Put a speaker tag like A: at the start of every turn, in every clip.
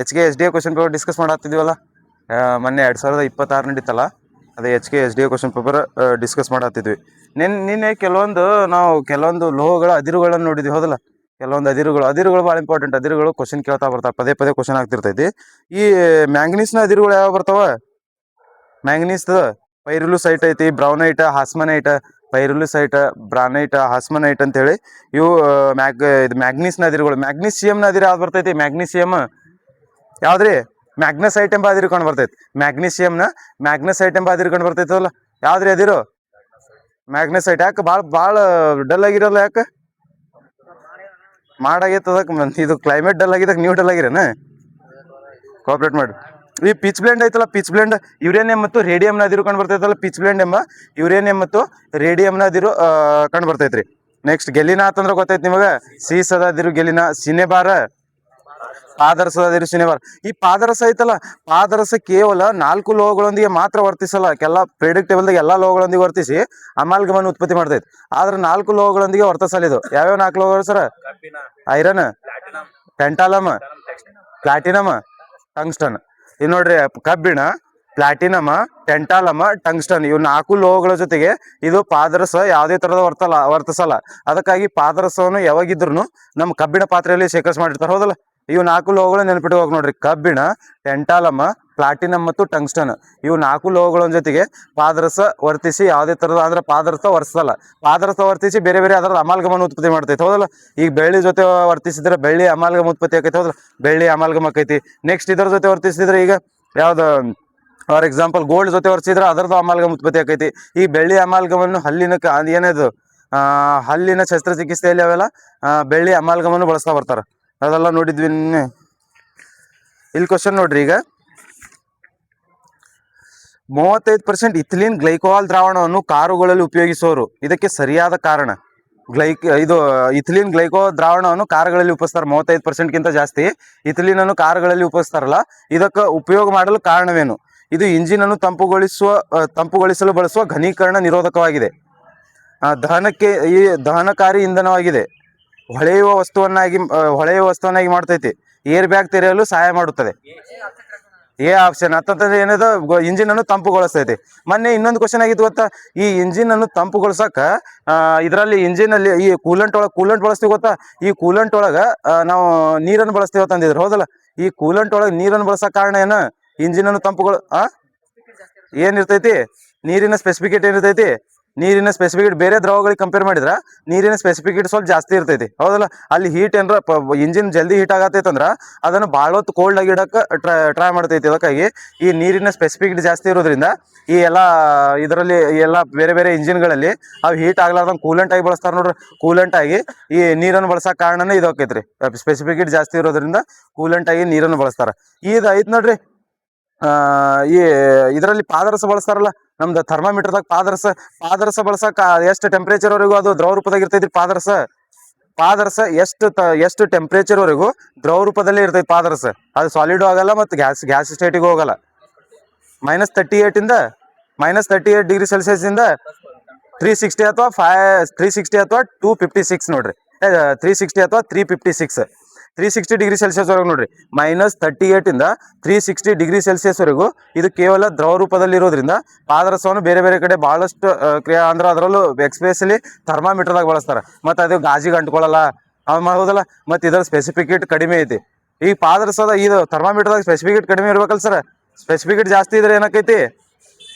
A: HK SDA question paper discuss ಮಾಡತ್ತಿದ್ವಲ್ಲ, ಮೊನ್ನೆ 2026 ನಡೀತಲ್ಲ, ಅದೇ HK SDA question paper discuss ಮಾಡತ್ತಿದ್ವಿ. ನಿನ್ನೆ ಕೆಲವೊಂದು ಲೋಹಗಳ ಅದಿರುಗಳನ್ನು ನೋಡಿದ್ವಿ, ಹೌದಲ್ಲ. ಕೆಲವೊಂದು ಅದಿರುಗಳು ಭಾಳ ಇಂಪಾರ್ಟೆಂಟ್. ಅದಿರುಗಳು ಕ್ವಶನ್ ಕೇಳ್ತಾ ಬರ್ತಾವೆ, ಪದೇ ಪದೇ ಕ್ವಶನ್ ಆಗ್ತಿರ್ತೈತಿ. ಈ ಮ್ಯಾಂಗನೀಸ್ನ ಅದಿರುಗಳು ಯಾವ ಬರ್ತಾವ? ಮ್ಯಾಂಗನೀಸ್ ಪೈರುಲುಸೈಟ್ ಐತಿ, ಬ್ರೌನೈಟ್, ಹಾಸ್ಮನೈಟ್. ಪೈರುಲುಸೈಟ್, ಬ್ರಾನೈಟ್, ಹಾಸ್ಮನೈಟ್ ಅಂತೇಳಿ ಇವು ಮ್ಯಾಗ್ನೀಸ್ನ ಅದಿರುಗಳು. ಮ್ಯಾಗ್ನೀಸಿಯಂನ ಅದಿರು ಯಾವ್ದು ಬರ್ತೈತಿ? ಮ್ಯಾಗ್ನೀಸಿಯಮ್ ಯಾವ್ದ್ರಿ? ಮ್ಯಾಗ್ನಸೈಟ್ ಎಂಬ ಅದಿರು ಕಂಡು ಬರ್ತೈತಿ. ಮ್ಯಾಗ್ನಸೈಟ್ ಎಂಬ ಅದಿರು ಕಂಡು ಬರ್ತೈತಲ್ಲ, ಯಾವ್ದ್ರಿ ಅದಿರು? ಮ್ಯಾಗ್ನಸೈಟ್. ಯಾಕೆ ಭಾಳ ಡಲ್ ಆಗಿರಲ್ಲ? ಯಾಕೆ ಮಾಡಾಗೈತದಕ್ಕೆ? ಇದು ಕ್ಲೈಮೇಟ್ ಡಲ್ ಆಗಿದ್ದಕ್ಕೆ ನೀವು ಡಲ್ ಆಗಿರೇನ? ಕೋಆಪ್ರೇಟ್ ಮಾಡಿ. ಈ ಪಿಚ್ ಬ್ಲೆಂಡ್ ಐತಲ್ಲ, ಪಿಚ್ ಬ್ಲೆಂಡ್ ಯುರೇನಿಯಂ ಮತ್ತು ರೇಡಿಯಂನ ಅದಿರು ಕಂಡು ಬರ್ತೈತಲ್ಲ. ಪಿಚ್ ಬ್ಲೆಂಡ್ ಎಂಬ ಯುರೇನಿಯಂ ಮತ್ತು ರೇಡಿಯಂನ ಅದಿರು ಕಂಡು ಬರ್ತೈತ್ರಿ. ನೆಕ್ಸ್ಟ್ ಗೆಲಿನಾ ಅಂತಂದ್ರೆ ಗೊತ್ತೈತಿ ನಿಮಗೆ? ಸೀಸದ ಅದಿರು ಗೆಲಿನಾ. ಸಿನೆಬಾರ ಪಾದರಸದ ಅದಿರು ಸಿನೆಬಾರ. ಈ ಪಾದರಸ ಐತಲ್ಲ, ಪಾದರಸ ಕೇವಲ 4 ಲೋಹಗಳೊಂದಿಗೆ ಮಾತ್ರ ವರ್ತಿಸಲ್ಲ. ಪ್ರೆಡಿಕ್ಟೇಬಲ್ದಾಗ ಎಲ್ಲಾ ಲೋಹಗಳೊಂದಿಗೆ ವರ್ತಿಸಿ ಅಮಾಲ್ಗಮನ್ನು ಉತ್ಪತ್ತಿ ಮಾಡ್ತೈತಿ. ಆದ್ರೆ 4 ಲೋಹಗಳೊಂದಿಗೆ ವರ್ತಿಸಲ್ಲ ಇದು. ಯಾವ್ಯಾವ 4 ಲೋಹಗಳು sir? Iron, tantalum, platinum, tungsten. ಇದು ನೋಡ್ರಿ, ಕಬ್ಬಿಣ, ಪ್ಲಾಟಿನಮ್, ಟೆಂಟಾಲಮ್, ಟಂಗ್ಸ್ಟನ್, ಇವು 4 ಲೋಹಗಳ ಜೊತೆಗೆ ಇದು ಪಾದರಸ ಯಾವುದೇ ತರದ ವರ್ತಿಸಲ್ಲ. ಅದಕ್ಕಾಗಿ ಪಾದರಸವನ್ನು ಯಾವಾಗಿದ್ರು ನಮ್ಮ ಕಬ್ಬಿಣ ಪಾತ್ರೆಯಲ್ಲಿ ಶೇಖರಿಸಿ ಮಾಡಿರ್ತಾರೆ, ಹೌದಲ್ಲ. ಇವು 4 ಲೋಹಗಳು ನೆನಪಿಟ್ಟು ಹೋಗಿ ನೋಡ್ರಿ. ಕಬ್ಬಿಣ, ಟೆಂಟಾಲಮ್, ಪ್ಲಾಟಿನಮ್ ಮತ್ತು ಟಂಗ್ಸ್ಟನ್, ಇವು 4 ಲೋಹಗಳ ಜೊತೆಗೆ ಪಾದರಸ ವರ್ತಿಸಿ ಯಾವುದೇ ತರದ ಅಂದ್ರೆ ಪಾದರಸ ವರ್ತಿಸಲ್ಲ. ಪಾದರಸ ವರ್ತಿಸಿ ಬೇರೆ ಬೇರೆ ಅದರ ಅಮಾಲ್ಗಮನ ಉತ್ಪತ್ತಿ ಮಾಡ್ತೈತೆ, ಹೌದಲ್ಲ. ಈಗ ಬೆಳ್ಳಿ ಜೊತೆ ವರ್ತಿಸಿದ್ರೆ ಬೆಳ್ಳಿ ಅಮಾಲ್ಗಮ ಉತ್ಪತ್ತಿ ಆಕೈತಿ, ಹೌದಲ್ಲ. ಬೆಳ್ಳಿ ಅಮಾಲ್ಗಮ ಆಕೈತಿ. ನೆಕ್ಸ್ಟ್ ಇದರ ಜೊತೆ ವರ್ತಿಸಿದ್ರೆ ಈಗ ಯಾವ್ದು? ಫಾರ್ ಎಕ್ಸಾಂಪಲ್ ಗೋಲ್ಡ್ ಜೊತೆ ವರ್ತಿಸಿದ್ರೆ ಅದರದ್ದು ಅಮಾಲ್ಗಮ ಉತ್ಪತ್ತಿ ಆಕೈತಿ. ಈ ಬೆಳ್ಳಿ ಅಮಾಲ್ಗಮನ್ನು ಏನೇದು ಹಲ್ಲಿನ ಶಸ್ತ್ರಚಿಕಿತ್ಸೆಯಲ್ಲಿ ಅವೆಲ್ಲ ಬೆಳ್ಳಿ ಅಮಾಲ್ಗಮನ್ನು ಬಳಸ್ತಾ ಬರ್ತಾರೆ. ಅದೆಲ್ಲ ನೋಡಿದ್ವಿ. ಇಲ್ಲಿ ಕ್ವಶನ್ ನೋಡ್ರಿ, ಈಗ 35% ಇಥಿಲೀನ್ ಗ್ಲೈಕೋಲ್ ದ್ರಾವಣವನ್ನು ಕಾರುಗಳಲ್ಲಿ ಉಪಯೋಗಿಸೋರು. ಇದಕ್ಕೆ ಸರಿಯಾದ ಕಾರಣ? ಇದು ಇಥಿಲೀನ್ ಗ್ಲೈಕೋ ದ್ರಾವಣವನ್ನು ಕಾರುಗಳಲ್ಲಿ ಉಪಯೋಗಿಸ್ತಾರೆ. 35%ಗಿಂತ ಜಾಸ್ತಿ ಇಥಿಲೀನ್ ಅನ್ನು ಕಾರುಗಳಲ್ಲಿ ಉಪಯೋಗಿಸ್ತಾರಲ್ಲ, ಇದಕ್ಕೆ ಉಪಯೋಗ ಮಾಡಲು ಕಾರಣವೇನು? ಇದು ಇಂಜಿನ್ ಅನ್ನು ತಂಪುಗೊಳಿಸಲು ಬಳಸುವ ಘನೀಕರಣ ನಿರೋಧಕವಾಗಿದೆ. ದಹನಕಾರಿ ಇಂಧನವಾಗಿದೆ. ಹೊಳೆಯುವ ವಸ್ತುವನ್ನಾಗಿ ಮಾಡ್ತೈತಿ. ಏರ್ ಬ್ಯಾಗ್ ತೆರೆಯಲು ಸಹಾಯ ಮಾಡುತ್ತದೆ. ಆಪ್ಷನ್ ಅಂತಂದ್ರೆ ಏನದು? ಇಂಜಿನ್ ಅನ್ನು ತಂಪುಗೊಳಿಸ್ತೈತಿ. ಮೊನ್ನೆ ಇನ್ನೊಂದು ಕ್ವಶನ್ ಆಗಿತ್ತು ಗೊತ್ತಾ? ಈ ಇಂಜಿನ್ ಅನ್ನು ತಂಪುಗೊಳಿಸಕ ಇದರಲ್ಲಿ ಇಂಜಿನ್ ಅಲ್ಲಿ ಈ ಕೂಲೆಂಟ್ ಬಳಸ್ತೀವಿ ಗೊತ್ತಾ? ಈ ಕೂಲೆಂಟ್ ಒಳಗ ನಾವು ನೀರನ್ನು ಬಳಸ್ತೀವಿ ಅಂತಂದಿದ್ರು, ಹೌದಲ್ಲ. ಈ ಕೂಲೆಂಟ್ ಒಳಗೆ ನೀರನ್ನು ಬಳಸೋ ಕಾರಣ ಏನು? ಇಂಜಿನ್ ಅನ್ನು ಏನಿರ್ತೈತಿ? ನೀರಿನ ಸ್ಪೆಸಿಫಿಕೇಟ್ ಏನಿರ್ತೈತಿ? ನೀರಿನ ಸ್ಪೆಸಿಫಿಕೇಟ್ ಬೇರೆ ದ್ರವಗಳಿಗೆ ಕಂಪೇರ್ ಮಾಡಿದ್ರೆ ನೀರಿನ ಸ್ಪೆಸಿಫಿಕೇಟ್ ಸ್ವಲ್ಪ ಜಾಸ್ತಿ ಇರ್ತೈತಿ, ಹೌದಲ್ಲ. ಅಲ್ಲಿ ಹೀಟ್ ಏನ್ರ ಇಂಜಿನ್ ಜಲ್ದಿ ಹೀಟ್ ಆಗತ್ತೈತೆ ಅಂದ್ರೆ ಅದನ್ನು ಭಾಳ ಹೊತ್ತು ಕೋಲ್ಡ್ ಆಗಿ ಇಡಕ್ಕೆ ಟ್ರೈ ಮಾಡ್ತೈತಿ. ಅದಕ್ಕಾಗಿ ಈ ನೀರಿನ ಸ್ಪೆಸಿಫಿಕೇಟ್ ಜಾಸ್ತಿ ಇರೋದ್ರಿಂದ ಈ ಇದರಲ್ಲಿ ಎಲ್ಲ ಬೇರೆ ಬೇರೆ ಇಂಜಿನ್ಗಳಲ್ಲಿ ಅವು ಹೀಟ್ ಆಗ್ಲಾರ್ದಂಗೆ ಕೂಲೆಂಟ್ ಆಗಿ ಬಳಸ್ತಾರೆ ನೋಡ್ರಿ. ಕೂಲೆಂಟ್ ಆಗಿ ಈ ನೀರನ್ನು ಬಳಸೋ ಕಾರಣನೇ ಇದು ಆಕೈತ್ರಿ. ಸ್ಪೆಸಿಫಿಕೇಟ್ ಜಾಸ್ತಿ ಇರೋದ್ರಿಂದ ಕೂಲೆಂಟ್ ಆಗಿ ನೀರನ್ನು ಬಳಸ್ತಾರೆ. ಇದು ಐತ್ ನೋಡ್ರಿ. ಈ ಇದರಲ್ಲಿ ಪಾದರಸ ಬಳಸ್ತಾರಲ್ಲ, ನಮ್ದು ಥರ್ಮಾಮೀಟರ್ದಾಗ ಪಾದರಸ ಬಳಸಕ ಎಷ್ಟು ಟೆಂಪ್ರೇಚರ್ ವರೆಗೂ ಅದು ದ್ರವ ರೂಪದಾಗ ಇರ್ತೈತಿ. ಪಾದರಸ ಎಷ್ಟು ಟೆಂಪ್ರೇಚರ್ ವರೆಗೂ ದ್ರವ ರೂಪದಲ್ಲೇ ಇರ್ತೈತಿ ಪಾದರಸ. ಅದು ಸಾಲಿಡ್ ಆಗಲ್ಲ ಮತ್ತು ಗ್ಯಾಸ್ ಸ್ಟೇಟಿಗೂ ಹೋಗಲ್ಲ. -38 ಡಿಗ್ರಿ ಸೆಲ್ಸಿಯಸ್ ಇಂದ 360 ಅಥವಾ 256 ನೋಡ್ರಿ. 360 ಅಥವಾ 360 ಡಿಗ್ರಿ ಸೆಲ್ಸಿಯಸ್ ವರೆಗೂ ನೋಡ್ರಿ. -38 ಇಂದ 360 ಡಿಗ್ರಿ ಸೆಲ್ಸಿಯಸ್ ವರೆಗೂ ಇದು ಕೇವಲ ದ್ರವ ರೂಪದಲ್ಲಿ ಇರೋದ್ರಿಂದ ಪಾದರಸವನ್ನು ಬೇರೆ ಬೇರೆ ಕಡೆ ಬಹಳಷ್ಟು ಕ್ರಿಯಾ ಅಂದ್ರೆ ಅದರಲ್ಲೂ ಎಕ್ಸ್ಪೆಷಲಿ ಥರ್ಮಾಮೀಟರ್ದಾಗ ಬಳಸ್ತಾರೆ. ಮತ್ತು ಅದು ಗಾಜಿಗೆ ಅಂಟ್ಕೊಳ್ಳಲ್ಲ, ಹೌದಲ್ಲ. ಮತ್ತು ಇದರ ಸ್ಪೆಸಿಫಿಕೇಟ್ ಕಡಿಮೆ ಐತಿ. ಈ ಪಾದರಸದ ಇದು ಥರ್ಮಾಮೀಟರ್ದಾಗ ಸ್ಪೆಸಿಫಿಕೇಟ್ ಕಡಿಮೆ ಇರ್ಬೇಕಲ್ಲ ಸರ್. ಸ್ಪೆಸಿಫಿಕೇಟ್ ಜಾಸ್ತಿ ಇದ್ರೆ ಏನಾಕೈತಿ?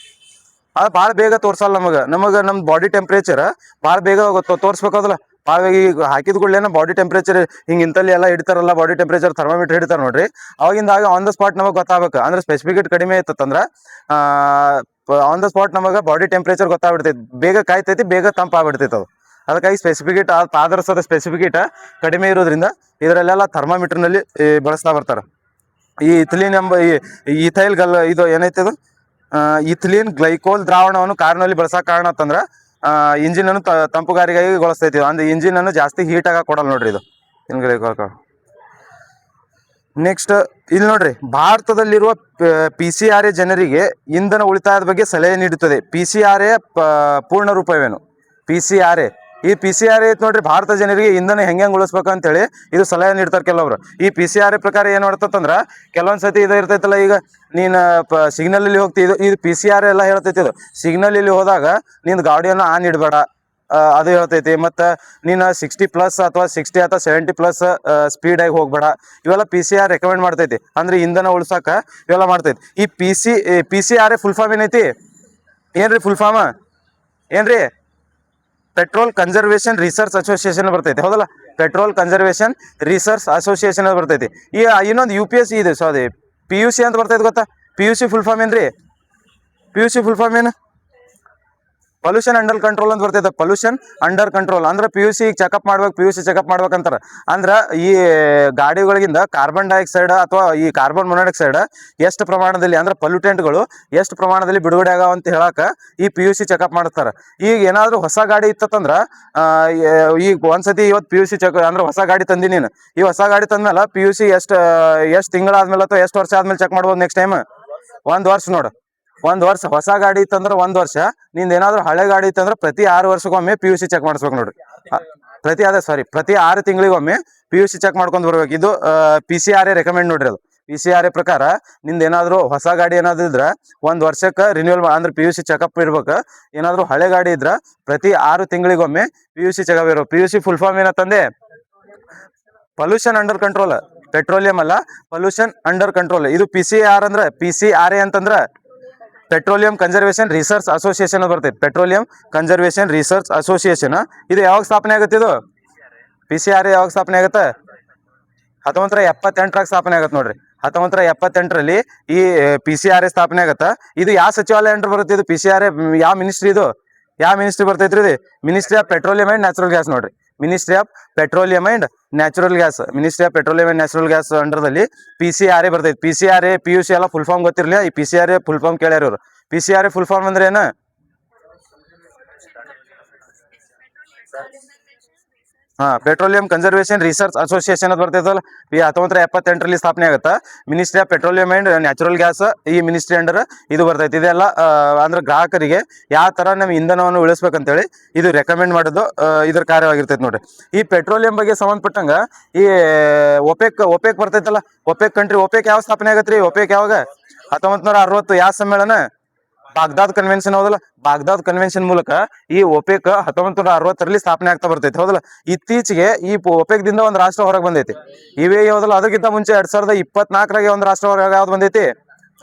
A: ಅದು ಭಾಳ ಬೇಗ ತೋರ್ಸಲ್ಲ ನಮಗೆ ನಮ್ಮ ಬಾಡಿ ಟೆಂಪ್ರೇಚರ್ ಭಾಳ ಬೇಗ ತೋರಿಸ್ಬೇಕಾದಲ್ಲ. ಭಾಳ ಬೇಗ ಈಗ ಹಾಕಿದ ಕೂಡಲೇ ಬಾಡಿ ಟೆಂಪ್ರೇಚರ್ ಹಿಂಗೆ ಇಂತಲ್ಲಿ ಎಲ್ಲ ಹಿಡಿತಾರಲ್ಲ, ಬಾಡಿ ಟೆಂಪ್ರೇಚರ್ ಥರ್ಮಾಮೀಟರ್ ಹಿಡಿತಾರೆ ನೋಡ್ರಿ. ಅವಾಗಿಂದಾಗ ಆನ್ ದ ಸ್ಪಾಟ್ ನಮಗೆ ಗೊತ್ತಾಗಬೇಕು. ಅಂದ್ರೆ ಸ್ಪೆಸಿಫಿಕೇಟ್ ಕಡಿಮೆ ಇತ್ತಂದ್ರೆ ಆನ್ ದ ಸ್ಪಾಟ್ ನಮಗೆ ಬಾಡಿ ಟೆಂಪ್ರೇಚರ್ ಗೊತ್ತಾಗ್ಬಿಡ್ತೈತಿ. ಬೇಗ ಕಾಯ್ತೈತಿ, ಬೇಗ ತಂಪಾಗ್ಬಿಡ್ತೈತಿ ಅದು. ಅದಕ್ಕಾಗಿ ಸ್ಪೆಸಿಫಿಕೇಟ್ ಪಾದರಸದ ಸ್ಪೆಸಿಫಿಕೇಟ್ ಕಡಿಮೆ ಇರೋದ್ರಿಂದ ಇದರಲ್ಲೆಲ್ಲ ಥರ್ಮಾಮೀಟರ್ನಲ್ಲಿ ಬಳಸ್ತಾ ಬರ್ತಾರೆ. ಈ ಇಥಿಲೀನ್ ಎಂಬ ಇಥೈಲ್ ಇದು ಏನೈತೆ ಅದು ಇಥಿಲೀನ್ ಗ್ಲೈಕೋಲ್ ದ್ರಾವಣವನ್ನು ಕಾರಿನಲ್ಲಿ ಬಳಸೋ ಕಾರಣ ಅಂತಂದ್ರೆ ಇಂಜಿನ್ ಅನ್ನು ತಂಪುಗಾರಿಗಾಗಿ ಗೊಳಿಸ್ತೈತಿ. ಅಂದ್ರೆ ಇಂಜಿನ್ ಅನ್ನು ಜಾಸ್ತಿ ಹೀಟ್ ಆಗ ಕೊಡಲ್ಲ ನೋಡ್ರಿ ಇದು ಗ್ಲೈಕೋಲ್. ನೆಕ್ಸ್ಟ್ ಇಲ್ಲಿ ನೋಡ್ರಿ, ಭಾರತದಲ್ಲಿರುವ PCRA ಜನರಿಗೆ ಇಂಧನ ಉಳಿತಾಯದ ಬಗ್ಗೆ ಸಲಹೆ ನೀಡುತ್ತದೆ. PCRA ಪೂರ್ಣ ರೂಪವೇನು? PCRA ಈ PCR ಐತ್ ನೋಡ್ರಿ, ಭಾರತ ಜನರಿಗೆ ಇಂಧನ ಹೆಂಗ್ ಉಳಿಸ್ಬೇಕು ಅಂತೇಳಿ ಇದು ಸಲಹೆ ನೀಡ್ತಾರೆ ಕೆಲವ್ರು. ಈ PCR ಪ್ರಕಾರ ಏನ್ ಮಾಡ್ತಂದ್ರ ಕೆಲವೊಂದ್ಸತಿ ಇದು ಇರ್ತೈತಲ್ಲ, ಈಗ ನೀನ್ ಸಿಗ್ನಲ್ ಅಲ್ಲಿ ಹೋಗ್ತಿ, ಇದು PCR ಎಲ್ಲ ಹೇಳ್ತೈತಿ. ಇದು ಸಿಗ್ನಲ್ ಇಲ್ಲಿ ಹೋದಾಗ ನಿನ್ ಗಾಡಿಯನ್ನು ಆನ್ ಇಡಬೇಡ ಅದು ಹೇಳ್ತೈತಿ. ಮತ್ತು ನೀನು 60+ ಅಥವಾ 60 ಅಥವಾ 70+ ಸ್ಪೀಡಾಗಿ ಹೋಗ್ಬೇಡ. ಇವೆಲ್ಲ PCR ರೆಕಮೆಂಡ್ ಮಾಡ್ತೈತಿ. ಅಂದ್ರೆ ಇಂಧನ ಉಳ್ಸಾಕ ಇವೆಲ್ಲ ಮಾಡ್ತೈತಿ. ಈ PCR ಫುಲ್ ಫಾರ್ಮ್ ಏನೈತಿ? ಏನ್ರಿ ಫುಲ್ ಫಾರ್ಮ್ ಏನ್ರಿ? ಪೆಟ್ರೋಲ್ ಕನ್ಸರ್ವೇಷನ್ ರಿಸರ್ಚ್ ಅಸೋಸಿಯೇಷನ್ ಬರ್ತೈತಿ, ಹೌದಲ್ಲ? ಪೆಟ್ರೋಲ್ ಕನ್ಸರ್ವೇಷನ್ ರಿಸರ್ಚ್ ಅಸೋಸಿಯೇಷನ್ ಬರ್ತೈತಿ. ಈ ಇನ್ನೊಂದು UPSC ಇದೆ, ಸೊ ಅದೇ PUC ಅಂತ ಬರ್ತೈತಿ, ಗೊತ್ತಾ? PUC ಫುಲ್ ಫಾರ್ಮ್ ಏನ್ರಿ? PUC ಫುಲ್ ಫಾರ್ಮ್ ಏನು? ಪೊಲ್ಯೂಷನ್ ಅಂಡರ್ ಕಂಟ್ರೋಲ್ ಅಂತ ಬರ್ತೈತೆ. ಪೊಲ್ಯೂಷನ್ ಅಂಡರ್ ಕಂಟ್ರೋಲ್ ಅಂದ್ರೆ PUC ಚೆಕಪ್ ಮಾಡ್ಬೇಕು, PUC ಚೆಕಪ್ ಮಾಡ್ಬೇಕಂತಾರ. ಅಂದ್ರೆ ಈ ಗಾಡಿಗಳಿಂದ ಕಾರ್ಬನ್ ಡೈಆಕ್ಸೈಡ್ ಅಥವಾ ಈ ಕಾರ್ಬನ್ ಮೊನಾಕ್ಸೈಡ್ ಎಷ್ಟು ಪ್ರಮಾಣದಲ್ಲಿ, ಅಂದ್ರೆ ಪೊಲ್ಯೂಟೆಂಟ್ಗಳು ಎಷ್ಟು ಪ್ರಮಾಣದಲ್ಲಿ ಬಿಡುಗಡೆ ಆಗಾವ ಅಂತ ಹೇಳಕ ಈ PUC ಚೆಕಪ್ ಮಾಡ್ತಾರ. ಈಗ ಏನಾದ್ರು ಹೊಸ ಗಾಡಿ ಇತ್ತಂದ್ರ ಈಗ ಒಂದ್ಸತಿ ಇವತ್ತು PUC ಚೆಕ್ ಅಂದ್ರೆ ಹೊಸ ಗಾಡಿ ತಂದಿ ನೀನು, ಈ ಹೊಸ ಗಾಡಿ ತಂದ್ಮೇಲೆ PUC ಎಷ್ಟು ತಿಂಗಳಾದ್ಮೇಲೆ ಅಥವಾ ಎಷ್ಟು ವರ್ಷ ಆದ್ಮೇಲೆ ಚೆಕ್ ಮಾಡ್ಬೋದು? ನೆಕ್ಸ್ಟ್ ಟೈಮ್ 1 ವರ್ಷ ನೋಡು. 1 ವರ್ಷ ಹೊಸ ಗಾಡಿ ಇತ್ತಂದ್ರೆ 1 ವರ್ಷ, ನಿಂದ ಏನಾದ್ರು ಹಳೆ ಗಾಡಿ ಇತ್ತಂದ್ರೆ ಪ್ರತಿ 6 ವರ್ಷಕ್ಕೊಮ್ಮೆ PUC ಚೆಕ್ ಮಾಡಿಸ್ಬೇಕು ನೋಡ್ರಿ. ಪ್ರತಿ 6 ತಿಂಗಳಿಗೊಮ್ಮೆ PUC ಚೆಕ್ ಮಾಡ್ಕೊಂಡು ಬರ್ಬೇಕು. ಇದು PCR ರೆಕಮೆಂಡ್ ನೋಡ್ರಿ. ಅದು PCR ಪ್ರಕಾರ ನಿಂದ ಏನಾದ್ರು ಹೊಸ ಗಾಡಿ ಏನಾದ್ರು ಇದ್ರ 1 ವರ್ಷಕ್ಕೆ ರಿನ್ಯೂವಲ್ ಅಂದ್ರೆ PUC ಚೆಕಪ್ ಇರ್ಬೇಕು. ಏನಾದ್ರು ಹಳೆ ಗಾಡಿ ಇದ್ರ ಪ್ರತಿ 6 ತಿಂಗಳಿಗೊಮ್ಮೆ PUC ಚೆಕಪ್ ಇರ್ಬೇಕು. PUC ಫುಲ್ ಫಾರ್ಮ್ ಏನಂತಂದೆ? Pollution under control. ಪೆಟ್ರೋಲಿಯಂ ಅಲ್ಲ, ಪೊಲ್ಯೂಷನ್ ಅಂಡರ್ ಕಂಟ್ರೋಲ್. ಇದು PCR ಅಂದ್ರೆ PCRA ಅಂತಂದ್ರ ಪೆಟ್ರೋಲಿಯಂ ಕನ್ಸರ್ವೇಷನ್ ರಿಸರ್ಚ್ ಅಸೋಸಿಯೇಷನ್ ಬರ್ತೈತಿ. ಪೆಟ್ರೋಲಿಯಂ ಕನ್ಸರ್ವೇಷನ್ ರಿಸರ್ಚ್ ಅಸೋಸಿಯೇಷನ್ ಇದು ಯಾವಾಗ ಸ್ಥಾಪನೆ ಆಗುತ್ತೆ? ಇದು PCR ಯಾವಾಗ ಸ್ಥಾಪನೆ ಆಗುತ್ತೆ? 1978 ಸ್ಥಾಪನೆ ಆಗತ್ತೆ ನೋಡ್ರಿ. 1978ರಲ್ಲಿ ಈ PCR ಸ್ಥಾಪನೆ ಆಗತ್ತ. ಇದು ಯಾವ ಸಚಿವಾಲಯ ಅಂಡರ್ ಬರುತ್ತೆ? ಇದು PCR ಯಾವ ಮಿನಿಸ್ಟ್ರಿ? ಇದು ಯಾವ ಮಿನಿಸ್ಟ್ರಿ ಬರ್ತೈತ್ರಿ? ಇದು ministry of petroleum and natural gas ನೋಡ್ರಿ. Ministry of petroleum and natural gas. Ministry of petroleum and natural gas ಅಂಡರ್ದಲ್ಲಿ PCRA ಬರ್ತೈತಿ. PCRA PUC ಎಲ್ಲ ಫುಲ್ ಫಾರ್ಮ್ ಗೊತ್ತಿರಲಿಲ್ಲ, ಈ PCRA ಫುಲ್ ಫಾರ್ಮ್ ಕೇಳ್ಯಾರ ಇವರು. PCRA ಫುಲ್ ಫಾರ್ಮ್ ಅಂದ್ರೆ ಏನು? ಪೆಟ್ರೋಲಿಯಂ ಕನ್ಸರ್ವೇಷನ್ ರಿಸರ್ಚ್ ಅಸೋಸಿಯೇಷನ್ ಅಂತ ಬರ್ತೈತಲ್ಲ, 1978ರಲ್ಲಿ ಸ್ಥಾಪನೆ ಆಗುತ್ತಾ. Ministry of petroleum and natural gas ಈ ಮಿನಿಸ್ಟ್ರಿ ಅಂಡರ್ ಇದು ಬರ್ತೈತಿ. ಇದೆಲ್ಲ ಅಂದ್ರೆ ಗ್ರಾಹಕರಿಗೆ ಯಾವ ತರ ನಮ್ಮ ಇಂಧನವನ್ನು ಉಳಿಸ್ಬೇಕಂತೇಳಿ ಇದು ರೆಕಮೆಂಡ್ ಮಾಡೋದು ಇದ್ರ ಕಾರ್ಯವಾಗಿರ್ತೈತಿ ನೋಡ್ರಿ. ಈ ಪೆಟ್ರೋಲಿಯಂ ಬಗ್ಗೆ ಸಂಬಂಧಪಟ್ಟಂಗ ಈ ಒಪೆಕ್ ಬರ್ತೈತಲ್ಲ, ಒಪೆಕ್ ಕಂಟ್ರಿ. ಒಪೆಕ್ ಯಾವ ಸ್ಥಾಪನೆ ಆಗತ್ರಿ? ಒಪೆಕ್ ಯಾವಾಗ? 1960 ಯಾವ ಸಮ್ಮೇಳನ? ಬಾಗ್ದಾದ್ ಕನ್ವೆನ್ಷನ್, ಹೌದಲ್ಲ? ಬಾಗ್ದಾದ್ ಕನ್ವೆನ್ಷನ್ ಮೂಲಕ ಈ ಒಪೆಕ್ 1960ರಲ್ಲಿ ಸ್ಥಾಪನೆ ಆಗ್ತಾ ಬರ್ತೈತಿ, ಹೌದಲ್ಲ? ಇತ್ತೀಚೆಗೆ ಈ ಒಪೆಕ್ ದಿಂದ ಒಂದು ರಾಷ್ಟ್ರ ಹೊರಗೆ ಬಂದೈತಿ, ಇವೇ ಹೌದಲ್ಲ? ಅದಕ್ಕಿಂತ ಮುಂಚೆ 2024ರಾಗೆ ಒಂದು ರಾಷ್ಟ್ರ ಹೊರಗೆ ಯಾವ್ದು ಬಂದೈತಿ?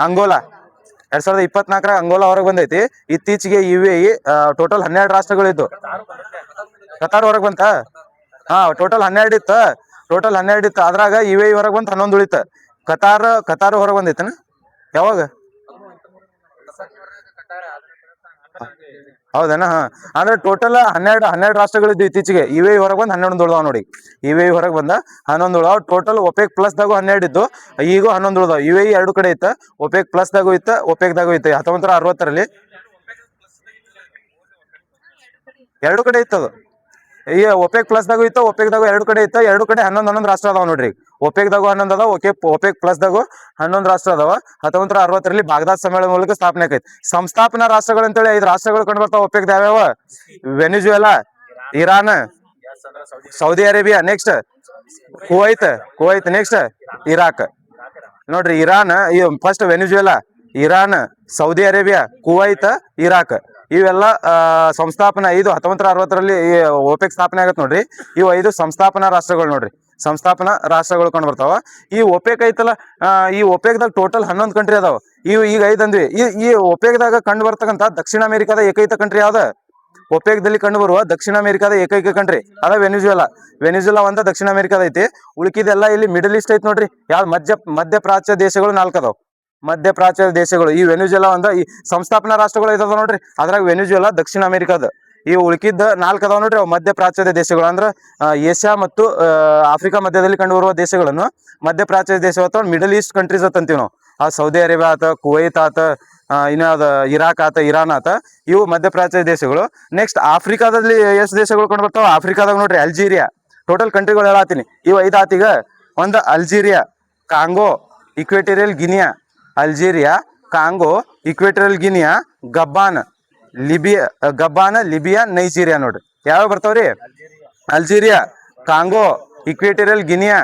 A: ಅಂಗೋಲಾ. 2024ರಾಗ ಅಂಗೋಲಾ ಹೊರಗೆ ಬಂದೈತಿ. ಇತ್ತೀಚೆಗೆ UAE ಟೋಟಲ್ 12 ರಾಷ್ಟ್ರಗಳಿತ್ತು. ಕತಾರ್ ಹೊರಗೆ ಬಂತ? ಟೋಟಲ್ 12 ಇತ್ತು. ಅದ್ರಾಗ UAE ಹೊರಗೆ ಬಂತ 11 ಉಳಿತ. ಕತಾರ್ ಹೊರಗೆ ಬಂದೈತನ ಯಾವಾಗ? ಹೌದೇನಾ? ಅಂದ್ರೆ ಟೋಟಲ್ 12 ರಾಷ್ಟ್ರಗಳಿದ್ದು ಇತ್ತೀಚೆಗೆ. UAE ಹೊರಗೆ ಬಂದು 11 ಉಳ್ದಾವ ನೋಡಿ. UAE ಹೊರಗೆ ಬಂದ 11 ಉಳ್ದಾವ. ಟೋಟಲ್ ಒಪೆಕ್ ಪ್ಲಸ್ ದಾಗು 12 ಇದ್ದು, ಈಗೂ 11 ಉಳ್ದಾವ. UAE 2 ಕಡೆ ಇತ್ತು, ಒಪೆಕ್ ಪ್ಲಸ್ ದಾಗು ಇತ್ತು, ಒಪೆಕ್ ದಾಗು ಇತ್ತು. 1960ರಲ್ಲಿ 2 ಕಡೆ ಇತ್ತು. ಅದು ಈ ಒಪೆಕ್ ಪ್ಲಸ್ ದಾಗು ಇತ್ತು, ಒಪೆಕ್ ದಾಗು 2 ಕಡೆ ಇತ್ತು. 2 ಕಡೆ 11 ರಾಷ್ಟ್ರ ಅದಾವ ನೋಡ್ರಿ. ಒಪೆಕ್ ದಾಗು 11 ಅದಾವ, ಒಪೆಕ್ ಪ್ಲಸ್ ದಾಗು 11 ರಾಷ್ಟ್ರ ಅದಾವ. 1960ರಲ್ಲಿ ಬಾಗ್ದಾದ್ ಸಮ್ಮೇಳನ ಮೂಲಕ ಸ್ಥಾಪನೆ ಆಕೈತಿ. ಸಂಸ್ಥಾಪನಾ ರಾಷ್ಟ್ರಗಳು ಅಂತೇಳಿ 5 ರಾಷ್ಟ್ರಗಳು ಕಂಡು ಬರ್ತಾವ ಒಪೆಕ್ ಯಾವ್ಯಾವ? Venezuela, Iran, Saudi Arabia, next Kuwait, next Iraq. ನೋಡ್ರಿ, Iran first, Venezuela, Iran, Saudi Arabia, Kuwait, Iraq. ಇವೆಲ್ಲ ಸಂಸ್ಥಾಪನಾ. ಇದು 1960ರಲ್ಲಿ ಒಪೆಕ್ ಸ್ಥಾಪನೆ ಆಗತ್ತೆ ನೋಡ್ರಿ. ಇವು 5 ಸಂಸ್ಥಾಪನಾ ರಾಷ್ಟ್ರಗಳು ನೋಡ್ರಿ. ಸಂಸ್ಥಾಪನಾ ರಾಷ್ಟ್ರಗಳು ಕಂಡು ಬರ್ತಾವ. ಈ ಒಪೆಕ್ ಐತಲ್ಲ, ಈ ಒಪೆಕ್ದಾಗ ಟೋಟಲ್ 11 ಕಂಟ್ರಿ ಅದಾವ. ಈಗ 5 ಅಂದ್ವಿ. ಈ ಒಪೆಕ್ದಾಗ ಕಂಡು ಬರ್ತಕ್ಕಂಥ ದಕ್ಷಿಣ ಅಮೆರಿಕಾದ ಏಕೈಕ ಕಂಟ್ರಿ ಯಾವ್ದ? ಒಪೆಕ್ದಲ್ಲಿ ಕಂಡು ಬರುವ ದಕ್ಷಿಣ ಅಮೆರಿಕಾದ ಏಕೈಕ ಕಂಟ್ರಿ ಅದ ವೆನಿಜುವೆಲಾ ಒಂದ ದಕ್ಷಿಣ ಅಮೆರಿಕಾದ ಐತಿ. ಉಳಿಕಿದೆಲ್ಲ ಇಲ್ಲಿ ಮಿಡಲ್ ಈಸ್ಟ್ ಐತಿ ನೋಡ್ರಿ. ಯಾವ್ದು? ಮಧ್ಯಪ್ರಾಚ್ಯ ದೇಶಗಳು 4 ಅದಾವ. ಮಧ್ಯಪ್ರಾಚ್ಯ ದೇಶಗಳು. ಈ ವೆನಿಜುವೆಲಾ ಒಂದ ಈ ಸಂಸ್ಥಾಪನಾ ರಾಷ್ಟ್ರಗಳು ಐತದ ನೋಡ್ರಿ. ಅದ್ರಾಗ ವೆನಿಜುವೆಲಾ ದಕ್ಷಿಣ ಅಮೆರಿಕಾದ. ಈ ಉಳ್ಕಿದ್ದ 4 ಅದಾವ ನೋಡ್ರಿ, ಅವು ಮಧ್ಯಪ್ರಾಚ್ಯದ ದೇಶಗಳು. ಅಂದ್ರೆ ಏಷ್ಯಾ ಮತ್ತು ಆಫ್ರಿಕಾ ಮಧ್ಯದಲ್ಲಿ ಕಂಡು ಬರುವ ದೇಶಗಳನ್ನು ಮಧ್ಯಪ್ರಾಚ್ಯ ದೇಶ ಅಥವಾ ಮಿಡಲ್ ಈಸ್ಟ್ ಕಂಟ್ರೀಸ್ ಅಂತೀವಿ ನಾವು. ಸೌದಿ ಅರೇಬಿಯಾ ಆತ, ಕುವೈತ್ ಆತ, ಇನ್ನಾದ ಇರಾಕ್ ಆತ, ಇರಾನ್ ಆತ, ಇವು ಮಧ್ಯಪ್ರಾಚ್ಯ ದೇಶಗಳು. ನೆಕ್ಸ್ಟ್ ಆಫ್ರಿಕಾದಲ್ಲಿ ಎಷ್ಟು ದೇಶಗಳು ಕಂಡು ಬರ್ತಾವ? ಆಫ್ರಿಕಾದಾಗ ನೋಡ್ರಿ ಅಲ್ಜೀರಿಯಾ. ಟೋಟಲ್ ಕಂಟ್ರಿಗಳು ಹೇಳತ್ತೀನಿ. ಇವು 5 ಆತೀಗ. ಒಂದು Algeria, Congo, Equatorial Guinea. Algeria, Congo, Equatorial Guinea, Gabon, Libya, Nigeria ನೋಡ್ರಿ. ಯಾವ ಬರ್ತಾವ್ರಿ? Algeria, Congo, Equatorial Guinea,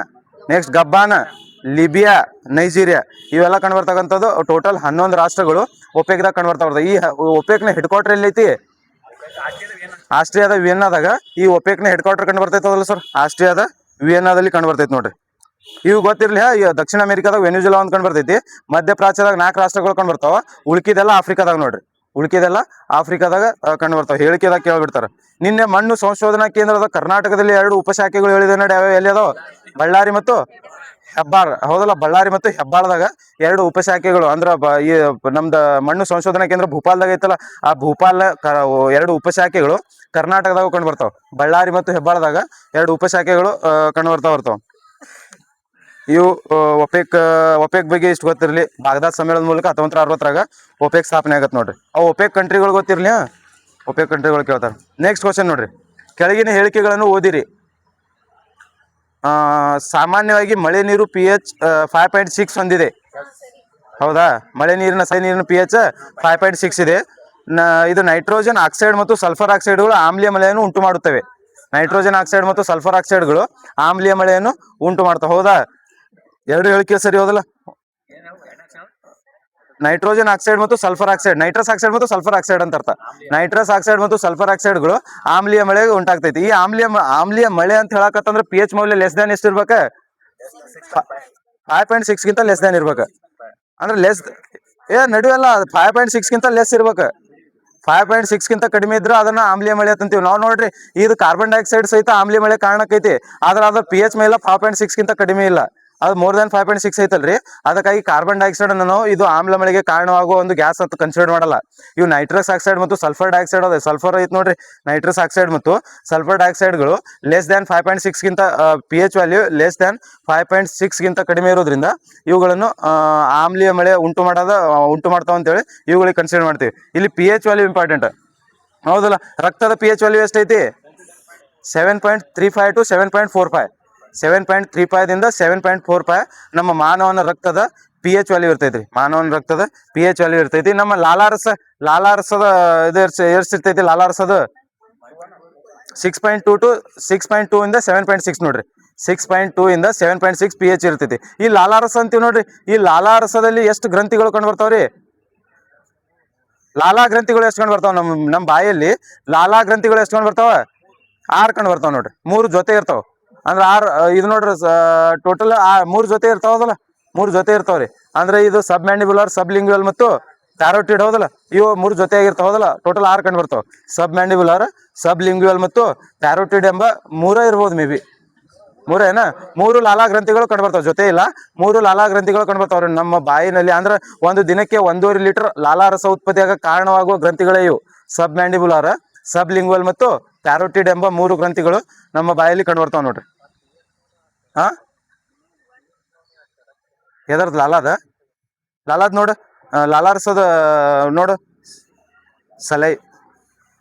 A: next Gabon, Libya, Nigeria ಇವೆಲ್ಲ ಕಂಡುಬರ್ತಕ್ಕಂಥದ್ದು. ಟೋಟಲ್ 11 ರಾಷ್ಟ್ರಗಳು ಒಪೆಕ್ದಾಗ ಕಂಡುಬರ್ತಾವ. ಈ ಒಪೆಕ್ನ ಹೆಡ್ ಕ್ವಾರ್ಟರ್ ಎಲ್ಲೈತಿ? ಆಸ್ಟ್ರಿಯಾದ ವಿಯೆನ್ನಾದಾಗ ಈ ಒಪೆಕ್ನ ಹೆಡ್ ಕ್ವಾರ್ಟರ್ ಕಂಡು ಬರ್ತೈತದಲ್ಲ ಸರ್, ಆಸ್ಟ್ರಿಯಾದ ವಿಯೆನ್ನಾದಲ್ಲಿ ಕಂಡು ಬರ್ತೈತಿ ನೋಡ್ರಿ. ಇವು ಗೊತ್ತಿರ್ಲಿ. ದಕ್ಷಿಣ ಅಮೆರಿಕಾದಾಗ ವೆನಿಜುಲಾ ಅಂತ ಕಂಡು ಬರ್ತೈತಿ. ಮಧ್ಯಪ್ರಾಚ್ಯದಾಗ 4 ರಾಷ್ಟ್ರಗಳು ಕಂಡು ಬರ್ತಾವ. ಉಳ್ಕಿದೆಲ್ಲ ಆಫ್ರಿಕಾದಾಗ ನೋಡ್ರಿ. ಉಳ್ಕಿದೆಲ್ಲ ಆಫ್ರಿಕಾದಾಗ ಕಂಡು ಬರ್ತಾವ. ಹೇಳಿಕೆದಾಗ ಕೇಳ್ಬಿಡ್ತಾರ. ನಿನ್ನೆ ಮಣ್ಣು ಸಂಶೋಧನಾ ಕೇಂದ್ರದ ಕರ್ನಾಟಕದಲ್ಲಿ 2 ಉಪಶಾಖೆಗಳು ಹೇಳಿದೆ ನೋಡಿ. ಯಾವ ಎಲ್ಲಿ ಅದಾವ? ಬಳ್ಳಾರಿ ಮತ್ತು ಹೆಬ್ಬಾಳ. ಹೌದಲ್ಲ, ಬಳ್ಳಾರಿ ಮತ್ತು ಹೆಬ್ಬಾಳದಾಗ 2 ಉಪಶಾಖೆಗಳು. ಅಂದ್ರ ಈ ನಮ್ದು ಮಣ್ಣು ಸಂಶೋಧನಾ ಕೇಂದ್ರ ಭೂಪಾಲ್ದಾಗ ಐತಲ್ಲ, ಆ ಭೂಪಾಲ್ 2 ಉಪಶಾಖೆಗಳು ಕರ್ನಾಟಕದಾಗ ಕಂಡು ಬರ್ತಾವ. ಬಳ್ಳಾರಿ ಮತ್ತು ಹೆಬ್ಬಾಳದಾಗ 2 ಉಪಶಾಖೆಗಳು ಕಂಡು ಬರ್ತಾವ. ಇವು ಒಪೆಕ್ ಬಗ್ಗೆ ಇಷ್ಟು ಗೊತ್ತಿರಲಿ. ಬಾಗ್ದಾದ್ ಸಮ್ಮೇಳನದ ಮೂಲಕ 1960ರಾಗ ಒಪೆಕ್ ಸ್ಥಾಪನೆ ಆಗತ್ತೆ ನೋಡ್ರಿ. ಅವು ಒಪೆಕ್ ಕಂಟ್ರಿಗಳು ಗೊತ್ತಿರಲಿ. ಒಪೆಕ್ ಕಂಟ್ರಿಗಳು ಕೇಳ್ತಾರೆ. ನೆಕ್ಸ್ಟ್ ಕ್ವಶನ್ ನೋಡ್ರಿ. ಕೆಳಗಿನ ಹೇಳಿಕೆಗಳನ್ನು ಓದಿರಿ. ಸಾಮಾನ್ಯವಾಗಿ ಮಳೆ ನೀರು pH 5.6 ಹೊಂದಿದೆ. ಹೌದಾ? ಮಳೆ ನೀರಿನ pH 5.6 ಇದೆ. ಇದು ನೈಟ್ರೋಜನ್ ಆಕ್ಸೈಡ್ ಮತ್ತು ಸಲ್ಫರ್ ಆಕ್ಸೈಡ್ಗಳು ಆಮ್ಲೀಯ ಮಳೆಯನ್ನು ಉಂಟು ಮಾಡುತ್ತವೆ. ನೈಟ್ರೋಜನ್ ಆಕ್ಸೈಡ್ ಮತ್ತು ಸಲ್ಫರ್ ಆಕ್ಸೈಡ್ಗಳು ಆಮ್ಲೀಯ ಮಳೆಯನ್ನು ಉಂಟು ಮಾಡ್ತಾವೆ. ಹೌದಾ? 2 ಹೇಳಿಕೆ ಸರಿ ಹೋದಲ್ಲ. ನೈಟ್ರೋಜನ್ ಆಕ್ಸೈಡ್ ಮತ್ತು ಸಲ್ಫರ್ ಆಕ್ಸೈಡ್, ನೈಟ್ರಸ್ ಆಕ್ಸೈಡ್ ಮತ್ತು ಸಲ್ಫರ್ ಆಕ್ಸೈಡ್ ಅಂತ ಅರ್ಥ. ನೈಟ್ರಸ್ ಆಕ್ಸೈಡ್ ಮತ್ತು ಸಲ್ಫರ್ ಆಕ್ಸೈಡ್ಗಳು ಆಮ್ಲೀಯ ಮಳೆಗೆ ಉಂಟಾಗ್ತೈತಿ. ಈ ಆಮ್ಲೀಯ ಮಳೆ ಅಂತ ಹೇಳಕತ್ತಂದ್ರೆ pH ಮೌಲ್ಯ ಲೆಸ್ ದ್ಯಾನ್ ಎಷ್ಟು ಇರ್ಬೇಕ? 5.6ಗಿಂತ ಲೆಸ್ ದ್ಯಾನ್ ಇರ್ಬೇಕ. ಅಂದ್ರೆ ನಡುವೆಲ್ಲ 5.6ಗಿಂತ ಲೆಸ್ ಇರ್ಬೇಕು. 5.6ಗಿಂತ ಕಡಿಮೆ ಇದ್ರೆ ಅದನ್ನ ಆಮ್ಲೀಯ ಮಳೆ ಅಂತೀವಿ ನಾವು. ನೋಡ್ರಿ, ಇದು ಕಾರ್ಬನ್ ಡೈಆಕ್ಸೈಡ್ ಸಹಿತ ಆಮ್ಲೀಯ ಮಳೆ ಕಾರಣಕ್ಕೈತಿ. ಆದ್ರೆ ಅದ್ರ pH ಮೇಲೆ 5.6ಗಿಂತ ಕಡಿಮೆ ಇಲ್ಲ. ಅದು ಮೋರ್ ದ್ಯಾನ್ 5.6 ಐತಲ್ರಿ. ಅದಕ್ಕಾಗಿ ಕಾರ್ಬನ್ ಡೈಆಕ್ಸೈಡ್ ಅನ್ನು ನಾವು ಇದು ಆಮ್ಲ ಮಳೆಗೆ ಕಾರಣವಾಗುವ ಒಂದು ಗ್ಯಾಸ್ ಅಂತ ಕನ್ಸಿಡರ್ ಮಾಡಲ್ಲ. ಇವು ನೈಟ್ರಸ್ ಆಕ್ಸೈಡ್ ಮತ್ತು ಸಲ್ಫರ್ ಡೈಆಕ್ಸೈಡ್ ಅದ. ಸಲ್ಫರ್ ಐತ್ ನೋಡ್ರಿ. ನೈಟ್ರಸ್ ಆಕ್ಸೈಡ್ ಮತ್ತು ಸಲ್ಫರ್ ಡೈಆಕ್ಸೈಡ್ಗಳು ಲೆಸ್ ದ್ಯಾನ್ 5.6ಗಿಂತ pH ವ್ಯಾಲ್ಯೂ ಲೆಸ್ ದ್ಯಾನ್ 5.6ಗಿಂತ ಕಡಿಮೆ ಇರೋದ್ರಿಂದ ಇವುಗಳನ್ನು ಆಮ್ಲೀಯ ಮಳೆ ಉಂಟು ಮಾಡ್ತಾವ ಅಂತೇಳಿ ಇವುಗಳಿಗೆ ಕನ್ಸಿಡರ್ ಮಾಡ್ತೀವಿ. ಇಲ್ಲಿ pH ವ್ಯಾಲ್ಯೂ ಇಂಪಾರ್ಟೆಂಟ್. ಹೌದಲ್ಲ? ರಕ್ತದ pH ವ್ಯಾಲ್ಯೂ ಎಷ್ಟೈತಿ? 7.35 to 7.45. 7.35ದಿಂದ 7.45 ನಮ್ಮ ಮಾನವನ ರಕ್ತದ pH ವ್ಯಾಲ್ಯೂ ಇರ್ತೈತ್ರಿ. ಮಾನವನ ರಕ್ತದ pH ವ್ಯಾಲ್ಯೂ ಇರ್ತೈತಿ. ನಮ್ಮ ಲಾಲಾರಸದ ಇದು ಎಷ್ಟಿರ್ತೈತಿ? ಲಾಲಾರಸದ 6.2 to 6.2 ಇಂದ 7.6 ನೋಡ್ರಿ. 6.2 ಇಂದ 7.6 pH ಇರ್ತೈತಿ. ಈ ಲಾಲಾರಸ ಅಂತೀವಿ ನೋಡ್ರಿ. ಈ ಲಾಲಾರಸದಲ್ಲಿ ಎಷ್ಟು ಗ್ರಂಥಿಗಳು ಕಂಡು ಬರ್ತಾವ್ರಿ? ಲಾಲಾ ಗ್ರಂಥಿಗಳು ಎಷ್ಟು ಕಂಡು ಬರ್ತಾವ? ನಮ್ಮ ಬಾಯಲ್ಲಿ ಲಾಲಾ ಗ್ರಂಥಿಗಳು ಎಷ್ಟು ಕಂಡು ಬರ್ತಾವ? 6 ಕಂಡು ಬರ್ತಾವ ನೋಡ್ರಿ. 3 ಜೊತೆ ಇರ್ತಾವ. ಅಂದ್ರೆ 6 ಇದು ನೋಡ್ರಿ. ಟೋಟಲ್ 3 ಜೊತೆ ಇರ್ತಾವದಲ್ಲ, 3 ಜೊತೆ ಇರ್ತಾವ್ರಿ. ಅಂದ್ರೆ ಇದು ಸಬ್ ಮ್ಯಾಂಡಿಬುಲರ್, ಸಬ್ ಲಿಂಗ್ಯುವಲ್ ಮತ್ತು ಪ್ಯಾರೋಟಿಡ್. ಹೌದಲ್ಲ? ಇವು 3 ಜೊತೆ ಆಗಿರ್ತಾವ. ಹೌದಲ್ಲ? ಟೋಟಲ್ 6 ಕಂಡು ಬರ್ತಾವ. ಸಬ್ ಮ್ಯಾಂಡಿಬುಲರ್, ಸಬ್ ಲಿಂಗ್ಯುವಲ್ ಮತ್ತು ಪ್ಯಾರೋಟಿಡ್ ಎಂಬ 3 ಇರ್ಬೋದು. ಮೇ ಬಿ 3 3 ಲಾಲಾ ಗ್ರಂಥಿಗಳು ಕಂಡು ಬರ್ತಾವ. ಜೊತೆ ಇಲ್ಲ, 3 ಲಾಲಾ ಗ್ರಂಥಿಗಳು ಕಂಡು ಬರ್ತಾವ್ರಿ ನಮ್ಮ ಬಾಯಿನಲ್ಲಿ. ಅಂದ್ರೆ ಒಂದು ದಿನಕ್ಕೆ 1.5 ಲೀಟರ್ ಲಾಲಾರಸ ಉತ್ಪತ್ತಿಯಾಗ ಕಾರಣವಾಗುವ ಗ್ರಂಥಿಗಳೇ ಇವು. ಸಬ್ ಮ್ಯಾಂಡಿಬುಲರ್, ಸಬ್ ಲಿಂಗ್ಯುವಲ್ ಮತ್ತು ಪ್ಯಾರೋಟಿಡ್ ಎಂಬ 3 ಗ್ರಂಥಿಗಳು ನಮ್ಮ ಬಾಯಲ್ಲಿ ಕಂಡು ಬರ್ತಾವ ನೋಡ್ರಿ. ಎದರ್ದು? ಲಾಲಾದ್ ನೋಡು. ಲಾಲಾರಸದ ನೋಡು. ಸಲೈ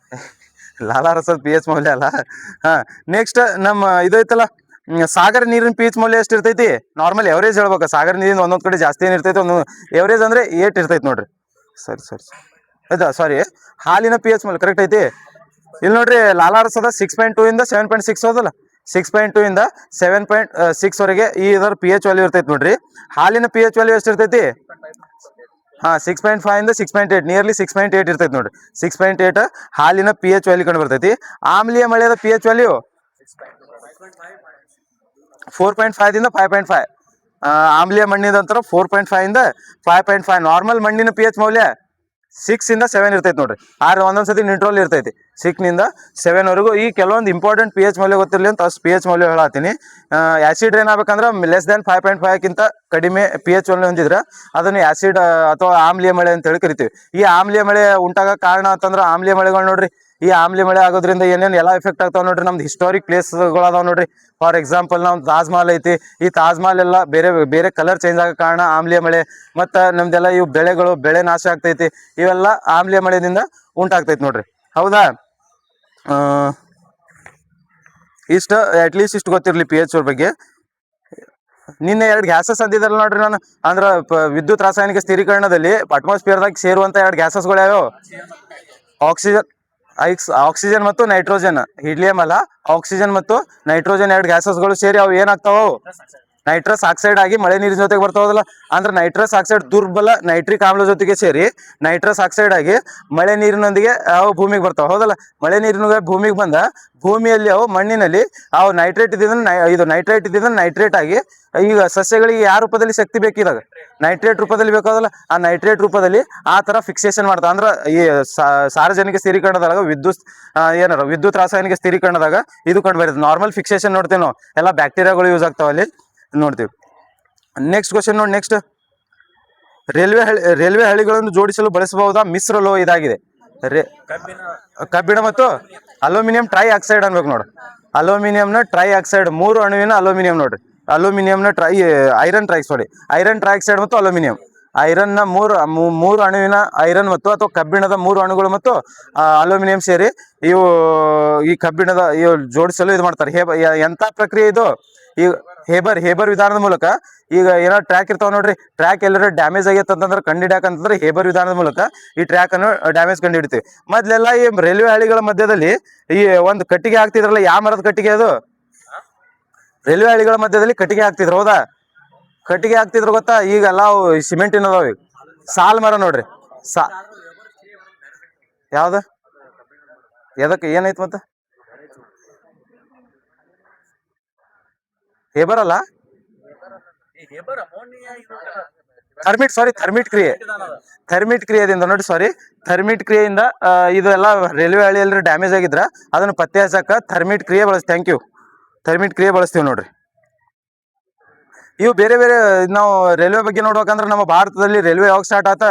A: ಲಾಲಾರಸದ pH ಮೌಲ್ಯ ಅಲ್ಲ. ನೆಕ್ಸ್ಟ್ ನಮ್ಮ ಇದೈತಲ್ಲ, ಸಾಗರ ನೀರಿನ pH ಮೌಲ್ಯ ಎಷ್ಟು ಇರ್ತೈತಿ? ನಾರ್ಮಲ್ ಎವರೇಜ್ ಹೇಳ್ಬೇಕು. ಸಾಗರ ನೀರಿನ ಒಂದೊಂದ್ ಕಡೆ ಜಾಸ್ತಿ ಏನಿರ್ತೈತಿ, ಒಂದು ಎವರೇಜ್ ಅಂದ್ರೆ 8 ಇರ್ತೈತಿ ನೋಡ್ರಿ. ಸಾರಿ, ಹಾಲಿನ pH ಮೌಲ್ಯ ಕರೆಕ್ಟ್ ಐತಿ. ಇಲ್ಲಿ ನೋಡ್ರಿ, ಲಾಲಾರಸದ 6.2 ಇಂದ 7.6 ಹೋದಲ್ಲ. 6.2 ಇಂದ 7.6 ವರೆಗೆ ಈ ಇದರ pH ವ್ಯಾಲ್ಯೂ ಇರ್ತೈತಿ ನೋಡ್ರಿ. ಹಾಲಿನ pH ವ್ಯಾಲ್ಯೂ ಎಷ್ಟು ಇರ್ತೈತಿ? 6.5 ಇಂದ 6.8, ನಿಯರ್ಲಿ 6.8 ಇರ್ತೈತಿ ನೋಡ್ರಿ. 6.8 ಹಾಲಿನ pH ವ್ಯಾಲ್ಯೂ ಕಂಡು ಬರ್ತೈತಿ. ಆಮ್ಲೀಯ ಮಳೆಯ pH ವ್ಯಾಲ್ಯೂ 4.5 ದಿಂದ 5.5. ಆಮ್ಲೀಯ ಮಣ್ಣಿನ ನಂತರ 4.5 ಇಂದ 5.5. ನಾರ್ಮಲ್ ಮಣ್ಣಿನ pH ಮೌಲ್ಯ 6 ಇಂದ 7 ಇರ್ತೈತಿ ನೋಡ್ರಿ. ಆದ್ರೆ ಒಂದೊಂದ್ಸತಿ ನ್ಯೂಟ್ರಲ್ ಇರ್ತೈತಿ 6 ನಿಂದ 7 ವರೆಗೂ. ಈ ಕೆಲವೊಂದು ಇಂಪಾರ್ಟೆಂಟ್ pH ಮೌಲ್ಯ ಗೊತ್ತಿರಲಿ ಅಂತ ಅಷ್ಟು pH ಮೌಲ್ಯ ಹೇಳತ್ತೀನಿ. ಆಸಿಡ್ ಏನಾಗಬೇಕಂದ್ರೆ ಲೆಸ್ ದ್ಯಾನ್ 5.5ಗಿಂತ ಕಡಿಮೆ pH ಮೌಲ್ಯ ಹೊಂದಿದ್ರೆ ಅದನ್ನು ಆಸಿಡ್ ಅಥವಾ ಆಮ್ಲೀಯ ಮಳೆ ಅಂತ ಹೇಳಿ ಕರಿತೀವಿ. ಈ ಆಮ್ಲೀಯ ಮಳೆ ಉಂಟಾಗ ಕಾರಣ ಅಂತಂದ್ರೆ ಆಮ್ಲೀಯ ಮಳೆಗಳು ನೋಡ್ರಿ. ಈ ಆಮ್ಲೀಯ ಮಳೆ ಆಗೋದ್ರಿಂದ ಏನೇನು ಎಲ್ಲ ಎಫೆಕ್ಟ್ ಆಗ್ತಾವ ನೋಡ್ರಿ. ನಮ್ದು ಹಿಸ್ಟಾರಿಕ್ ಪ್ಲೇಸ್ಗಳು ಅದಾವ ನೋಡ್ರಿ. ಫಾರ್ ಎಕ್ಸಾಂಪಲ್ ನಾವು ತಾಜ್ ಮಹಲ್ ಐತಿ. ಈ ತಾಜ್ ಮಹಲ್ ಎಲ್ಲ ಬೇರೆ ಬೇರೆ ಕಲರ್ ಚೇಂಜ್ ಆಗೋ ಕಾರಣ ಆಮ್ಲೀಯ ಮಳೆ. ಮತ್ತು ನಮ್ದೆಲ್ಲ ಇವು ಬೆಳೆ ನಾಶ ಆಗ್ತೈತಿ. ಇವೆಲ್ಲ ಆಮ್ಲೀಯ ಮಳೆಯಿಂದ ಉಂಟಾಗ್ತೈತಿ ನೋಡ್ರಿ. ಹೌದಾ? ಇಷ್ಟ ಅಟ್ಲೀಸ್ಟ್ ಇಷ್ಟು ಗೊತ್ತಿರಲಿ pH ಬಗ್ಗೆ. ನಿನ್ನೆ 2 ಗ್ಯಾಸಸ್ ಅಂದಿದ್ದಲ್ಲ ನೋಡ್ರಿ ನಾನು. ಅಂದ್ರೆ ವಿದ್ಯುತ್ ರಾಸಾಯನಿಕ ಸ್ಥಿರೀಕರಣದಲ್ಲಿ ಅಟ್ಮಾಸ್ಫಿಯರ್ದಾಗ ಸೇರುವಂತ 2 ಗ್ಯಾಸಸ್ಗಳು ಯಾವ್ಯಾವ? ಆಕ್ಸಿಜನ್ ಆಕ್ಸಿಜನ್ ಮತ್ತು ನೈಟ್ರೋಜನ್, ಹೀಲಿಯಂ ಅಲ್ಲ, ಆಕ್ಸಿಜನ್ ಮತ್ತು ನೈಟ್ರೋಜನ್ ಎರಡು ಗ್ಯಾಸಸ್ಗಳು ಸೇರಿ ಅವು ಏನಾಗ್ತಾವ, ನೈಟ್ರಸ್ ಆಕ್ಸೈಡ್ ಆಗಿ ಮಳೆ ನೀರಿನ ಜೊತೆಗೆ ಬರ್ತಾವಲ್ಲ. ಅಂದ್ರೆ ನೈಟ್ರಸ್ ಆಕ್ಸೈಡ್ ದುರ್ಬಲ ನೈಟ್ರಿಕ್ ಆಮ್ಲ ಜೊತೆಗೆ ಸೇರಿ ನೈಟ್ರಸ್ ಆಕ್ಸೈಡ್ ಆಗಿ ಮಳೆ ನೀರಿನೊಂದಿಗೆ ಅವು ಭೂಮಿಗೆ ಬರ್ತಾವ, ಹೌದಲ್ಲ. ಮಳೆ ನೀರಿನ ಭೂಮಿಗೆ ಬಂದ ಭೂಮಿಯಲ್ಲಿ ಅವು ಮಣ್ಣಿನಲ್ಲಿ ಅವು ನೈಟ್ರೇಟ್ ಇದ್ದಿದ್ದನ್ನು ಇದು ನೈಟ್ರೇಟ್ ಇದ್ದಿದ್ದನ್ನು ನೈಟ್ರೇಟ್ ಆಗಿ ಈಗ ಸಸ್ಯಗಳಿಗೆ ಯಾವ ರೂಪದಲ್ಲಿ ಶಕ್ತಿ ಬೇಕಿದಾಗ ನೈಟ್ರೇಟ್ ರೂಪದಲ್ಲಿ ಬೇಕಾದಲ್ಲ, ಆ ನೈಟ್ರೇಟ್ ರೂಪದಲ್ಲಿ ಆ ತರ ಫಿಕ್ಸೇಷನ್ ಮಾಡ್ತಾವ. ಅಂದ್ರೆ ಈ ಸಾರ್ವಜನಿಕ ಸ್ಥಿರೀಕರಣದಾಗ ವಿದ್ಯುತ್ ರಾಸಾಯನಿಕ ಸ್ಥಿರೀಕರಣದಾಗ ಇದು ಕಂಡು ಬರ್ತದೆ. ನಾರ್ಮಲ್ ಫಿಕ್ಸೇಷನ್ ನೋಡ್ತೇವೆ ನಾವು, ಎಲ್ಲ ಬ್ಯಾಕ್ಟೀರಿಯಾಗಳು ಯೂಸ್ ಆಗ್ತಾವ ಅಲ್ಲಿ ನೋಡ್ತೀವಿ. ನೆಕ್ಸ್ಟ್ ಕ್ವಶನ್ ನೋಡಿ. ನೆಕ್ಸ್ಟ್, ರೈಲ್ವೆ ಹಳಿಗಳನ್ನು ಜೋಡಿಸಲು ಬಳಸಬಹುದಾ ಮಿಶ್ರ ಲೋಹ ಇದಾಗಿದೆ. ಕಬ್ಬಿಣ ಮತ್ತು ಅಲ್ಯೂಮಿನಿಯಂ ಟ್ರೈ ಆಕ್ಸೈಡ್ ಅನ್ಬೇಕು ನೋಡ್ರಿ. ಅಲ್ಯೂಮಿನಿಯಂನ ಟ್ರೈ ಆಕ್ಸೈಡ್, 3 ಅಣುವಿನ ಅಲ್ಯೂಮಿನಿಯಂ ನೋಡ್ರಿ. ಅಲ್ಯೂಮಿನಿಯಂನ ಐರನ್ ಟ್ರೈ ಆಕ್ಸೈಡ್ ಮತ್ತು ಅಲ್ಯೂಮಿನಿಯಂ. ಐರನ್ನ ಮೂರು ಅಣುವಿನ ಐರನ್ ಮತ್ತು ಅಥವಾ ಕಬ್ಬಿಣದ 3 ಅಣುಗಳು ಮತ್ತು ಅಲ್ಯೂಮಿನಿಯಂ ಸೇರಿ ಇವು ಈ ಕಬ್ಬಿಣದ ಇವು ಜೋಡಿಸಲು ಇದು ಮಾಡ್ತಾರೆ. ಎಂತ ಪ್ರಕ್ರಿಯೆ ಇದು? ಈ ಹೇಬರ್ ವಿಧಾನದ ಮೂಲಕ. ಈಗ ಏನೋ ಟ್ರ್ಯಾಕ್ ಇರ್ತಾವ ನೋಡ್ರಿ, ಟ್ರ್ಯಾಕ್ ಎಲ್ಲರೂ ಡ್ಯಾಮೇಜ್ ಆಗೈತೆ ಅಂತಂದ್ರೆ ಕಂಡಿಡ್ಯಾಕಂತಂದ್ರೆ ಹೇಬರ್ ವಿಧಾನದ ಮೂಲಕ ಈ ಟ್ರ್ಯಾಕ್ ಅನ್ನು ಡ್ಯಾಮೇಜ್ ಕಂಡಿಡ್ತೀವಿ. ಮೊದ್ಲೆಲ್ಲ ಈ ರೈಲ್ವೆ ಹಳಿಗಳ ಮಧ್ಯದಲ್ಲಿ ಈ ಒಂದು ಕಟ್ಟಿಗೆ ಹಾಕ್ತಿದ್ರಲ್ಲ, ಯಾವ ಮರದ ಕಟ್ಟಿಗೆ ಅದು? ರೈಲ್ವೆ ಹಳಿಗಳ ಮಧ್ಯದಲ್ಲಿ ಕಟ್ಟಿಗೆ ಹಾಕ್ತಿದ್ರು, ಹೌದಾ? ಕಟ್ಟಿಗೆ ಹಾಕ್ತಿದ್ರು ಗೊತ್ತಾ? ಈಗೆಲ್ಲ ಸಿಮೆಂಟಿನ ಅದಾವ. ಈಗ ಸಾಲ್ ಮರ ನೋಡ್ರಿ, ಯಾವ್ದ ಎದಕ್ಕೆ ಏನೈತ್ ಮತ್ತ ಹೇಬರ್ ಅಲ್ಲ, ಥರ್ಮಿಟ್ ಕ್ರಿಯೆಯಿಂದ ನೋಡಿ, ಥರ್ಮಿಟ್ ಕ್ರಿಯೆಯಿಂದ ಇದೆಲ್ಲ ರೈಲ್ವೆ ಹಳಿ ಎಲ್ಲರೂ ಡ್ಯಾಮೇಜ್ ಆಗಿದ್ರ ಅದನ್ನು ಪತ್ತೆ ಹಚ್ಚಕ ಥರ್ಮಿಟ್ ಕ್ರಿಯೆ ಬಳಸ್ತೀವಿ. Thank you. ಥರ್ಮಿಟ್ ಕ್ರಿಯೆ ಬಳಸ್ತೀವಿ ನೋಡ್ರಿ. ಇವು ಬೇರೆ ಬೇರೆ. ನಾವು ರೈಲ್ವೆ ಬಗ್ಗೆ ನೋಡ್ಬೇಕಂದ್ರೆ ನಮ್ಮ ಭಾರತದಲ್ಲಿ ರೈಲ್ವೆ ಯಾವಾಗ ಸ್ಟಾರ್ಟ್ ಆತ?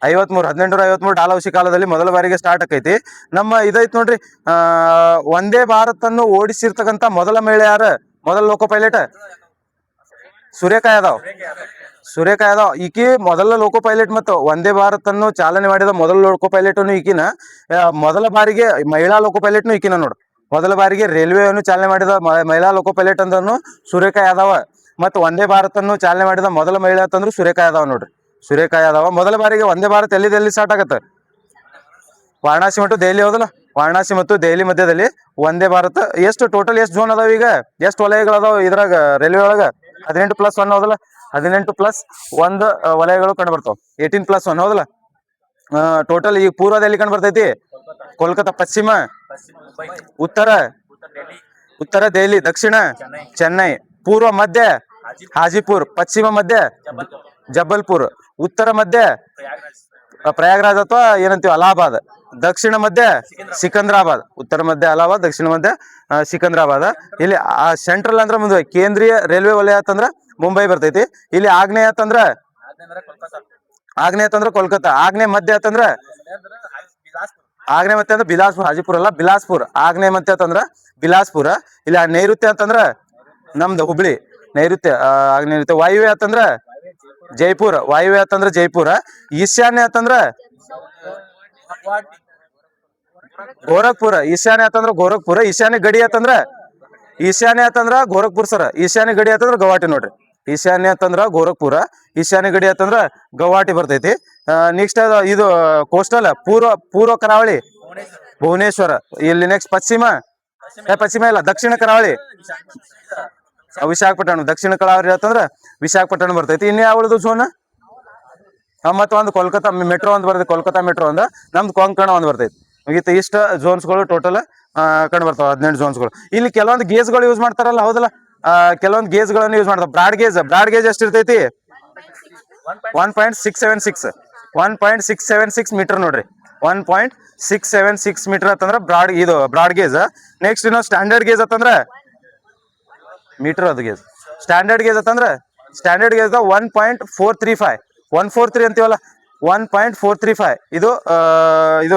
A: 1853 ಡಾಲೌಸಿ ಕಾಲದಲ್ಲಿ ಮೊದಲ ಬಾರಿಗೆ ಸ್ಟಾರ್ಟ್ ಆಕೈತಿ. ನಮ್ಮ ಇದೈತ್ ನೋಡ್ರಿ, ವಂದೇ ಭಾರತ್ ಅನ್ನು ಓಡಿಸಿರ್ತಕ್ಕಂಥ ಮೊದಲ ಮಹಿಳೆ ಯಾರು? ಮೊದಲ ಲೋಕೋ ಪೈಲಟ್ ಸೂರ್ಯಕಾಯ್ ಯಾದವ್. ಈಕಿ ಮೊದಲ ಲೋಕೋ ಪೈಲಟ್ ಮತ್ತು ವಂದೇ ಭಾರತ್ ಅನ್ನು ಚಾಲನೆ ಮಾಡಿದ ಮೊದಲ ಲೋಕೋ ಪೈಲಟ್ ಈಕಿನ. ಮೊದಲ ಬಾರಿಗೆ ಮಹಿಳಾ ಲೋಕೋ ಪೈಲಟ್ನು ಈಕಿನ ನೋಡು. ಮೊದಲ ಬಾರಿಗೆ ರೈಲ್ವೆಯನ್ನು ಚಾಲನೆ ಮಾಡಿದ ಮಹಿಳಾ ಲೋಕೋ ಪೈಲಟ್ ಅಂದ್ರೂ ಸೂರ್ಯಕಾಯ್ ಯಾದವ್. ಮತ್ತು ವಂದೇ ಭಾರತ್ ಅನ್ನು ಚಾಲನೆ ಮಾಡಿದ ಮೊದಲ ಮಹಿಳೆ ಅಂತಂದ್ರು ಸೂರ್ಯಕಾಯ್ ಯಾದವ್ ನೋಡ್ರಿ. ಸೂರ್ಯಕಾಯ್ ಯಾದವ್. ಮೊದಲ ಬಾರಿಗೆ ವಂದೇ ಭಾರತ್ ಎಲ್ಲಿ ಸ್ಟಾರ್ಟ್ ಆಗತ್ತೆ? ವಾರಣಾಸಿ ಮತ್ತು ದೆಹಲಿ, ಹೌದಲ್ಲ. ವಾರಣಾಸಿ ಮತ್ತು ದೆಹಲಿ ಮಧ್ಯದಲ್ಲಿ ವಂದೇ ಭಾರತ್. ಎಷ್ಟು ಟೋಟಲ್ ಎಷ್ಟು ಝೋನ್ ಅದಾವ? ಈಗ ಎಷ್ಟು ವಲಯಗಳು ಅದಾವ ಇದ್ರಾಗ ರೈಲ್ವೆ ಒಳಗ? 18+1 ಹೌದಲ್ಲ. 18+1 ವಲಯಗಳು ಕಂಡು ಬರ್ತಾವ. 18+1 ಹೌದಲ್ಲ. ಟೋಟಲ್ ಈಗ ಪೂರ್ವದಲ್ಲಿ ಕಂಡು ಬರ್ತೈತಿ ಕೋಲ್ಕತ್ತಾ, ಪಶ್ಚಿಮ ಉತ್ತರ ದೆಹಲಿ, ದಕ್ಷಿಣ ಚೆನ್ನೈ, ಪೂರ್ವ ಮಧ್ಯ ಹಾಜಿಪುರ್, ಪಶ್ಚಿಮ ಮಧ್ಯ ಜಬಲ್ಪುರ್, ಉತ್ತರ ಮಧ್ಯ ಪ್ರಯಾಗ್ರಾಜ್ ಅಥವಾ ಏನಂತೀವಿ ಅಲಹಾಬಾದ್, ದಕ್ಷಿಣ ಮಧ್ಯ ಸಿಕಂದ್ರಾಬಾದ್. ಉತ್ತರ ಮಧ್ಯ ಅಲಹಾಬಾದ್, ದಕ್ಷಿಣ ಮಧ್ಯ ಸಿಕಂದ್ರಾಬಾದ್. ಇಲ್ಲಿ ಸೆಂಟ್ರಲ್ ಅಂದ್ರೆ ಮುಂದೆ ಕೇಂದ್ರೀಯ ರೈಲ್ವೆ ವಲಯ ಅಂತಂದ್ರ ಮುಂಬೈ ಬರ್ತೈತಿ. ಇಲ್ಲಿ ಆಗ್ನೇಯ ಅಂತಂದ್ರ ಕೋಲ್ಕತ್ತಾ. ಆಗ್ನೇಯ ಮಧ್ಯ ಅಂತಂದ್ರ ಬಿಲಾಸ್ಪುರ್. ಹಾಜಿಪುರ್ ಅಲ್ಲ, ಬಿಲಾಸ್ಪುರ್. ಆಗ್ನೇಯ ಮಧ್ಯ ಅಂತಂದ್ರ ಬಿಲಾಸ್ಪುರ. ಇಲ್ಲಿ ನೈಋತ್ಯ ಅಂತಂದ್ರ ನಮ್ದು ಹುಬ್ಳಿ, ನೈಋತ್ಯ ಆಗ್ನೇಯ. ವಾಯುವ್ಯ ಅಂತಂದ್ರ ಜೈಪುರ. ಈಶಾನ್ಯ ಅಂತಂದ್ರ ಗೋರಖ್ಪುರ. ಈಶಾನ್ಯ ಗಡಿ ಅಂತಂದ್ರ ಗೋರಖ್ಪುರ್ ಸರ್. ಈಶಾನ್ಯ ಗಡಿ ಅಂತಂದ್ರ ಗೌಹಾಟಿ ನೋಡ್ರಿ. ಈಶಾನ್ಯ ಅಂತಂದ್ರ ಗೋರಖ್ಪುರ, ಈಶಾನ್ಯ ಗಡಿ ಅಂತಂದ್ರ ಗೌಹಾಟಿ ಬರ್ತೈತಿ. ನೆಕ್ಸ್ಟ್ ಇದು ಕೋಸ್ಟಲ್ ಪೂರ್ವ ಕರಾವಳಿ ಭುವನೇಶ್ವರ. ಇಲ್ಲಿ ನೆಕ್ಸ್ಟ್ ಪಶ್ಚಿಮ ಇಲ್ಲ, ದಕ್ಷಿಣ ಕರಾವಳಿ ವಿಶಾಖಪಟ್ಟಣಂ. ದಕ್ಷಿಣ ಕರಾವಳಿ ಅಂತಂದ್ರ ವಿಶಾಖಪಟ್ಟಣಂ ಬರ್ತೈತಿ. ಇನ್ನು ಯಾವ್ದು ಝೋನ್? ಮತ್ತೆ ಒಂದು ಕೋಲ್ಕತ್ತಾ ಮೆಟ್ರೋ ಒಂದು ಬರ್ತೈತಿ. ಕೋಲ್ಕತ್ತಾ ಮೆಟ್ರೋ ಒಂದು. ನಮ್ದು ಕೊಂಕಣ ಒಂದು ಬರ್ತೈತಿ. ಮುಗೀತು. ಇಷ್ಟ ಝೋನ್ಸ್ಗಳು ಟೋಟಲ್ ಕಂಡು ಬರ್ತಾವ, 18 ಝೋನ್ಸ್ಗಳು. ಇಲ್ಲಿ ಕೆಲವೊಂದು ಗೇಜ್ಗಳು ಯೂಸ್ ಮಾಡ್ತಾರಲ್ಲ, ಹೌದಲ್ಲ. ಕೆಲವೊಂದು ಗೇಜ್ಗಳನ್ನು ಯೂಸ್ ಮಾಡ್ತಾರೆ. ಬ್ರಾಡ್ ಗೇಜ್ ಎಷ್ಟು ಇರ್ತೈತಿ? 1.676 ಮೀಟರ್ ನೋಡ್ರಿ. 1.676 ಮೀಟರ್ ಅಂತಂದ್ರ ಬ್ರಾಡ್ ಗೇಜ್. ನೆಕ್ಸ್ಟ್ ಇನ್ನೊಂದು ಸ್ಟ್ಯಾಂಡರ್ಡ್ ಗೇಜ್ ಅಂತಂದ್ರ ಮೀಟರ್ ಅದು ಗೇಜ್. ಸ್ಟ್ಯಾಂಡರ್ಡ್ ಗೇಜ್ 1.435 143 ಅಂತೀವಲ್ಲ, 1.435 ಇದು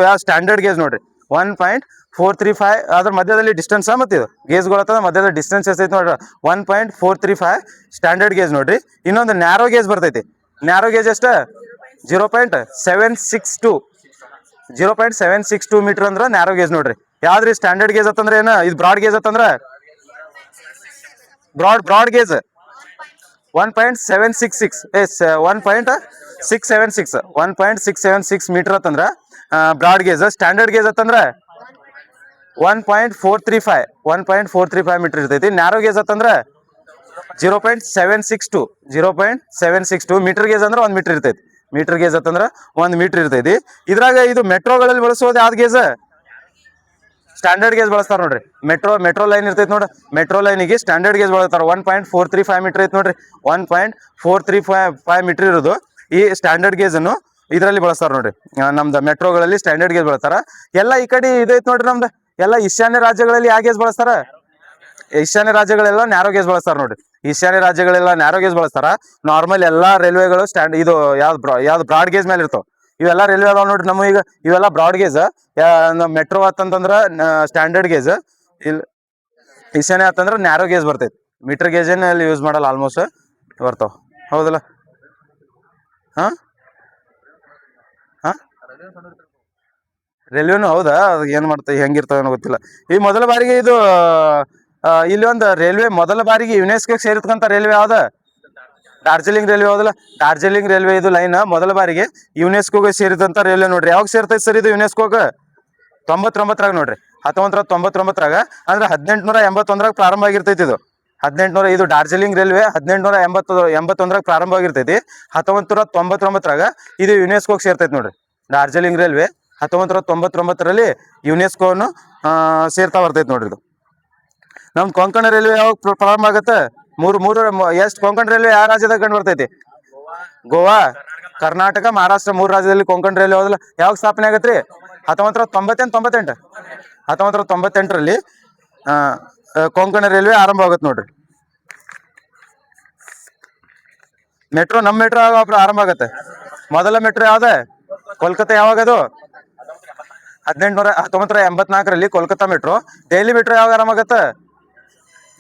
A: ಯಾವ ಸ್ಟ್ಯಾಂಡರ್ಡ್ ಗೇಜ್ ನೋಡ್ರಿ. 1.435. ಅದ್ರ ಮಧ್ಯದಲ್ಲಿ ಡಿಸ್ಟೆನ್ಸ್ ಮತ್ತೆ ಇದು ಗೇಜ್ಗಳು ಅಂತಂದ್ರೆ ಮಧ್ಯದಲ್ಲಿ ಡಿಸ್ಟೆನ್ಸ್ ಎಷ್ಟೈತಿ ನೋಡ್ರಿ. 1.435 ಸ್ಟ್ಯಾಂಡರ್ಡ್ ಗೇಜ್ ನೋಡ್ರಿ. ಇನ್ನೊಂದು ನ್ಯಾರೋ ಗೇಜ್ ಬರ್ತೈತಿ. ನ್ಯಾರೋ ಗೇಜ್ ಎಷ್ಟು? 0.762 ಮೀಟರ್ ಅಂದ್ರ ನ್ಯಾರೋ ಗೇಜ್ ನೋಡ್ರಿ. ಯಾವ್ದ್ರಿ ಸ್ಟ್ಯಾಂಡರ್ಡ್ ಗೇಜ್ ಅಂತಂದ್ರೆ ಏನ? ಇದು ಬ್ರಾಡ್ ಗೇಜ್ ಅಂತಂದ್ರ ಬ್ರಾಡ್ ಗೇಜ್ 1.766 1.766 1.676 1.676 ಮೀಟರ್ ಅಂತಂದ್ರ ಬ್ರಾಡ್ ಗೇಜ್. ಸ್ಟ್ಯಾಂಡರ್ಡ್ ಗೇಜ್ ಅಂತಂದ್ರ 1.435 ಮೀಟರ್ ಇರ್ತೈತಿ. ನ್ಯಾರೋ ಗೇಜ್ ಅಂತಂದ್ರ 0.762 ಮೀಟರ್ ಗೇಜ್ ಅಂದ್ರೆ 1 ಮೀಟರ್ ಇರ್ತೈತಿ. ಮೀಟರ್ ಗೇಜ್ ಅಂತಂದ್ರ 1 ಮೀಟರ್ ಇರ್ತೈತಿ. ಇದ್ರಾಗ ಇದು ಮೆಟ್ರೋಗಳಲ್ಲಿ ಬಳಸೋದು ಯಾವ್ದು ಗೇಜ್? ಸ್ಟ್ಯಾಂಡರ್ಡ್ ಗೇಜ್ ಬಳಸ್ತಾರ ನೋಡ್ರಿ. ಮೆಟ್ರೋ ಲೈನ್ ಇರ್ತೈತಿ ನೋಡ್ರಿ, ಮೆಟ್ರೋ ಲೈನಿಗೆ ಸ್ಟ್ಯಾಂಡರ್ಡ್ ಗೇಜ್ ಬಳಸ್ತಾರ. 1.435 ಮೀಟರ್ ಐತಿ ನೋಡ್ರಿ. 1.435 ಮೀಟರ್ ಇರೋದು ಈ ಸ್ಟ್ಯಾಂಡರ್ಡ್ ಗೇಜ್ ಅನ್ನು ಇದರಲ್ಲಿ ಬಳಸ್ತಾರ ನೋಡ್ರಿ. ನಮ್ದು ಮೆಟ್ರೋಗಳಲ್ಲಿ ಸ್ಟ್ಯಾಂಡರ್ಡ್ ಗೇಜ್ ಬಳಸ್ತಾರ. ಎಲ್ಲ ಈ ಕಡೆ ಇದೈತಿ ನೋಡ್ರಿ, ನಮ್ದು ಎಲ್ಲ ಈಶಾನ್ಯ ರಾಜ್ಯಗಳಲ್ಲಿ ಯಾವ ಗೇಜ್ ಬಳಸ್ತಾರ? ಈಶಾನ್ಯ ರಾಜ್ಯಗಳೆಲ್ಲ ನ್ಯಾರೋ ಗೇಜ್ ಬಳಸ್ತಾರ ನೋಡ್ರಿ. ಈಶಾನ್ಯ ರಾಜ್ಯಗಳೆಲ್ಲ ನ್ಯಾರೋ ಗೇಜ್ ಬಳಸ್ತಾರ. ನಾರ್ಮಲ್ ಎಲ್ಲಾ ರೈಲ್ವೆಗಳು ಇದು ಯಾವ್ದು ಬ್ರಾಡ್ ಗೇಜ್ ಮೇಲೆ ಇರ್ತಾವ. ಇವೆಲ್ಲ ರೈಲ್ವೆ ಅದಾವ ನೋಡ್ರಿ ನಮ್ಮ. ಈಗ ಇವೆಲ್ಲ ಬ್ರಾಡ್ ಗೇಜ್. ಮೆಟ್ರೋ ಆತಂತಂದ್ರ ಸ್ಟ್ಯಾಂಡರ್ಡ್ ಗೇಜ್. ಇಲ್ಲಿ ಈಶಾನ್ಯ ಆತಂದ್ರ ನ್ಯಾರೋ ಗೇಜ್ ಬರ್ತೈತಿ. ಮೀಟರ್ ಗೇಜ್ ಏನ್ ಅಲ್ಲಿ ಯೂಸ್ ಮಾಡಲ್ಲ, ಆಲ್ಮೋಸ್ಟ್ ಬರ್ತಾವ. ಹೌದಲ್ಲ? ಹಾ ಹಾ ರೈಲ್ವೆನು ಹೌದಾ? ಅದು ಏನ್ ಮಾಡ್ತಾವ ಹೆಂಗಿರ್ತಾವ ಗೊತ್ತಿಲ್ಲ. ಈ ಮೊದಲ ಬಾರಿಗೆ ಇದು ಇಲ್ಲಿ ಒಂದು ರೈಲ್ವೆ ಮೊದಲ ಬಾರಿಗೆ ಯುನೆಸ್ಕೋ ಸೇರಿರ್ತಕ್ಕಂಥ ರೈಲ್ವೆ ಯಾವ್ದ? ಡಾರ್ಜಿಲಿಂಗ್ ರೈಲ್ವೆ ಹೌದಲ್ಲ? ಡಾರ್ಜಿಲಿಂಗ್ ರೈಲ್ವೆ ಇದು ಲೈನ್ ಮೊದಲ ಬಾರಿಗೆ ಯುನೆಸ್ಕೋಗೆ ಸೇರಿದಂತ ರೈಲ್ವೆ ನೋಡ್ರಿ. ಯಾವಾಗ ಸೇರ್ತೈತಿ ಸರ್ ಇದು ಯುನೆಸ್ಕೋಗ? 99ರಾಗ ನೋಡ್ರಿ. 1999ರಾಗ ಅಂದ್ರೆ 1881ರಾಗ ಪ್ರಾರಂಭ ಆಗಿರ್ತೈತಿ ಇದು. ಇದು ಡಾರ್ಜಿಲಿಂಗ್ ರೈಲ್ವೆ 1881ರಾಗ ಪ್ರಾರಂಭ ಆಗಿರ್ತೈತಿ. 1999ರಾಗ ಇದು ಯುನೆಸ್ಕೋಗೆ ಸೇರ್ತೈತಿ ನೋಡ್ರಿ. ಡಾರ್ಜಿಲಿಂಗ್ ರೈಲ್ವೆ 1999ರಲ್ಲಿ ಯುನೆಸ್ಕೋನು ಸೇರ್ತಾ ಬರ್ತೈತಿ ನೋಡ್ರಿ. ಇದು ನಮ್ ಕೊಂಕಣ ರೈಲ್ವೆ ಯಾವಾಗ ಪ್ರಾರಂಭ ಆಗತ್ತೆ? ಎಷ್ಟು ಕೊಂಕಣ ರೈಲ್ವೆ ಯಾವ ರಾಜ್ಯದಾಗ ಕಂಡು ಬರ್ತೈತಿ? ಗೋವಾ, ಕರ್ನಾಟಕ, ಮಹಾರಾಷ್ಟ್ರ 3 ರಾಜ್ಯದಲ್ಲಿ ಕೊಂಕಣ ರೈಲ್ವೆ ಹೋದಲ್ಲ. ಯಾವಾಗ ಸ್ಥಾಪನೆ ಆಗತ್ರಿ? 1998ರಲ್ಲಿ ಕೊಂಕಣ ರೈಲ್ವೆ ಆರಂಭ ಆಗತ್ತೆ ನೋಡ್ರಿ. ಮೆಟ್ರೋ, ನಮ್ಮ ಮೆಟ್ರೋ ಯಾವಾಗ ಆರಂಭ ಆಗತ್ತೆ? ಮೊದಲ ಮೆಟ್ರೋ ಯಾವ್ದ? ಕೋಲ್ಕತ್ತಾ. ಯಾವಾಗ ಅದು? 1984ರಲ್ಲಿ ಕೋಲ್ಕತ್ತಾ ಮೆಟ್ರೋ. ದೆಹಲಿ ಮೆಟ್ರೋ ಯಾವಾಗ ಆರಂಭ ಆಗತ್ತೆ?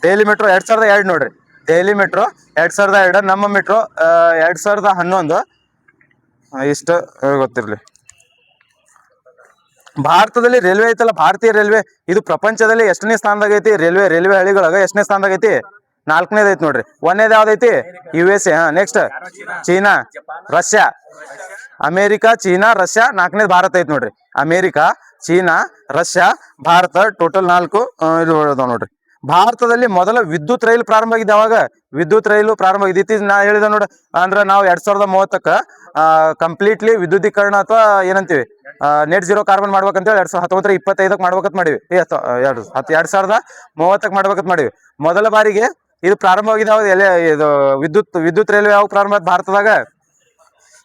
A: ದೆಹಲಿ ಮೆಟ್ರೋ 2002 ನೋಡ್ರಿ. ದೆಹಲಿ ಮೆಟ್ರೋ 2002. ನಮ್ಮ ಮೆಟ್ರೋ 2011. ಇಷ್ಟ ಗೊತ್ತಿರ್ಲಿ. ಭಾರತದಲ್ಲಿ ರೈಲ್ವೆ ಐತಲ್ಲ, ಭಾರತೀಯ ರೈಲ್ವೆ ಇದು ಪ್ರಪಂಚದಲ್ಲಿ ಎಷ್ಟನೇ ಸ್ಥಾನದಾಗ ಐತಿ? ರೈಲ್ವೆ ಹಳಿಗಳಾಗ ಎಷ್ಟನೇ ಸ್ಥಾನದಾಗ ಐತಿ? 4ನೇದು ಐತಿ ನೋಡ್ರಿ. 1ನೇದು ಯಾವ್ದೈತಿ? USA. Next China, Russia, America, China, Russia. 4ನೇದು ಭಾರತ ಐತಿ ನೋಡ್ರಿ. America, China, Russia, Bharat. Total 4 ಇದು ಅದಾವ ನೋಡ್ರಿ. ಭಾರತದಲ್ಲಿ ಮೊದಲ ವಿದ್ಯುತ್ ರೈಲು ಪ್ರಾರಂಭ ಆಗಿದೆ. ಯಾವಾಗ ವಿದ್ಯುತ್ ರೈಲು ಪ್ರಾರಂಭ ಆಗಿದೆ? ನಾ ಹೇಳಿದ ನೋಡ್ರಿ. ಅಂದ್ರೆ ನಾವು 2030ಕ್ಕ ಕಂಪ್ಲೀಟ್ಲಿ ವಿದ್ಯುದೀಕರಣ ಅಥವಾ ಏನಂತೀವಿ ನೆಟ್ ಜೀರೋ ಕಾರ್ಬನ್ ಮಾಡ್ಬೇಕಂತೇಳಿ 1925ಕ್ಕೆ ಮಾಡ್ಬೇಕಂತ ಮಾಡಿವಿ. 2030ಕ್ಕೆ ಮಾಡ್ಬೇಕಂತ ಮಾಡಿವಿ. ಮೊದಲ ಬಾರಿಗೆ ಇದು ಪ್ರಾರಂಭವಾಗಿದೆ ಯಾವ್ದು? ಇದು ವಿದ್ಯುತ್ ರೈಲ್ವೆ ಯಾವಾಗ ಪ್ರಾರಂಭ ಆಯ್ತು ಭಾರತದಾಗ?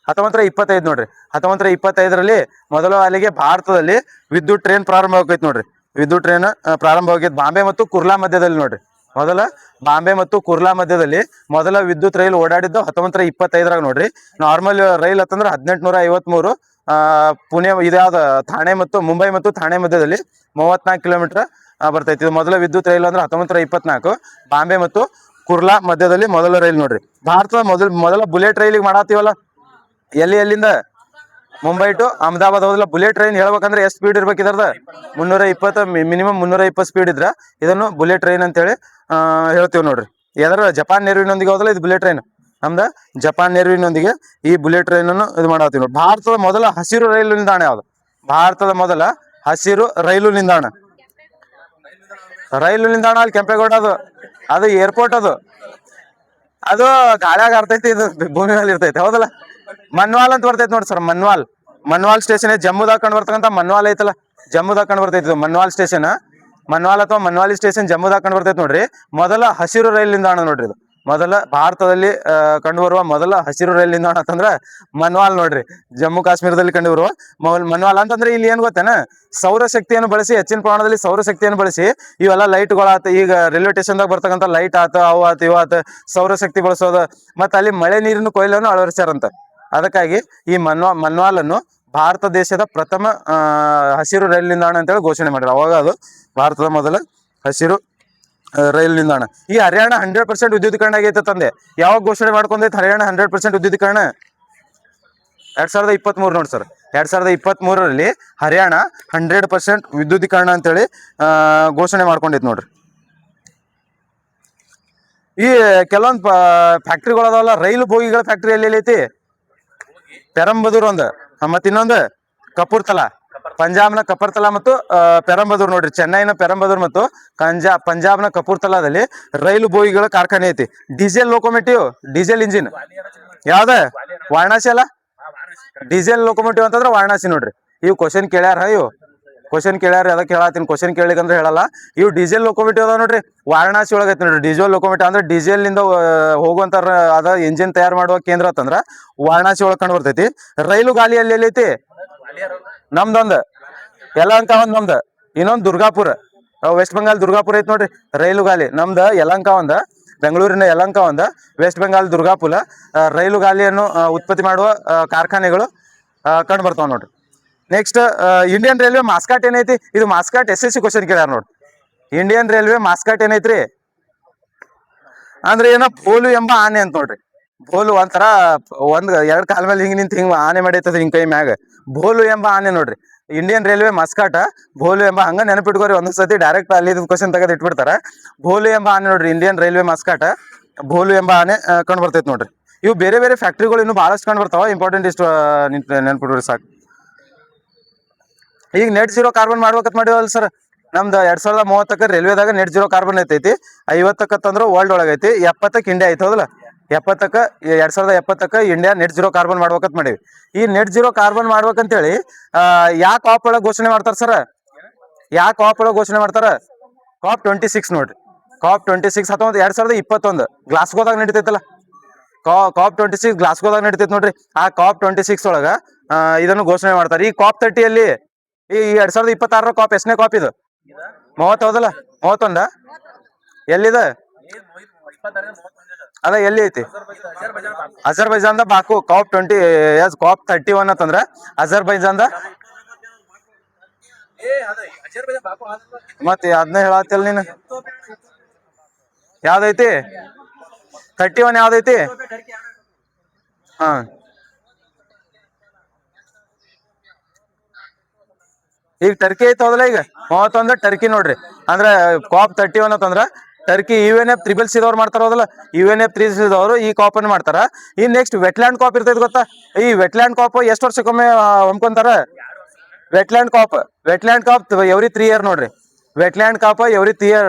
A: 1925 ನೋಡ್ರಿ. 1925ರಲ್ಲಿ ಮೊದಲ ಬಾರಿಗೆ ಭಾರತದಲ್ಲಿ ವಿದ್ಯುತ್ ಟ್ರೈನ್ ಪ್ರಾರಂಭ ಆಗೈತಿ ನೋಡ್ರಿ. ವಿದ್ಯುತ್ ಟ್ರೈನ್ ಪ್ರಾರಂಭ ಆಗಿದ್ದು ಬಾಂಬೆ ಮತ್ತು ಕುರ್ಲಾ ಮಧ್ಯದಲ್ಲಿ ನೋಡ್ರಿ. ಮೊದಲ ಬಾಂಬೆ ಮತ್ತು ಕುರ್ಲಾ ಮಧ್ಯದಲ್ಲಿ ಮೊದಲ ವಿದ್ಯುತ್ ರೈಲು ಓಡಾಡಿದ್ದು 1925ರಾಗ ನೋಡ್ರಿ. ನಾರ್ಮಲ್ ರೈಲ್ ಅಂತಂದ್ರೆ 1853. ಪುಣೆ ಇದ್ಯಾವ್ದ ಥಾಣೆ ಮತ್ತು ಮುಂಬೈ ಮತ್ತು ಥಾಣೆ ಮಧ್ಯದಲ್ಲಿ 34 ಕಿಲೋಮೀಟರ್ ಬರ್ತೈತಿ. ಇದು ಮೊದಲ ವಿದ್ಯುತ್ ರೈಲು ಅಂದ್ರೆ 1924. ಬಾಂಬೆ ಮತ್ತು ಕುರ್ಲಾ ಮಧ್ಯದಲ್ಲಿ ಮೊದಲ ರೈಲ್ ನೋಡ್ರಿ. ಭಾರತದ ಮೊದಲ ಬುಲೆಟ್ ರೈಲಿಗೆ ಮಾಡತ್ತೀವಲ್ಲ, ಎಲ್ಲಿಂದ? ಮುಂಬೈ ಟು ಅಹಮದಾಬಾದ್ ಹೋದಲ್ಲ. ಬುಲೆಟ್ ಟ್ರೈನ್ ಹೇಳ್ಬೇಕಂದ್ರೆ ಎಷ್ಟು ಸ್ಪೀಡ್ ಇರ್ಬೇಕು? ಇದರದ 320, ಮಿನಿಮಮ್ 320 ಸ್ಪೀಡ್ ಇದ್ರ ಇದನ್ನು ಬುಲೆಟ್ ಟ್ರೈನ್ ಅಂತೇಳಿ ಹೇಳ್ತೀವಿ ನೋಡ್ರಿ. ಯಾವ್ದಾರ ಜಪಾನ್ ನೆರವಿನೊಂದಿಗೆ ಹೋದಲ್ಲ ಇದು ಬುಲೆಟ್ ಟ್ರೈನ್. ನಮ್ದ ಜಪಾನ್ ನೆರವಿನೊಂದಿಗೆ ಈ ಬುಲೆಟ್ ಟ್ರೈನ್ ಅನ್ನು ಇದು ಮಾಡತ್ತೀವಿ ನೋಡಿ. ಭಾರತದ ಮೊದಲ ಹಸಿರು ರೈಲು ನಿಲ್ದಾಣ ಯಾವ್ದು? ಭಾರತದ ಮೊದಲ ಹಸಿರು ರೈಲು ನಿಲ್ದಾಣ ಅಲ್ಲಿ ಕೆಂಪೇಗೌಡ. ಅದು ಏರ್ಪೋರ್ಟ್. ಅದು ಗಾಳಿಯಾಗ ಅರ್ತೈತಿ, ಇದು ಭೂಮಿ ಮೇಲೆ ಇರ್ತೈತಿ. ಹೌದಲ್ಲ? ಮನ್ವಾಲ್ ಅಂತ ಬರ್ತೈತಿ ನೋಡಿ ಸರ್. ಮನ್ವಾಲ್ ಸ್ಟೇಷನ್ ಜಮ್ಮುದಾಗ ಕಂಡು ಬರ್ತಕ್ಕಂಥ ಮನ್ವಾಲ್ ಐತಲ್ಲ, ಜಮ್ಮುದಾಗ ಕಂಡು ಬರ್ತೈತಿ ಇದು ಮನ್ವಾಲ್ ಸ್ಟೇಷನ್. ಅಥವಾ ಮನ್ವಾಲಿ ಸ್ಟೇಷನ್ ಜಮ್ಮುದಾಗ ಕಂಡು ಬರ್ತೈತಿ ನೋಡ್ರಿ. ಮೊದಲ ಹಸಿರು ರೈಲ್ ನಿಲ್ದಾಣ ನೋಡ್ರಿ. ಇದು ಮೊದಲ ಭಾರತದಲ್ಲಿ ಕಂಡು ಬರುವ ಮೊದಲ ಹಸಿರು ರೈಲ್ ನಿಲ್ದಾಣ ಅಂತಂದ್ರ ಮನ್ವಾಲ್ ನೋಡ್ರಿ. ಜಮ್ಮು ಕಾಶ್ಮೀರದಲ್ಲಿ ಕಂಡು ಬರುವ ಮನ್ವಾಲ್ ಅಂತಂದ್ರೆ ಇಲ್ಲಿ ಏನ್ ಗೊತ್ತೇನ? ಸೌರಶಕ್ತಿಯನ್ನು ಬಳಸಿ, ಹೆಚ್ಚಿನ ಪ್ರಮಾಣದಲ್ಲಿ ಸೌರಶಕ್ತಿಯನ್ನು ಬಳಸಿ ಇವೆಲ್ಲ ಲೈಟ್ಗಳಾತ. ಈಗ ರೈಲ್ವೆ ಸ್ಟೇಷನ್ದಾಗ ಬರ್ತಕ್ಕಂಥ ಲೈಟ್ ಆತ, ಅವು ಆತ ಇವು ಆತ, ಸೌರಶಕ್ತಿ ಬಳಸೋದು. ಮತ್ತೆ ಅಲ್ಲಿ ಮಳೆ ನೀರಿನ ಕೊಯ್ಲನ್ನು ಅಳವಡಿಸ್ಯಾರಂತ. ಅದಕ್ಕಾಗಿ ಈ ಮನ್ವಾಲ್ ಅನ್ನು ಭಾರತ ದೇಶದ ಪ್ರಥಮ ಹಸಿರು ರೈಲು ನಿಲ್ದಾಣ ಅಂತೇಳಿ ಘೋಷಣೆ ಮಾಡಿದ್ರು. ಅವಾಗ ಅದು ಭಾರತದ ಮೊದಲ ಹಸಿರು ರೈಲು ನಿಲ್ದಾಣ. ಈ ಹರಿಯಾಣ 100% ವಿದ್ಯುದೀಕರಣ ಆಗೈತೆ ತಂದೆ. ಯಾವಾಗ ಘೋಷಣೆ ಮಾಡ್ಕೊಂಡೈತೆ ಹರಿಯಾಣ 100% ವಿದ್ಯುದೀಕರಣ? 2023 ನೋಡಿ ಸರ್. 2023ರಲ್ಲಿ ಹರಿಯಾಣ 100% ವಿದ್ಯುದೀಕರಣ ಅಂತೇಳಿ ಘೋಷಣೆ ಮಾಡ್ಕೊಂಡೈತಿ ನೋಡ್ರಿ. ಈ ಕೆಲವೊಂದು ಫ್ಯಾಕ್ಟ್ರಿಗಳು ಅದಾವಲ್ಲ, ರೈಲು ಬೋಗಿಗಳ ಫ್ಯಾಕ್ಟ್ರಿ ಎಲ್ಲಿ ಐತಿ? ಪೆರಂಬದೂರ್ ಒಂದು, ಮತ್ ಇನ್ನೊಂದು ಕಪೂರ್ತಲಾ, ಪಂಜಾಬ್ನ ಕಪೂರ್ತಲಾ ಮತ್ತು ಪೆರಂಬದೂರ್ ನೋಡ್ರಿ. ಚೆನ್ನೈನ ಪೆರಂಬದೂರ್ ಮತ್ತು ಪಂಜಾಬ್ನ ಕಪೂರ್ತಲಾದಲ್ಲಿ ರೈಲು ಬೋಗಿಗಳ ಕಾರ್ಖಾನೆ ಐತಿ. ಡೀಸೆಲ್ ಲೋಕೋಮೆಟಿವ್, ಡೀಸೆಲ್ ಇಂಜಿನ್ ಯಾವ್ದ? ವಾರಣಾಸಿ ಅಲ್ಲ. ಡೀಸೆಲ್ ಲೋಕೋಮೋಟಿವ್ ಅಂತಂದ್ರೆ ವಾರಣಾಸಿ ನೋಡ್ರಿ. ಇವು ಕ್ವಶನ್ ಕೇಳ್ಯಾರ, ಇವು ಕ್ವಶನ್ ಕೇಳ್ಯಾರ, ಅದಕ್ಕೆ ಹೇಳತ್ತೀನಿ. ಕ್ವಶನ್ ಕೇಳಿಕಂದ್ರೆ ಹೇಳಲ್ಲ. ಇವು ಡೀಸೆಲ್ ಲೋಕೋಮೋಟಿವ್ ಅದಾವ ನೋಡ್ರಿ, ವಾರಣಾಸಿ ಒಳಗೈತಿ ನೋಡ್ರಿ. ಡೀಸೆಲ್ ಲೋಕೋಮೋಟಿವ್ ಅಂದ್ರೆ ಡೀಸೆಲ್ ನಿಂದ ಹೋಗುವಂತ ಅದ ಇಂಜಿನ್ ತಯಾರು ಮಾಡುವ ಕೇಂದ್ರ ಅಂತಂದ್ರ ವಾರಣಾಸಿ ಒಳಗ್ ಕಂಡು ಬರ್ತೈತಿ. ರೈಲು ಗಾಲಿ ಎಲ್ಲಿ ಐತಿ? ನಮ್ದೊಂದು ಯಲಹಂಕ, ಒಂದ್ ನಮ್ದು. ಇನ್ನೊಂದು ದುರ್ಗಾಪುರ, ವೆಸ್ಟ್ ಬೆಂಗಾಲ್ ದುರ್ಗಾಪುರ ಐತಿ ನೋಡ್ರಿ. ರೈಲು ಗಾಲಿ ನಮ್ದು ಯಲಹಂಕ ಒಂದ, ಬೆಂಗಳೂರಿನ ಯಲಹಂಕ ಒಂದ, ವೆಸ್ಟ್ ಬೆಂಗಾಲ್ ದುರ್ಗಾಪುರ. ರೈಲು ಗಾಲಿಯನ್ನು ಉತ್ಪತ್ತಿ ಮಾಡುವ ಕಾರ್ಖಾನೆಗಳು ಕಂಡು ಬರ್ತಾವ ನೋಡ್ರಿ. ನೆಕ್ಸ್ಟ್ ಇಂಡಿಯನ್ ರೈಲ್ವೆ ಮಾಸ್ಕಾಟ್ ಏನೈತಿ? ಇದು ಮಾಸ್ಕಾಟ್ SSC ಕ್ವಶನ್ ಕೇಳ್ಯಾರ ನೋಡ್ರಿ. ಇಂಡಿಯನ್ ರೈಲ್ವೆ ಮಾಸ್ಕಾಟ್ ಏನೈತ್ರಿ ಅಂದ್ರೆ ಏನೋ ಭೋಲು ಎಂಬ ಆನೆ ಅಂತ ನೋಡ್ರಿ. ಭೋಲು ಒಂಥರ ಎರಡ್ ಕಾಲ ಮೇಲೆ ಹಿಂಗ್ ನಿಂತ ಹಿಂಗ್ ಆನೆ ಮಾಡೈತದ ಹಿಂಗ್ ಕೈ ಮ್ಯಾಗ. ಭೋಲು ಎಂಬ ಆನೆ ನೋಡ್ರಿ. ಇಂಡಿಯನ್ ರೈಲ್ವೆ ಮಸ್ಕಾಟ ಭೋಲು ಎಂಬ, ಹಂಗ ನೆನಪಿಟ್ಕೋರಿ. ಒಂದೊಂದ್ಸತಿ ಡೈರೆಕ್ಟ್ ಅಲ್ಲಿ ಕ್ವಶನ್ ತೆಗೆದು ಇಟ್ಬಿಡ್ತಾರ. ಭೋಲು ಎಂಬ ಆನೆ ನೋಡ್ರಿ, ಇಂಡಿಯನ್ ರೈಲ್ವೆ ಮಸ್ಕಾಟ ಭೋಲು ಎಂಬ ಆನೆ ಕಂಡು ಬರ್ತೈತಿ ನೋಡ್ರಿ. ಇವು ಬೇರೆ ಬೇರೆ ಫ್ಯಾಕ್ಟ್ರಿಗಳು ಇನ್ನು ಬಹಳಷ್ಟು ಕಂಡು ಬರ್ತಾವ. ಇಂಪಾರ್ಟೆಂಟ್ ಇಷ್ಟು ನೆನ್ಪಿಟ್ರಿ ಸಾಕು. ಈಗ ನೆಟ್ ಜೀರೋ ಕಾರ್ಬನ್ ಮಾಡ್ಬೇಕಂತ ಮಾಡಿವಲ್ಲ ಸರ್, ನಮ್ದು 2030 ರೈಲ್ವೆದಾಗ ನೆಟ್ ಜೀರೋ ಕಾರ್ಬನ್ ಐತೈತಿ. 50 ವರ್ಲ್ಡ್ ಒಳಗೈತಿ, 70 ಇಂಡಿಯಾ ಐತಿ. ಹೌದಲ್ಲ? 2070 ಇಂಡಿಯಾ ನೆಟ್ ಜೀರೋ ಕಾರ್ಬನ್ ಮಾಡ್ಬೇಕಂತ ಮಾಡಿವಿ. ಈ ನೆಟ್ ಜೀರೋ ಕಾರ್ಬನ್ ಮಾಡ್ಬೇಕಂತೇಳಿ ಯಾಕೆ ಕಾಪ್ ಒಳಗೆ ಘೋಷಣೆ ಮಾಡ್ತಾರ ಸರ್? ಯಾಕೆ ಕಾಪ್ ಒಳಗೆ ಘೋಷಣೆ ಮಾಡ್ತಾರ? COP 26 ನೋಡ್ರಿ. COP 26 2021 ಗ್ಲಾಸ್ಗೋದಾಗ ನಡಿತೈತಲ್ಲ. COP 26 ಗ್ಲಾಸ್ಗೋದಾಗ ನಡಿತೈತಿ ನೋಡ್ರಿ. ಆ COP 26 ಒಳಗ ಇದನ್ನು ಘೋಷಣೆ ಮಾಡ್ತಾರೆ. ಈ COP 30 ಅಲ್ಲಿ ಈ 2026 COP ಎಷ್ಟನೇ COP ಇದು? 30 ಹೌದಲ್ಲ? 31 ಎಲ್ಲಿದೆ? ಅದ ಎಲ್ಲಿ ಐತಿ? ಅಜರ್ಬೈಜಾನ್ದ ಬಾಕು. COP 31 ಅಂತಂದ್ರ ಅಜರ್ಬೈಜಾನ್ದ. ಮತ್ತೆ ಅದನ್ನ ಹೇಳತ್ತಿಲ್ಲ ನೀನು. ಯಾವ್ದೈತಿ? 31 ಯಾವ್ದೈತಿ? ಹಾ, ಈಗ ಟರ್ಕಿ ಐತಿ. ಹೌದಲ್ಲ? ಈಗ 31 ಟರ್ಕಿ ನೋಡ್ರಿ. ಅಂದ್ರೆ COP 31 ಅಂತಂದ್ರ ಟರ್ಕಿ UNFCCC ಮಾಡ್ತಾರ. ಹೌದಲ್ಲ? UNFCCC ಈ ಕಾಪ್ ಅನ್ನು ಮಾಡ್ತಾರ. ಈ ನೆಕ್ಸ್ಟ್ ವೆಟ್ಲ್ಯಾಂಡ್ ಕಾಪ್ ಇರ್ತೈತಿ ಗೊತ್ತಾ? ಈ ವೆಟ್ಲ್ಯಾಂಡ್ ಕಾಪ್ ಎಷ್ಟು ವರ್ಷಕ್ಕೊಮ್ಮೆ ಹಮ್ಕೊಂತಾರ? ವೆಟ್ಲ್ಯಾಂಡ್ ಕಾಪ್ ಎವ್ರಿ 3 ಇಯರ್ ನೋಡ್ರಿ. ವೆಟ್ಲ್ಯಾಂಡ್ ಕಾಪ್ ಎವ್ರಿ 3 ಇಯರ್.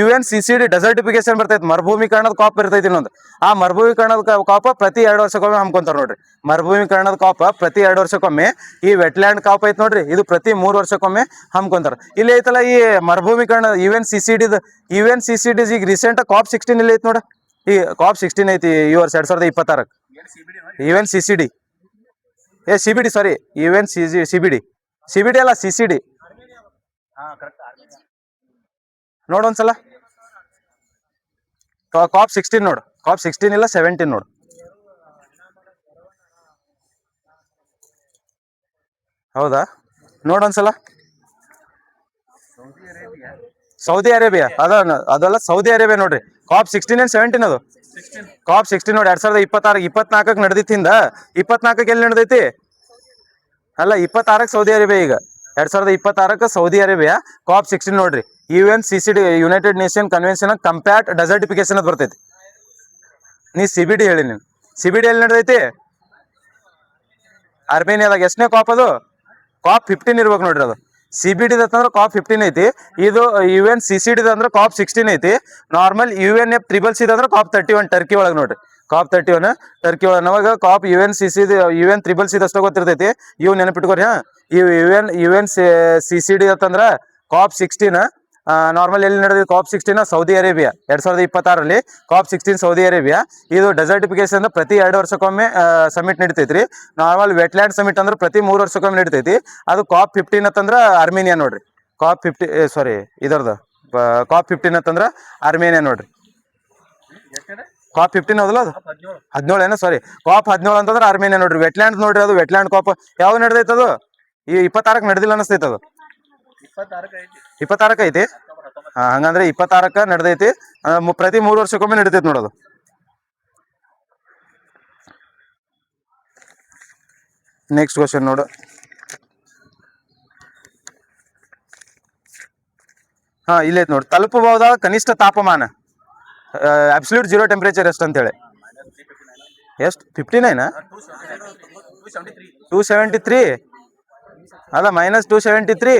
A: UNCCD ಡೆಸರ್ಟಿಫಿಕೇಶನ್ ಬರ್ತೈತಿ, ಮರುಭೂಮೀಕರಣದ ಕಾಪ್ ಇರ್ತೈತಿ ಇನ್ನೊಂದು. ಆ ಮರುಭೂಮೀಕರಣದ ಕಾಪ್ ಪ್ರತಿ 2 ವರ್ಷಕ್ಕೊಮ್ಮೆ ಹಮ್ಕೊಂತಾರ ನೋಡ್ರಿ. ಮರುಭೂಮೀಕರಣದ ಕಾಪ್ ಪ್ರತಿ 2 ವರ್ಷಕ್ಕೊಮ್ಮೆ. ಈ ವೆಟ್ಲ್ಯಾಂಡ್ ಕಾಪ್ ಐತಿ ನೋಡ್ರಿ, ಇದು ಪ್ರತಿ 3 ವರ್ಷಕ್ಕೊಮ್ಮೆ ಹಮ್ಕೊಂತಾರ. ಇಲ್ಲಿ ಐತಲ್ಲ ಈ ಮರುಭೂಮೀಕರಣ UNCCD ಈಗ ರೀಸೆಂಟ್ COP 16 ಇಲ್ಲಿ ಐತಿ ನೋಡ. ಈ COP 16 ಐತಿ ಈ ವರ್ಷ 2026. UNCCD CBD ಸಾರಿ, CBD ಅಲ್ಲ, CCD ನೋಡೊಂದ್ಸಲ. COP 16 ನೋಡು. COP 16 ಇಲ್ಲ 17 ನೋಡು. ಹೌದಾ? ನೋಡೊಂದ್ಸಲ. ಸೌದಿ ಅರೇಬಿಯಾ ಅದಲ್ಲ, ಸೌದಿ ಅರೇಬಿಯಾ ನೋಡ್ರಿ. COP 16 and 17 ಅದು. COP 16 ನೋಡಿ 2026 24 ನಡೆದಿತ್ತಿಂದ 24 ಎಲ್ಲಿ ನಡೆದೈತಿ? ಅಲ್ಲ, 26 ಸೌದಿ ಅರೇಬಿಯಾ. ಈಗ 2026 ಸೌದಿ ಅರೇಬಿಯಾ COP 16 ನೋಡ್ರಿ. UNCCD United nation convention compact desertification ಅಂತ ಬರ್ತೈತಿ. ನೀ CBD ಹೇಳಿ. ನೀನು CBD ಎಲ್ಲಿ ನಡೆದೈತಿ? ಅರ್ಮೇನಿಯಾದಾಗ. ಎಷ್ಟನೇ ಕಾಪ್ ಅದು? COP 15 ಇರ್ಬೇಕು ನೋಡ್ರಿ. ಅದು CBD ಅಂತಂದ್ರೆ COP 15 ಐತಿ. ಇದು UNCCD ಅಂದ್ರೆ COP 16 ಐತಿ. ನಾರ್ಮಲ್ UNFCCC ಅಂದ್ರೆ COP 31 ಟರ್ಕಿ ಒಳಗೆ ನೋಡ್ರಿ. COP 31 ಟರ್ಕಿ ಒಳಗೆ. ನವಾಗ COP UNCCC ಅಷ್ಟೇ ಗೊತ್ತಿರ್ತೈತಿ. ಇವ್ ನೆನಪಿಟ್ಕೋರಿ. ಹಾ, ಈ UNCCD ಅಂತಂದ್ರ COP 16 ನಾರ್ಮಲ್ ಎಲ್ಲಿ ನಡೆದಿದೆ? COP 16 Saudi Arabia 2026 COP 16 Saudi Arabia. ಇದು ಡೆಸರ್ಟಿಫಿಕೇಶನ್ ಪ್ರತಿ 2 ವರ್ಷಕ್ಕೊಮ್ಮೆ ಸಮಿಟ್ ನಡಿತೈತ್ರಿ. ನಾರ್ಮಲ್ ವೆಟ್ಲ್ಯಾಂಡ್ ಸಮಿಟ್ ಅಂದ್ರೆ ಪ್ರತಿ 3 ವರ್ಷಕ್ಕೊಮ್ಮೆ ನಡಿತೈತಿ. ಅದು COP 15 ಅಂತಂದ್ರ ಅರ್ಮೇನಿಯಾ ನೋಡ್ರಿ. COP 15 ಅಂತಂದ್ರ ಅರ್ಮೇನಿಯಾ ನೋಡ್ರಿ. COP 15 ಹೌದಲ್ಲ? ಅದು 17 ಏನೋ, ಸಾರಿ. COP 17 ಅಂತಂದ್ರೆ ಅರ್ಮೇನಿಯಾ ನೋಡ್ರಿ. ವೆಟ್ಲ್ಯಾಂಡ್ ನೋಡ್ರಿ. ಅದು ವೆಟ್ಲ್ಯಾಂಡ್ COP ಯಾವಾಗ ನಡೆದೈತೆ? ಅದು ಈ 26 ನಡೆದಿಲ್ಲ ಅನಿಸ್ತೈತೆ. ಅದು 26 ಐತಿ. ಹಂಗಂದ್ರೆ 26 ನಡೆದೈತಿ. ಪ್ರತಿ 3 ವರ್ಷಕ್ಕೊಮ್ಮೆ ನಡಿತೈತಿ ನೋಡೋದು. ನೆಕ್ಸ್ಟ್ ಕ್ವಶನ್ ನೋಡು. ಹಾ, ಇಲ್ಲೈತಿ ನೋಡಿ. ತಲುಪಬಹುದಾದ ಕನಿಷ್ಠ ತಾಪಮಾನ ಅಬ್ಸಲ್ಯೂಟ್ ಜೀರೋ ಟೆಂಪರೇಚರ್ ಎಷ್ಟು ಅಂತೇಳಿ? ಎಷ್ಟು? 59? 273 ಅಲ್ಲ -273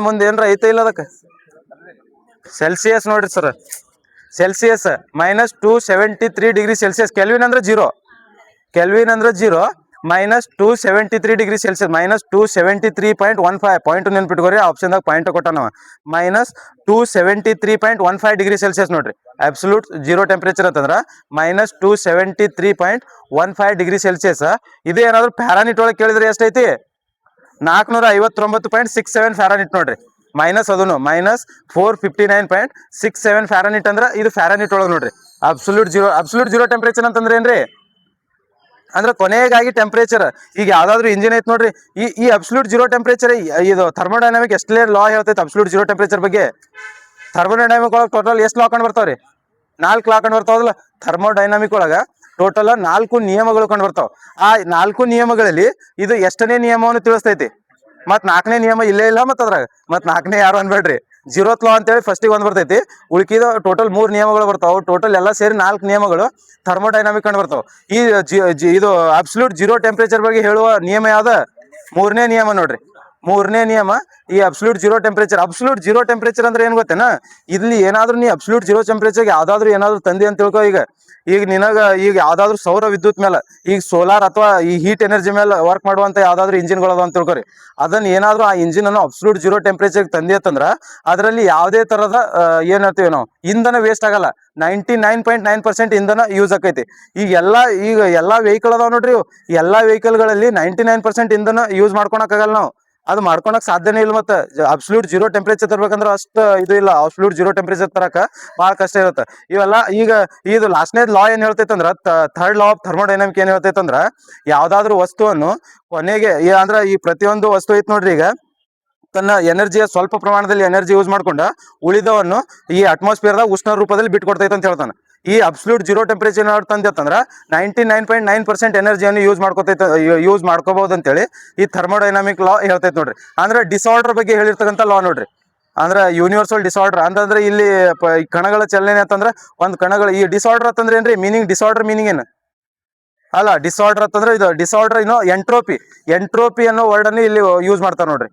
A: ಮುಂದೇನ್ರ ಐತೆ ಇಲ್ಲ ಅದಕ್ಕೆ ಸೆಲ್ಸಿಯಸ್ ನೋಡ್ರಿ ಸರ್ ಸೆಲ್ಸಿಯಸ್ -273 ° ಕೆಲ್ವಿನ್ ಅಂದ್ರೆ 0 -273 ° ಸೆಲ್ಸಿಯಸ್ -273.15 ಪಾಯಿಂಟ್ ನೆನ್ಪಿಟ್ಕೋರಿ ಆಪ್ಷನ್ದಾಗ ಪಾಯಿಂಟ್ ಕೊಟ್ಟಾನವ -273.15 ° ಸೆಲ್ಸಿಯಸ್ ನೋಡ್ರಿ ಅಬ್ಸಲ್ಯೂಟ್ ಜೀರೋ ಟೆಂಪರೇಚರ್ ಅಂತಂದ್ರ -273.15 ° ಸೆಲ್ಸಿಯಸ್. ಇದೇ ಏನಾದ್ರು ಫ್ಯಾರನಿಟ್ ಒಳಗೆ ಕೇಳಿದ್ರೆ ಎಷ್ಟೈತಿ 459.67 ಫ್ಯಾರನಿಟ್ ನೋಡ್ರಿ ಮೈನಸ್ ಅದನ್ನು -459.67 ಫ್ಯಾರನಿಟ್ ಅಂದ್ರೆ ಇದು ಫ್ಯಾರನಿಟ್ ಒಳಗೆ ನೋಡ್ರಿ ಅಬ್ಸಲ್ಯೂಟ್ ಜೀರೋ ಟೆಂಪರೇಚರ್ ಅಂತಂದ್ರೆ ಏನ್ರಿ ಅಂದ್ರೆ ಕೊನೆಗಾಗಿ ಟೆಂಪರೇಚರ್. ಈಗ ಯಾವ್ದಾದ್ರು ಇಂಜಿನ್ ಐತ್ ನೋಡ್ರಿ ಈ ಅಬ್ಸಲ್ಯೂಟ್ ಜೀರೋ ಟೆಂಪರೇಚರ್ ಇದು ಥರ್ಮೋಡೈನಾಮಿಕ್ ಎಷ್ಟೇ ಲಾ ಹೇಳ್ತೈತೆ ಅಬ್ಸಲ್ಯೂಟ್ ಜೀರೋ ಟೆಂಪರೇಚರ್ ಬಗ್ಗೆ. ಥರ್ಮೋಡೈನಾಮಿಕ್ ಒಳಗೆ ಟೋಟಲ್ ಎಷ್ಟು ಲಾ ಕಂಡು ಬರ್ತಾವ್ರಿ 4 ಲಾ ಕಂಡು ಬರ್ತಾವಲ್ಲ. ಥರ್ಮೋಡೈನಾಮಿಕ್ ಒಳಗ ಟೋಟಲ್ 4 ನಿಯಮಗಳು ಕಂಡು ಬರ್ತಾವ. ಆ 4 ನಿಯಮಗಳಲ್ಲಿ ಇದು ಎಷ್ಟನೇ ನಿಯಮವನ್ನು ತಿಳಿಸ್ತೈತಿ. ಮತ್ 4ನೇ ನಿಯಮ ಇಲ್ಲೇ ಇಲ್ಲ ಮತ್ ಅದ್ರಾಗ 4ನೇ ಯಾರು ಅನ್ಬೇಡ್ರಿ. 0th ಲಾ ಅಂತೇಳಿ ಫಸ್ಟಿಗೆ ಒಂದ್ ಬರ್ತೈತಿ. ಉಳ್ಕಿದ ಟೋಟಲ್ 3 ನಿಯಮಗಳು ಬರ್ತಾವ. ಟೋಟಲ್ ಎಲ್ಲ ಸೇರಿ 4 ನಿಯಮಗಳು ಥರ್ಮೋಡೈನಾಮಿಕ್ ಕಂಡು ಬರ್ತಾವ. ಈ ಇದು ಅಬ್ಸಲ್ಯೂಟ್ ಜೀರೋ ಟೆಂಪರೇಚರ್ ಬಗ್ಗೆ ಹೇಳುವ ನಿಯಮ ಯಾವ್ದ 3ನೇ ನಿಯಮ ನೋಡ್ರಿ. 3ನೇ ನಿಯಮ ಈ ಅಬ್ಸಲ್ಯೂಟ್ ಜೀರೋ ಟೆಂಪರೇಚರ್ ಅಂದ್ರೆ ಏನ್ ಗೊತ್ತೇನಾ. ಇಲ್ಲಿ ಏನಾದ್ರು ನೀ ಅಬ್ಸಲ್ಯೂಟ್ ಜೀರೋ ಟೆಂಪರೇಚರ್ ಯಾವ್ದಾದ್ರು ಏನಾದ್ರು ತಂದಿ ಅಂತ ತಿಳ್ಕೊ. ಈಗ ನಿನಗ ಈಗ ಯಾವ್ದಾದ್ರು ಸೌರ ವಿದ್ಯುತ್ ಮೇಲೆ ಈಗ ಸೋಲಾರ್ ಅಥವಾ ಈ ಹೀಟ್ ಎನರ್ಜಿ ಮೇಲೆ ವರ್ಕ್ ಮಾಡುವಂತ ಯಾವ್ದಾದ್ರು ಇಂಜಿನ್ಗಳು ಅದಾವ ಅಂತ ತಿಳ್ಕೊರಿ. ಅದನ್ನ ಏನಾದ್ರು ಆ ಇಂಜಿನ್ ಅನ್ನು ಅಬ್ಸಲ್ಯೂಟ್ ಜೀರೋ ಟೆಂಪರೇಚರ್ ತಂದಿ ಅಂತಂದ್ರ ಅದರಲ್ಲಿ ಯಾವುದೇ ತರದ ಏನ್ ಹೇಳ್ತೀವಿ ನಾವು ಇಂಧನ ವೇಸ್ಟ್ ಆಗಲ್ಲ. 99.9% ಇಂಧನ ಯೂಸ್ ಆಕೈತಿ. ಈಗ ಎಲ್ಲಾ ವೆಹಿಕಲ್ ಅದಾವ ನೋಡ್ರಿ. ಎಲ್ಲಾ ವೆಹಿಕಲ್ಗಳಲ್ಲಿ 99% ಇಂಧನ ಯೂಸ್ ಮಾಡ್ಕೊಳಕ್ಕಾಗಲ್ಲ. ನಾವು ಅದು ಮಾಡ್ಕೊಳಕ್ ಸಾಧ್ಯನೇ ಇಲ್ಲ. ಮತ್ತೆ ಅಬ್ಸಲ್ಯೂಟ್ ಜೀರೋ ಟೆಂಪರೇಚರ್ ತರ್ಬೇಕಂದ್ರೆ ಅಷ್ಟು ಇದು ಇಲ್ಲ. ಅಬ್ಸಲ್ಯೂಟ್ ಜೀರೋ ಟೆಂಪರೇಚರ್ ತರಕ ಬಹಳ ಕಷ್ಟ ಇರುತ್ತೆ. ಇವೆಲ್ಲ ಈಗ ಇದು ಲಾಸ್ಟ್ನೇ ಲಾ ಏನ್ ಹೇಳ್ತೈತಂದ್ರ ಥರ್ಡ್ ಲಾ ಆಫ್ ಥರ್ಮೋಡೈನಾಮಿಕ್ ಏನ್ ಹೇಳ್ತೈತಂದ್ರ ಯಾವ್ದಾದ್ರು ವಸ್ತುವನ್ನು ಕೊನೆಗೆ ಅಂದ್ರೆ ಈ ಪ್ರತಿಯೊಂದು ವಸ್ತು ಐತ್ ನೋಡ್ರಿ. ಈಗ ತನ್ನ ಎನರ್ಜಿಯ ಸ್ವಲ್ಪ ಪ್ರಮಾಣದಲ್ಲಿ ಎನರ್ಜಿ ಯೂಸ್ ಮಾಡ್ಕೊಂಡ ಉಳಿದವನ್ನು ಈ ಅಟ್ಮಾಸ್ಫಿಯರ್ದಾಗ ಉಷ್ಣ ರೂಪದಲ್ಲಿ ಬಿಟ್ಕೊಡ್ತೈತೆ ಅಂತ ಹೇಳ್ತಾನೆ. ಈ ಅಬ್ಸಲ್ಯೂಟ್ ಜೀರೋ ಟೆಂಪರೇಚರ್ ಅಂತಂದ್ರ 99.9% ಎನರ್ಜಿಯನ್ನು ಯೂಸ್ ಮಾಡ್ಕೋಬಹುದು ಅಂತೇಳಿ ಈ ಥರ್ಮೋಡೈನಾಮಿಕ್ ಲಾ ಹೇಳ್ತೈತೆ ನೋಡ್ರಿ. ಅಂದ್ರೆ ಡಿಸಾರ್ಡರ್ ಬಗ್ಗೆ ಹೇಳಿರ್ತಕ್ಕಂಥ ಲಾ ನೋಡ್ರಿ. ಅಂದ್ರೆ ಯೂನಿವರ್ಸಲ್ ಡಿಸಾರ್ಡರ್ ಅಂತಂದ್ರೆ ಇಲ್ಲಿ ಕಣಗಳ ಚಲನೆ ಅಂತಂದ್ರೆ ಒಂದ್ ಕಣಗಳ ಈ ಡಿಸಾರ್ಡರ್ ಅಂತಂದ್ರೆ ಏನ್ರಿ ಡಿಸಾರ್ಡರ್ ಮೀನಿಂಗ್ ಏನು ಅಲ್ಲ. ಡಿಸಾರ್ಡರ್ ಅಂತಂದ್ರೆ ಇದು ಡಿಸಾರ್ಡರ್ ಎಂಟ್ರೋಪಿ ಅನ್ನೋ ವರ್ಡ್ ಅನ್ನು ಇಲ್ಲಿ ಯೂಸ್ ಮಾಡ್ತಾರೆ ನೋಡ್ರಿ.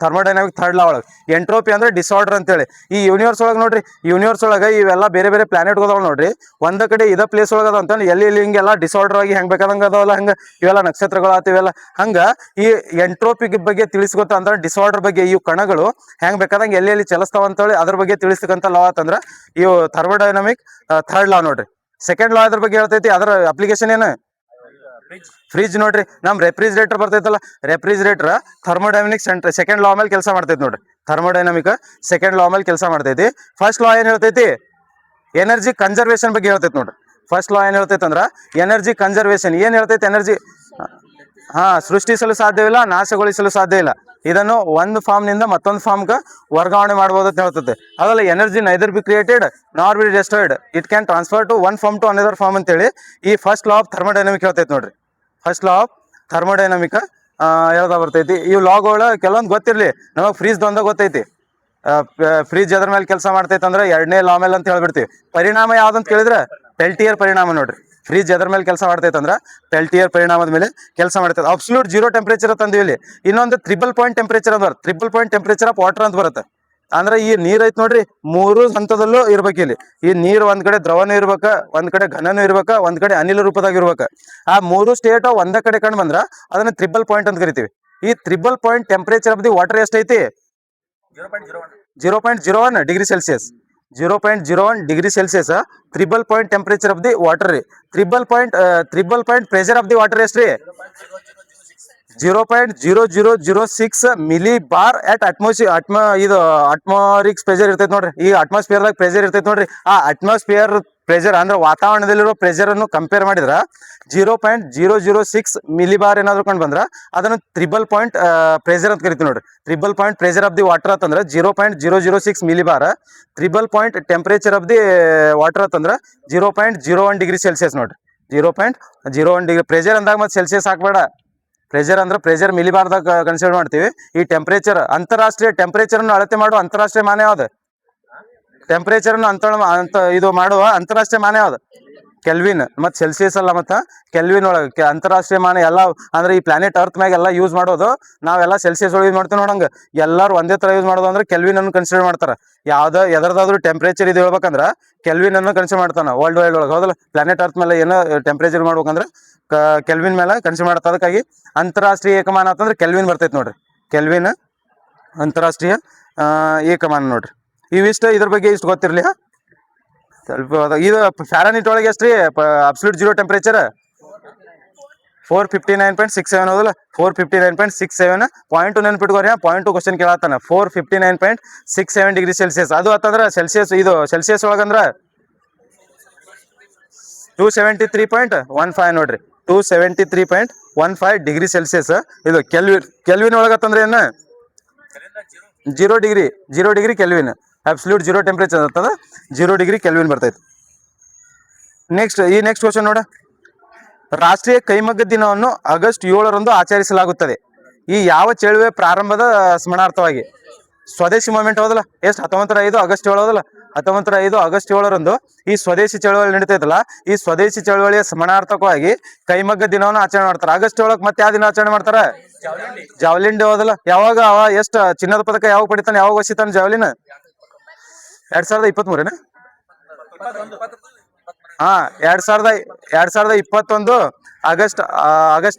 A: ಥರ್ಮೋಡೈನಾಮಿಕ್ ಥರ್ಡ್ ಲಾ ಒಳಗೆ ಎಂಟ್ರೋಪಿ ಅಂದ್ರೆ ಡಿಸಾರ್ಡರ್ ಅಂತೇಳಿ. ಈ ಯೂನಿವರ್ಸ್ ಒಳಗೆ ನೋಡ್ರಿ, ಯೂನಿವರ್ಸ್ ಒಳಗೆ ಇವೆಲ್ಲ ಬೇರೆ ಬೇರೆ ಪ್ಲಾನೆಟ್ ಅದಾವ ನೋಡ್ರಿ. ಒಂದ ಕಡೆ ಇದ ಪ್ಲೇಸ್ ಒಳಗ ಅದಾವ ಅಂತ ಎಲ್ಲಿ ಹಿಂಗೆಲ್ಲ ಡಿಸಾರ್ಡರ್ ಆಗಿ ಹೆಂಗ್ ಬೇಕಾದಂಗ ಅದಾವಲ್ಲ ಹಂಗ ಇವೆಲ್ಲ ನಕ್ಷತ್ರಗಳು ಆತಿವೆಲ್ಲ ಹಂಗ ಈ ಎಂಟ್ರೋಪಿ ಬಗ್ಗೆ ತಿಳಿಸ್ಕೊತ ಅಂದ್ರೆ ಡಿಸಾರ್ಡರ್ ಬಗ್ಗೆ ಇವು ಕಣಗಳು ಹೆಂಗ್ ಬೇಕಾದಂಗ ಎಲ್ಲಿ ಚಲಿಸ್ತಾವ ಅಂತೇಳಿ ಅದ್ರ ಬಗ್ಗೆ ತಿಳಿಸ್ತಕ್ಕಂಥ ಲಾ ಅಂತಂದ್ರ ಇವು ಥರ್ಮೋಡೈನಾಮಿಕ್ ಥರ್ಡ್ ಲಾ ನೋಡ್ರಿ. ಸೆಕೆಂಡ್ ಲಾ ಅದ್ರ ಬಗ್ಗೆ ಹೇಳ್ತೈತಿ. ಅದರ ಅಪ್ಲಿಕೇಶನ್ ಏನು ಫ್ರಿಜ್ ನೋಡ್ರಿ. ನಮ್ ರೆಫ್ರಿಜರೇಟರ್ ಬರ್ತೈತಲ್ಲ ರೆಫ್ರಿಜರೇಟರ್ ಥರ್ಮೋಡೈನಾಮಿಕ್ ಸೆಕೆಂಡ್ ಲಾ ಮೇಲೆ ಕೆಲಸ ಮಾಡ್ತೈತಿ ನೋಡ್ರಿ. ಥರ್ಮೋಡೈನಾಮಿಕ್ ಸೆಕೆಂಡ್ ಲಾ ಮೇಲೆ ಕೆಲಸ ಮಾಡ್ತೈತಿ. ಫಸ್ಟ್ ಲಾ ಏನ್ ಹೇಳ್ತೈತಿ ಎನರ್ಜಿ ಕನ್ಸರ್ವೇಷನ್ ಬಗ್ಗೆ ಹೇಳ್ತೈತಿ ನೋಡ್ರಿ. ಫಸ್ಟ್ ಲಾ ಏನ್ ಹೇಳ್ತೈತಿ ಅಂದ್ರ ಎನರ್ಜಿ ಕನ್ಸರ್ವೇಷನ್ ಏನ್ ಹೇಳ್ತೈತಿ. ಎನರ್ಜಿ ಸೃಷ್ಟಿಸಲು ಸಾಧ್ಯವಿಲ್ಲ, ನಾಶಗೊಳಿಸಲು ಸಾಧ್ಯ ಇಲ್ಲ. ಇದನ್ನು ಒಂದು ಫಾರ್ಮ್ ನಿಂದ ಮತ್ತೊಂದು ಫಾರ್ಮ್ಗೆ ವರ್ಗಾವಣೆ ಮಾಡಬಹುದು ಅಂತ ಹೇಳ್ತೈತೆ. ಅದಲ್ಲ energy neither be created nor be destroyed, it can transfer to one form to another form ಅಂತೇಳಿ ಈ ಫಸ್ಟ್ ಲಾ ಆಫ್ ಥರ್ಮೋಡೈನಾಮಿಕ್ ಹೇಳ್ತೈತಿ ನೋಡ್ರಿ. ಫಸ್ಟ್ ಲಾ ಆಫ್ ಥರ್ಮೋಡೈನಾಮಿಕ್ ಹೇಳ್ತಾ ಬರ್ತೈತಿ. ಇವು ಲಾಗಳು ಕೆಲವೊಂದು ಗೊತ್ತಿರ್ಲಿ. ನಮಗೆ ಫ್ರೀಜ್ ಒಂದ ಗೊತ್ತೈತಿ. ಫ್ರಿಜ್ ಅದ್ರ ಮೇಲೆ ಕೆಲಸ ಮಾಡ್ತೈತೆ ಅಂದ್ರೆ 2ನೇ ಲಾ ಮೇಲೆ ಅಂತ ಹೇಳ್ಬಿಡ್ತೀವಿ. ಪರಿಣಾಮ ಯಾವ್ದಂತ ಕೇಳಿದ್ರೆ ಪೆಲ್ಟಿಯರ್ ಪರಿಣಾಮ ನೋಡ್ರಿ. ಫ್ರಿಜ್ ಎದ್ರ ಮೇಲೆ ಕೆಲಸ ಮಾಡ್ತೈತೆ ಅಂದ್ರೆ ಪೆಲ್ಟಿಯರ್ ಪರಿಣಾಮದ ಮೇಲೆ ಕೆಲಸ ಮಾಡ್ತೈತೆ. ಅಬ್ಸಲ್ಯೂಟ್ ಜೀರೋ ಟೆಂಪರೇಚರ್ ತಂದಿವಿ ಇಲ್ಲಿ. ಇನ್ನೊಂದು ಟ್ರಿಪಲ್ ಪಾಯಿಂಟ್ ಟೆಂಪರೇಚರ್ ಅಂತ ಬರುತ್ತೆ. Triple point temperature of water ಅಂತ ಬರುತ್ತೆ. ಅಂದ್ರೆ ಈ ನೀರ್ ಐತ್ ನೋಡ್ರಿ 3 ಹಂತದಲ್ಲೂ ಇರ್ಬೇಕು ಇಲ್ಲಿ. ಈ ನೀರ್ ಒಂದ್ ಕಡೆ ದ್ರವನೂ ಇರ್ಬೇಕ, ಒಂದ್ ಕಡೆ ಘನನೂ ಇರ್ಬೇಕ, ಒಂದ್ ಕಡೆ ಅನಿಲ ರೂಪದಾಗ ಇರ್ಬೇಕ. ಆ 3 ಸ್ಟೇಟ್ ಒಂದ ಕಡೆ ಕಂಡು ಬಂದ್ರ ಅದನ್ನ ಟ್ರಿಪಲ್ ಪಾಯಿಂಟ್ ಅಂತ ಕರಿತೀವಿ. ಈ triple point temperature of the water ಎಷ್ಟೈತಿ 0.01 degree Celsius. 0.01 degree Celsius triple point temperature of the water ರೀ. Triple point pressure of the water ಎಷ್ಟ್ರಿ 0.0006 millibar at atmospheric pressure ಇರ್ತೈತಿ ನೋಡ್ರಿ. ಈ ಅಟ್ಮಾಸ್ಫಿಯರ್ದಾಗ ಪ್ರೆಷರ್ ಇರ್ತೈತಿ ನೋಡ್ರಿ. ಆ ಅಟ್ಮಾಸ್ಫಿಯರ್ ಪ್ರೆಷರ್ ಅಂದ್ರೆ ವಾತಾವರಣದಲ್ಲಿರುವ ಪ್ರೆಷರ್ ಅನ್ನು ಕಂಪೇರ್ ಮಾಡಿದ್ರ 0.006 ಮಿಲಿ ಬಾರ್ ಏನಾದ್ರು ಕಂಡು ಬಂದ್ರ ಅದನ್ನು ಟ್ರಿಪಲ್ ಪಾಯಿಂಟ್ ಪ್ರೆಷರ್ ಅಂತ ಕರಿತೀವಿ ನೋಡ್ರಿ. Triple point pressure of the water ಅಂತಂದ್ರೆ 0.006 milli bar. Triple point temperature of the water ಅಂತಂದ್ರೆ 0.01 ಡಿಗ್ರಿ ಸೆಲ್ಸಿಯಸ್ ನೋಡ್ರಿ. 0.01 ಡಿಗ್ರಿ ಪ್ರೆಷರ್ ಅಂದಾಗ ಮತ್ತೆ ಸೆಲ್ಸಿಯಸ್ ಹಾಕ್ಬೇಡ. ಪ್ರೆಷರ್ ಅಂದ್ರೆ ಪ್ರೆಷರ್ ಮಿಲಿ ಬಾರ್ದಾಗ ಕನ್ಸಿಡರ್ ಮಾಡ್ತೀವಿ. ಈ ಟೆಂಪರೇಚರ್ ಅಂತಾರಾಷ್ಟ್ರೀಯ ಟೆಂಪರೇಚರ್ ಅನ್ನು ಅಳತೆ ಮಾಡುವ ಅಂತಾರಾಷ್ಟ್ರೀಯ ಮಾನ ಯಾವ್ದು. ಟೆಂಪರೇಚರ್ ಅನ್ನು ಇದು ಮಾಡುವ ಅಂತಾರಾಷ್ಟ್ರೀಯ ಮಾನ ಯಾವ್ದು ಕೆಲ್ವಿನ್ ಮತ್ತು ಸೆಲ್ಸಿಯಸ್ ಅಲ್ಲ ಮತ್ತು ಕೆಲ್ವಿನ್ ಒಳಗೆ ಅಂತಾರಾಷ್ಟ್ರೀಯ ಮಾನ ಎಲ್ಲ ಅಂದ್ರೆ ಈ ಪ್ಲಾನೆಟ್ ಅರ್ತ್ ಮ್ಯಾಗ ಎಲ್ಲ ಯೂಸ್ ಮಾಡೋದು ನಾವೆಲ್ಲ ಸೆಲ್ಸಿಯಸ್ ಒಳಗೆ ಯೂಸ್ ಮಾಡ್ತೀವಿ ನೋಡಂಗೆ. ಎಲ್ಲರೂ ಒಂದೇ ಥರ ಯೂಸ್ ಮಾಡೋದು ಅಂದ್ರೆ ಕೆಲ್ವಿನ್ ಅನ್ನು ಕನ್ಸಿಡರ್ ಮಾಡ್ತಾರೆ. ಎದರದಾದ್ರೂ ಟೆಂಪ್ರೇಚರ್ ಇದು ಹೇಳ್ಬೇಕಂದ್ರೆ ಕೆಲ್ವಿನ್ ಅನ್ನು ಕನ್ಸಿಡರ್ ಮಾಡ್ತಾನೆ ವರ್ಲ್ಡ್ ವೈಡ್ ಒಳಗೆ. ಹೌದಲ್ಲ, ಪ್ಲಾನೆಟ್ ಅರ್ತ್ ಮೇಲೆ ಏನೋ ಟೆಂಪ್ರೇಚರ್ ಮಾಡ್ಬೇಕಂದ್ರೆ ಕೆಲ್ವಿನ್ ಮೇಲೆ ಕನ್ಸಿಡರ್ ಮಾಡ್ತಾರೆ. ಅದಕ್ಕಾಗಿ ಅಂತಾರಾಷ್ಟ್ರೀಯ ಏಕಮಾನ ಅಂತಂದ್ರೆ ಕೆಲ್ವಿನ್ ಬರ್ತೈತೆ ನೋಡ್ರಿ. ಕೆಲ್ವಿನ್ ಅಂತಾರಾಷ್ಟ್ರೀಯ ಏಕಮಾನ ನೋಡ್ರಿ. ಇವಿಷ್ಟು ಇದ್ರ ಬಗ್ಗೆ ಇಷ್ಟು ಗೊತ್ತಿರಲಿ. ಸ್ವಲ್ಪ ಇದು ಫ್ಯಾರನೀಟ್ ಒಳಗೆ ಎಷ್ಟು ರೀ ಅಬ್ಸಲ್ಯೂಟ್ ಜೀರೋ ಟೆಂಪ್ರೇಚರ್? 459.67 ಹೌದಲ್ಲ, 459.67 ಪಾಯಿಂಟ್ ನೆನ್ಪಿಟ್ಕೋರಿ. ಪಾಯಿಂಟ್ ಕ್ವಶನ್ ಕೇಳತ್ತಾನ 459.67 ಡಿಗ್ರಿ ಸೆಲ್ಸಿಯಸ್. ಅದು ಅಂತಂದ್ರೆ ಸೆಲ್ಸಿಯಸ್, ಇದು ಸೆಲ್ಸಿಯಸ್ ಒಳಗಂದ್ರೆ 273.15 ನೋಡ್ರಿ. 273.15 ಡಿಗ್ರಿ ಸೆಲ್ಸಿಯಸ್. ಇದು ಕೆಲ್ವಿನ್ ಒಳಗತ್ತಂದ್ರೆ ಏನು? 0 degree Kelvin. Absolute zero temperature ಅಂತಂದ್ರೆ 0 ಡಿಗ್ರಿ ಕೆಲ್ವಿನ್ ಬರ್ತೈತೆ. ನೆಕ್ಸ್ಟ್ ಕ್ವಶನ್ ನೋಡ. ರಾಷ್ಟ್ರೀಯ ಕೈಮಗ್ಗ ದಿನವನ್ನು ಆಗಸ್ಟ್ 7ರಂದು ಆಚರಿಸಲಾಗುತ್ತದೆ. ಈ ಯಾವ ಚಳುವೆ ಪ್ರಾರಂಭದ ಸ್ಮರಣಾರ್ಥವಾಗಿ? ಸ್ವದೇಶಿ ಮೂವ್ಮೆಂಟ್ ಹೌದಲ್ಲ. ಎಷ್ಟು? 1905 ಆಗಸ್ಟ್ 7 ಹೌದಲ್ಲ. 1905 ಆಗಸ್ಟ್ 7ರಂದು ಈ ಸ್ವದೇಶಿ ಚಳವಳಿ ನಡೀತೈತಲ್ಲ, ಈ ಸ್ವದೇಶಿ ಚಳವಳಿಯ ಸ್ಮರಣಾರ್ಥಕವಾಗಿ ಕೈಮಗ್ಗ ದಿನವನ್ನು ಆಚರಣೆ ಮಾಡ್ತಾರೆ. ಆಗಸ್ಟ್ 7ಕ್ಕೆ ಮತ್ತೆ ಯಾವ ದಿನ ಆಚರಣೆ ಮಾಡ್ತಾರೆ? ಜಾವ್ಲಿನ್ ಡೇ ಹೌದಲ್ಲ. ಯಾವಾಗ ಎಷ್ಟು ಚಿನ್ನದ ಪದಕ ಯಾವಾಗ ಪಡಿತಾನೆ, ಯಾವಾಗ ವಸಿತಾನೆ ಜಾವ್ಲಿನ್? 2023 ಹಾ, 2021 ಆಗಸ್ಟ್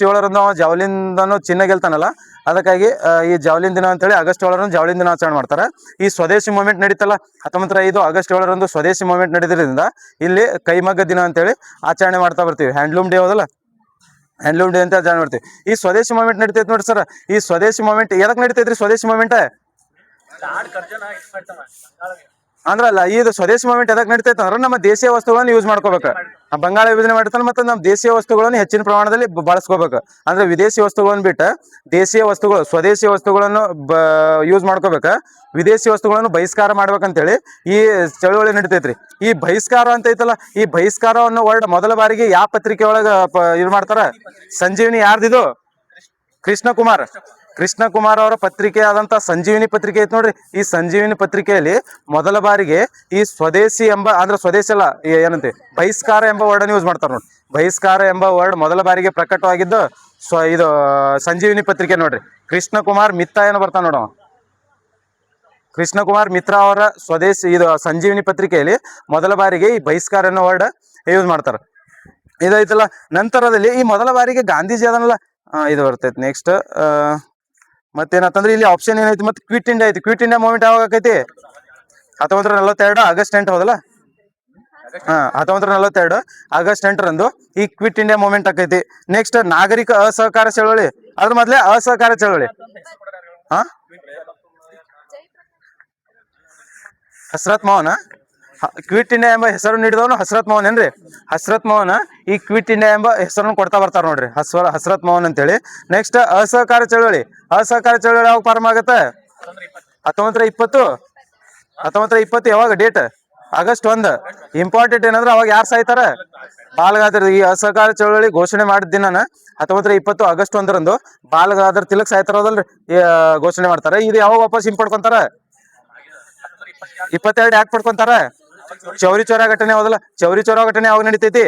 A: 7ರಂದು ಅವ ಜಾವ್ಲಿನ್ದನು ಚಿನ್ನ ಗೆಲ್ತಾನಲ್ಲ. ಅದಕ್ಕಾಗಿ ಈ ಜಾವ್ಲಿನ್ ದಿನ ಅಂತೇಳಿ ಆಗಸ್ಟ್ 7ರಂದು ಜಾವ್ಲಿನ್ ದಿನ ಆಚರಣೆ ಮಾಡ್ತಾರೆ. ಈ ಸ್ವದೇಶಿ ಮೂವ್ಮೆಂಟ್ ನಡೀತಲ್ಲ 1905 ಆಗಸ್ಟ್ 7ರಂದು ಸ್ವದೇಶಿ ಮೂವ್ಮೆಂಟ್ ನಡೆದಿರೋದ್ರಿಂದ ಇಲ್ಲಿ ಕೈಮಗ್ಗ ದಿನ ಅಂತೇಳಿ ಆಚರಣೆ ಮಾಡ್ತಾ ಬರ್ತೀವಿ. ಹ್ಯಾಂಡ್ಲೂಮ್ ಡೇ ಹೌದಲ್ಲ, ಹ್ಯಾಂಡ್ಲೂಮ್ ಡೇ ಅಂತ ಆಚರಣೆ ಮಾಡ್ತೀವಿ. ಈ ಸ್ವದೇಶಿ ಮೂವ್ಮೆಂಟ್ ನಡೀತೈತೆ ನೋಡಿ ಸರ್. ಈ ಸ್ವದೇಶಿ ಮೂವ್ಮೆಂಟ್ ಎದಕ್ಕೆ ನಡೀತೈತ್ರಿ? ಸ್ವದೇಶಿ ಮೂವ್ಮೆಂಟ್ ಅಂದ್ರಲ್ಲ, ಇದು ಸ್ವದೇಶಿ ಮೂವ್ಮೆಂಟ್ ಎದಕ್ಕೆ ನಡೀತೈತೆ ಅಂದ್ರೆ ನಮ್ಮ ದೇಶೀಯ ವಸ್ತುಗಳನ್ನು ಯೂಸ್ ಮಾಡ್ಕೋಬೇಕು. ಬಂಗಾಳ ವಿಭಜನೆ ಮಾಡ್ತಾನೆ ಮತ್ತು ನಮ್ಮ ದೇಶೀಯ ವಸ್ತುಗಳನ್ನು ಹೆಚ್ಚಿನ ಪ್ರಮಾಣದಲ್ಲಿ ಬಳಸ್ಕೋಬೇಕು. ಅಂದ್ರೆ ವಿದೇಶಿ ವಸ್ತುಗಳನ್ನು ಬಿಟ್ಟು ದೇಶೀಯ ವಸ್ತುಗಳು, ಸ್ವದೇಶಿ ವಸ್ತುಗಳನ್ನು ಯೂಸ್ ಮಾಡ್ಕೋಬೇಕು. ವಿದೇಶಿ ವಸ್ತುಗಳನ್ನು ಬಹಿಷ್ಕಾರ ಮಾಡ್ಬೇಕಂತೇಳಿ ಈ ಚಳುವಳಿ ನಡೀತೈತ್ರಿ. ಈ ಬಹಿಷ್ಕಾರ ಅಂತ ಐತಲ್ಲ, ಈ ಬಹಿಷ್ಕಾರ ಅನ್ನೋ ವರ್ಡ್ ಮೊದಲ ಬಾರಿಗೆ ಯಾವ ಪತ್ರಿಕೆ ಒಳಗೆ ಇದು ಮಾಡ್ತಾರ? ಸಂಜೀವಿನಿ. ಯಾರ್ದಿದು? ಕೃಷ್ಣ ಕುಮಾರ್ ಅವರ ಪತ್ರಿಕೆ ಆದಂತ ಸಂಜೀವಿನಿ ಪತ್ರಿಕೆ ಐತೆ ನೋಡ್ರಿ. ಈ ಸಂಜೀವಿನಿ ಪತ್ರಿಕೆಯಲ್ಲಿ ಮೊದಲ ಬಾರಿಗೆ ಈ ಸ್ವದೇಶಿ ಎಂಬ, ಅಂದ್ರೆ ಸ್ವದೇಶಿ ಅಲ್ಲ, ಏನಂತೆ ಬಹಿಷ್ಕಾರ ಎಂಬ ವರ್ಡ್ ಅನ್ನು ಯೂಸ್ ಮಾಡ್ತಾರೆ ನೋಡಿ. ಬಹಿಷ್ಕಾರ ಎಂಬ ವರ್ಡ್ ಮೊದಲ ಬಾರಿಗೆ ಪ್ರಕಟವಾಗಿದ್ದು ಇದು ಸಂಜೀವಿನಿ ಪತ್ರಿಕೆ ನೋಡ್ರಿ. ಕೃಷ್ಣ ಕುಮಾರ್ ಮಿತ್ರ ಏನು ಬರ್ತಾನೆ ನೋಡವ. ಕೃಷ್ಣ ಕುಮಾರ್ ಮಿತ್ರ ಅವರ ಸ್ವದೇಶಿ ಇದು ಸಂಜೀವಿನಿ ಪತ್ರಿಕೆಯಲ್ಲಿ ಮೊದಲ ಬಾರಿಗೆ ಈ ಬಹಿಷ್ಕಾರ ಅನ್ನೋ ವರ್ಡ್ ಯೂಸ್ ಮಾಡ್ತಾರೆ. ಇದೈತಲ್ಲ. ನಂತರದಲ್ಲಿ ಈ ಮೊದಲ ಬಾರಿಗೆ ಗಾಂಧೀಜಿ ಅದನ್ನಲ್ಲ ಇದು ಬರ್ತೈತಿ. ನೆಕ್ಸ್ಟ್ ಮತ್ತೇನಂತಂದ್ರೆ ಇಲ್ಲಿ ಆಪ್ಷನ್ ಏನೈತಿ? ಮತ್ತೆ ಕ್ವಿಟ್ ಇಂಡಿಯಾ ಐತಿ. ಕ್ವಿಟ್ ಇಂಡಿಯಾ ಮೂವ್ಮೆಂಟ್ ಯಾವಾಗ ಆಕೈತಿ? 1942 ಆಗಸ್ಟ್ 8 ಹೌದಲ್ಲ. 1942 ಆಗಸ್ಟ್ 8ರಂದು ಈ ಕ್ವಿಟ್ ಇಂಡಿಯಾ ಮೂವ್ಮೆಂಟ್ ಆಕೈತಿ. ನೆಕ್ಸ್ಟ್ ನಾಗರಿಕ ಅಸಹಕಾರ ಚಳವಳಿ. ಅದ್ರ ಮೊದಲೇ ಅಸಹಕಾರ ಚಳವಳಿ. ಹಸ್ರತ್ ಮೋಹನ ಕ್ವಿಟ್ ಇಂಡಿಯಾ ಎಂಬ ಹೆಸರು ನೀಡಿದವನು ಹಸ್ರತ್ ಮೋಹನ್ ಏನ್ರಿ? ಹಸ್ರತ್ ಮೋಹನ್ ಈ ಕ್ವಿಟ್ ಇಂಡಿಯಾ ಎಂಬ ಹೆಸರನ್ನು ಕೊಡ್ತಾ ಬರ್ತಾರ ನೋಡ್ರಿ, ಹಸ್ರತ್ ಮೋಹನ್ ಅಂತೇಳಿ. ನೆಕ್ಸ್ಟ್ ಅಸಹಕಾರ ಚಳವಳಿ ಯಾವಾಗ ಪ್ರಾರಂಭ ಆಗತ್ತೆ? 1920 ಯಾವಾಗ ಡೇಟ್? ಆಗಸ್ಟ್ 1. ಇಂಪಾರ್ಟೆಂಟ್ ಏನಂದ್ರೆ ಅವಾಗ ಯಾರು ಸಾಯ್ತಾರ? ಬಾಲಗಾದರ್. ಈ ಅಸಹಕಾರ ಚಳವಳಿ ಘೋಷಣೆ ಮಾಡಿದ ದಿನ 1920 ಆಗಸ್ಟ್ 1ರಂದು ಬಾಲಗಾದರ್ ತಿಲಕ್ ಸಾಯ್ತಾರೋದಲ್ರಿ ಘೋಷಣೆ ಮಾಡ್ತಾರೆ. ಇದು ಯಾವಾಗ ವಾಪಸ್ ಹಿಂಪಡ್ಕೊಂತಾರ? 22 ಯಾಕೆ ಪಡ್ಕೊಂತಾರ? ಚೌರಿ ಚೌರ ಘಟನೆ ಹೌದಲ್ಲ. ಚೌರಿ ಚೌರ ಘಟನೆ ಯಾವಾಗ ನಡೀತೈತಿ?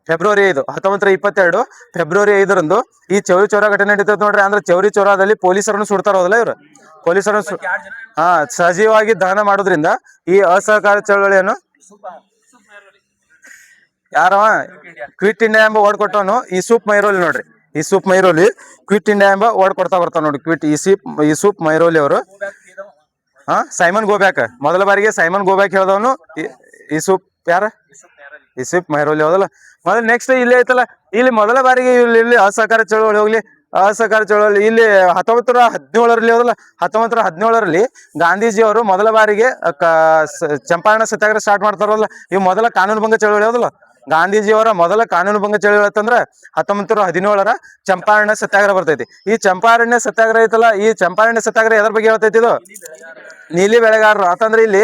A: ಫೆಬ್ರವರಿ 5. 1922 ಫೆಬ್ರವರಿ 5ರಂದು ಈ ಚೌರಿ ಚೌರ ಘಟನೆ ನಡೀತೈತೆ ನೋಡ್ರಿ. ಅಂದ್ರೆ ಚೌರಿ ಚೌರದಲ್ಲಿ ಪೊಲೀಸರನ್ನು ಸುಡ್ತಾರ ಹೌದಲ್ಲ. ಇವ್ರು ಪೊಲೀಸರನ್ನು ಸಜೀವವಾಗಿ ದಹನ ಮಾಡೋದ್ರಿಂದ ಈ ಅಸಹಕಾರ ಚಳವಳಿಯನ್ನು ಯಾರವ ಕ್ವಿಟ್ ಇಂಡಿಯಾ ಎಂಬ ವರ್ಡ್ ಕೊಟ್ಟವನು ಯೂಸುಫ್ ಮೈರೋಲಿ ನೋಡ್ರಿ. ಯೂಸುಫ್ ಮೈರೋಲಿ ಕ್ವಿಟ್ ಇಂಡಿಯಾ ಎಂಬ ವರ್ಡ್ ಕೊಡ್ತಾ ಬರ್ತಾವ ನೋಡಿ. ಯೂಸುಫ್ ಮೈರೋಲಿ ಅವರು ಸೈಮನ್ ಗೋಬ್ಯಾಕ್ ಮೊದಲ ಬಾರಿಗೆ ಸೈಮನ್ ಗೋಬ್ಯಾಕ್ ಹೇಳ್ದವನು ಯೂಸುಫ್ ಮೈರೋಲಿ ಹೌದಲ್ಲ. ಮೊದಲು ನೆಕ್ಸ್ಟ್ ಇಲ್ಲಿ ಐತಲ್ಲ, ಇಲ್ಲಿ ಮೊದಲ ಬಾರಿಗೆ ಇಲ್ಲಿ ಅಸಹಕಾರ ಚಳವಳಿ ಇಲ್ಲಿ 1917ರಲ್ಲಿ ಹೌದಲ್ಲ. 1917ರಲ್ಲಿ ಗಾಂಧೀಜಿ ಅವರು ಮೊದಲ ಬಾರಿಗೆ ಚಂಪಾರಣ ಸತ್ಯಾಗ್ರಹ ಸ್ಟಾರ್ಟ್ ಮಾಡ್ತಾರಲ್ಲ. ಇವು ಮೊದಲ ಕಾನೂನು ಭಂಗ ಚಳವಳಿ ಹೌದಲ್ಲ. ಗಾಂಧೀಜಿಯವರ ಮೊದಲ ಕಾನೂನು ಭಂಗ ಚಳವಳಿ ಅಂತಂದ್ರೆ 1917ರ ಚಂಪಾರಣ್ಯ ಸತ್ಯಾಗ್ರಹ ಬರ್ತೈತಿ. ಈ ಚಂಪಾರಣ್ಯ ಸತ್ಯಾಗ್ರಹ ಐತಲ್ಲ, ಈ ಚಂಪಾರಣ್ಯ ಸತ್ಯಾಗ್ರಹ ಎದ್ರ ಬಗ್ಗೆ ಹೇಳ್ತೈತಿ? ಇದು ನೀಲಿ ಬೆಳೆಗಾರರು ಅಂತಂದ್ರೆ ಇಲ್ಲಿ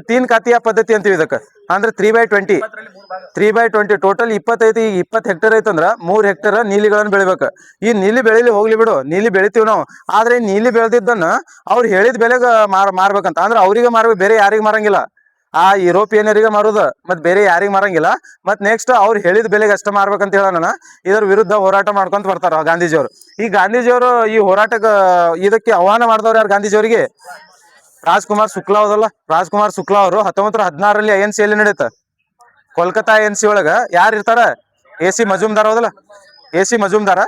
A: ತೀನ್ ಖಾತಿಯ ಪದ್ಧತಿ ಅಂತೀವಿ ಇದಕ್ಕೆ. ಅಂದ್ರೆ 3/20 ಟೋಟಲ್ 25. ಈಗ 20 ಹೆಕ್ಟೇರ್ ಐತಂದ್ರ 3 ಹೆಕ್ಟೇರ್ ನೀಲಿಗಳನ್ನು ಬೆಳಿಬೇಕು. ಈ ನೀಲಿ ಬೆಳಿಲಿ ಹೋಗ್ಲಿ ಬಿಡು, ನೀಲಿ ಬೆಳಿತೀವಿ ನಾವು. ಆದ್ರೆ ನೀಲಿ ಬೆಳೆದಿದ್ದನ್ನ ಅವ್ರು ಹೇಳಿದ ಬೆಲೆಗೆ ಮಾರ್ಬೇಕಂತ. ಅಂದ್ರೆ ಅವ್ರಿಗೆ ಮಾರ್ಬೇಕು, ಬೇರೆ ಯಾರಿಗೆ ಮಾರಂಗಿಲ್ಲ. ಆ ಯುರೋಪಿಯನರಿಗೆ ಮಾರುದು, ಮತ್ ಬೇರೆ ಯಾರಿಗ್ ಮಾರಂಗಿಲ್ಲ. ಮತ್ ನೆಕ್ಸ್ಟ್ ಅವ್ರು ಹೇಳಿದ ಬೆಲೆಗೆ ಅಷ್ಟ ಮಾರ್ಬೇಕಂತ ಹೇಳೋಣ. ಇದ್ರ ವಿರುದ್ಧ ಹೋರಾಟ ಮಾಡ್ಕೊಂತ ಬರ್ತಾರ ಗಾಂಧೀಜಿಯವರು. ಈ ಗಾಂಧೀಜಿಯವರು ಈ ಹೋರಾಟಕ್ಕೆ ಇದಕ್ಕೆ ಆಹ್ವಾನ ಮಾಡಿದವ್ರು ಯಾರು ಗಾಂಧೀಜಿಯವರಿಗೆ? ರಾಜ್ಕುಮಾರ್ ಶುಕ್ಲಾ ಹೌದಲ್ಲ, ರಾಜ್ಕುಮಾರ್ ಶುಕ್ಲಾ ಅವರು 1916ರಲ್ಲಿ INC ಯಲ್ಲಿ ನಡೆಯುತ್ತ ಕೋಲ್ಕತ್ತಾ INC ಒಳಗ ಯಾರು ಇರ್ತಾರ? AC ಮಜುಮ್ದಾರ್ ಹೌದಲ್ಲ, AC ಮಜುಮ್ದಾರ.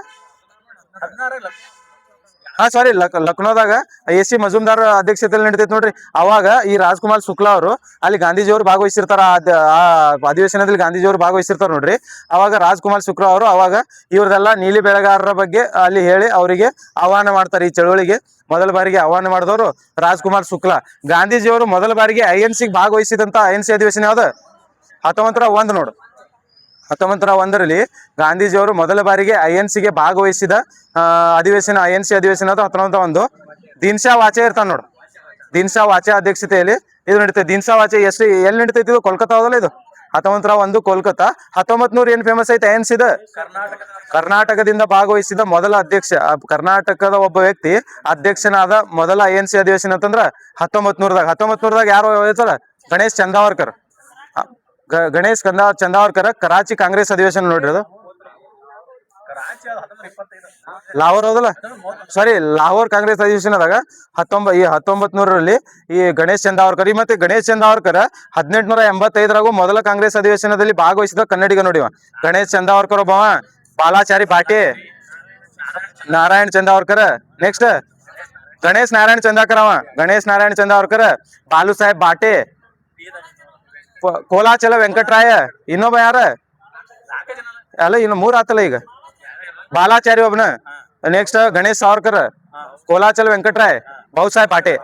A: ಸಾರಿ, ಲಕ್ನೋದಾಗ AC ಮಜುಮ್ದಾರ್ ಅಧ್ಯಕ್ಷತೆಯಲ್ಲಿ ನಡೀತೈತಿ ನೋಡ್ರಿ. ಅವಾಗ ಈ ರಾಜ್ಕುಮಾರ್ ಶುಕ್ಲಾ ಅವರು ಅಲ್ಲಿ ಗಾಂಧೀಜಿಯವರು ಭಾಗವಹಿಸಿರ್ತಾರ. ಆ ಅಧಿವೇಶನದಲ್ಲಿ ಗಾಂಧೀಜಿಯವರು ಭಾಗವಹಿಸಿರ್ತಾರ ನೋಡ್ರಿ. ಅವಾಗ ರಾಜ್ಕುಮಾರ್ ಶುಕ್ಲಾ ಅವರು ಅವಾಗ ಇವ್ರದೆಲ್ಲ ನೀಲಿ ಬೆಳೆಗಾರರ ಬಗ್ಗೆ ಅಲ್ಲಿ ಹೇಳಿ ಅವರಿಗೆ ಆಹ್ವಾನ ಮಾಡ್ತಾರೆ. ಈ ಚಳುವಳಿಗೆ ಮೊದಲ ಬಾರಿಗೆ ಆಹ್ವಾನ ಮಾಡಿದವರು ರಾಜ್ಕುಮಾರ್ ಶುಕ್ಲಾ. ಗಾಂಧೀಜಿಯವರು ಮೊದಲ ಬಾರಿಗೆ INC ಭಾಗವಹಿಸಿದಂತ INC ಅಧಿವೇಶನ ಯಾವ್ದು? 1901 ನೋಡು. 1901ರಲ್ಲಿ ಗಾಂಧೀಜಿಯವರು ಮೊದಲ ಬಾರಿಗೆ INCಗೆ ಭಾಗವಹಿಸಿದ ಅಧಿವೇಶನ INC ಅಧಿವೇಶನ ಅದು 1901. ದೀನ್ಶಾ ವಾಚೆ ಇರ್ತಾನ ನೋಡು. ದೀನ್ಶಾ ವಾಚೆ ಅಧ್ಯಕ್ಷತೆಯಲ್ಲಿ ಇದು ನಡೀತೈತೆ. ದೀನ್ಶಾ ವಾಚೆ ಎಲ್ಲಿ ನಡೀತೈತಿ? ಇದು ಕೋಲ್ಕತ್ತಾ ಹೌದಲ್ಲ. ಇದು 1901 ಕೋಲ್ಕತ್ತಾ. 1900 ಏನ್ ಫೇಮಸ್ ಐತೆ INC ಇದು? ಕರ್ನಾಟಕದಿಂದ ಭಾಗವಹಿಸಿದ ಮೊದಲ ಅಧ್ಯಕ್ಷ, ಕರ್ನಾಟಕದ ಒಬ್ಬ ವ್ಯಕ್ತಿ ಅಧ್ಯಕ್ಷನಾದ ಮೊದಲ INC ಅಧಿವೇಶನ ಅಂತಂದ್ರ 1900ದಾಗ ಯಾರು ಹೇಳ್ತಾರ? ಗಣೇಶ್ ಚಂದಾವರ್ಕರ್. ಗಣೇಶ್ ಚಂದಾವರ್ಕರ್ ಕರಾಚಿ ಕಾಂಗ್ರೆಸ್ ಅಧಿವೇಶನ ನೋಡ್ರಿ. ಅದು ಲಾಹೋರ್ ಹೌದಲ್ಲ, ಸಾರಿ, ಲಾಹೋರ್ ಕಾಂಗ್ರೆಸ್ ಅಧಿವೇಶನದಾಗ 1900ರಲ್ಲಿ ಈ ಗಣೇಶ್ ಚಂದಾವರ್ಕರ್. ಮತ್ತೆ ಗಣೇಶ್ ಚಂದಾವರ್ಕರ್ 1885ರಾಗೂ ಮೊದಲ ಕಾಂಗ್ರೆಸ್ ಅಧಿವೇಶನದಲ್ಲಿ ಭಾಗವಹಿಸಿದ ಕನ್ನಡಿಗ ನೋಡಿವ. ಗಣೇಶ್ ಚಂದಾವರ್ಕರ್ ಒಬ್ಬವ. ಬಾಲಾಚಾರಿ ಬಾಟೆ, ನಾರಾಯಣ್ ಚಂದಾವರ್ಕರ್. ನೆಕ್ಸ್ಟ್ ಗಣೇಶ್ ನಾರಾಯಣ್ ಚಂದಾಕರ್. ಅವ ಗಣೇಶ್ ನಾರಾಯಣ್ ಚಂದಾವರ್ಕರ್. ಬಾಲು ಸಾಹೇಬ್ ಬಾಟೆ, ಕೋಲಾಚಲ ವೆಂಕಟರಾಯ. ಇನ್ನೊಬ್ಬ ಯಾರ? ಅಲ್ಲ, ಇನ್ನು 3 ಆತಲ್ಲ ಈಗ. ಬಾಲಾಚಾರಿ ಒಬ್ನ. ನೆಕ್ಸ್ಟ್ ಗಣೇಶ್ ಸಾವರ್ಕರ್, ಕೋಲಾಚಲ ವೆಂಕಟರಾಯ್, ಬಹುಸಾಹೇಬ್ ಪಾಟೆ.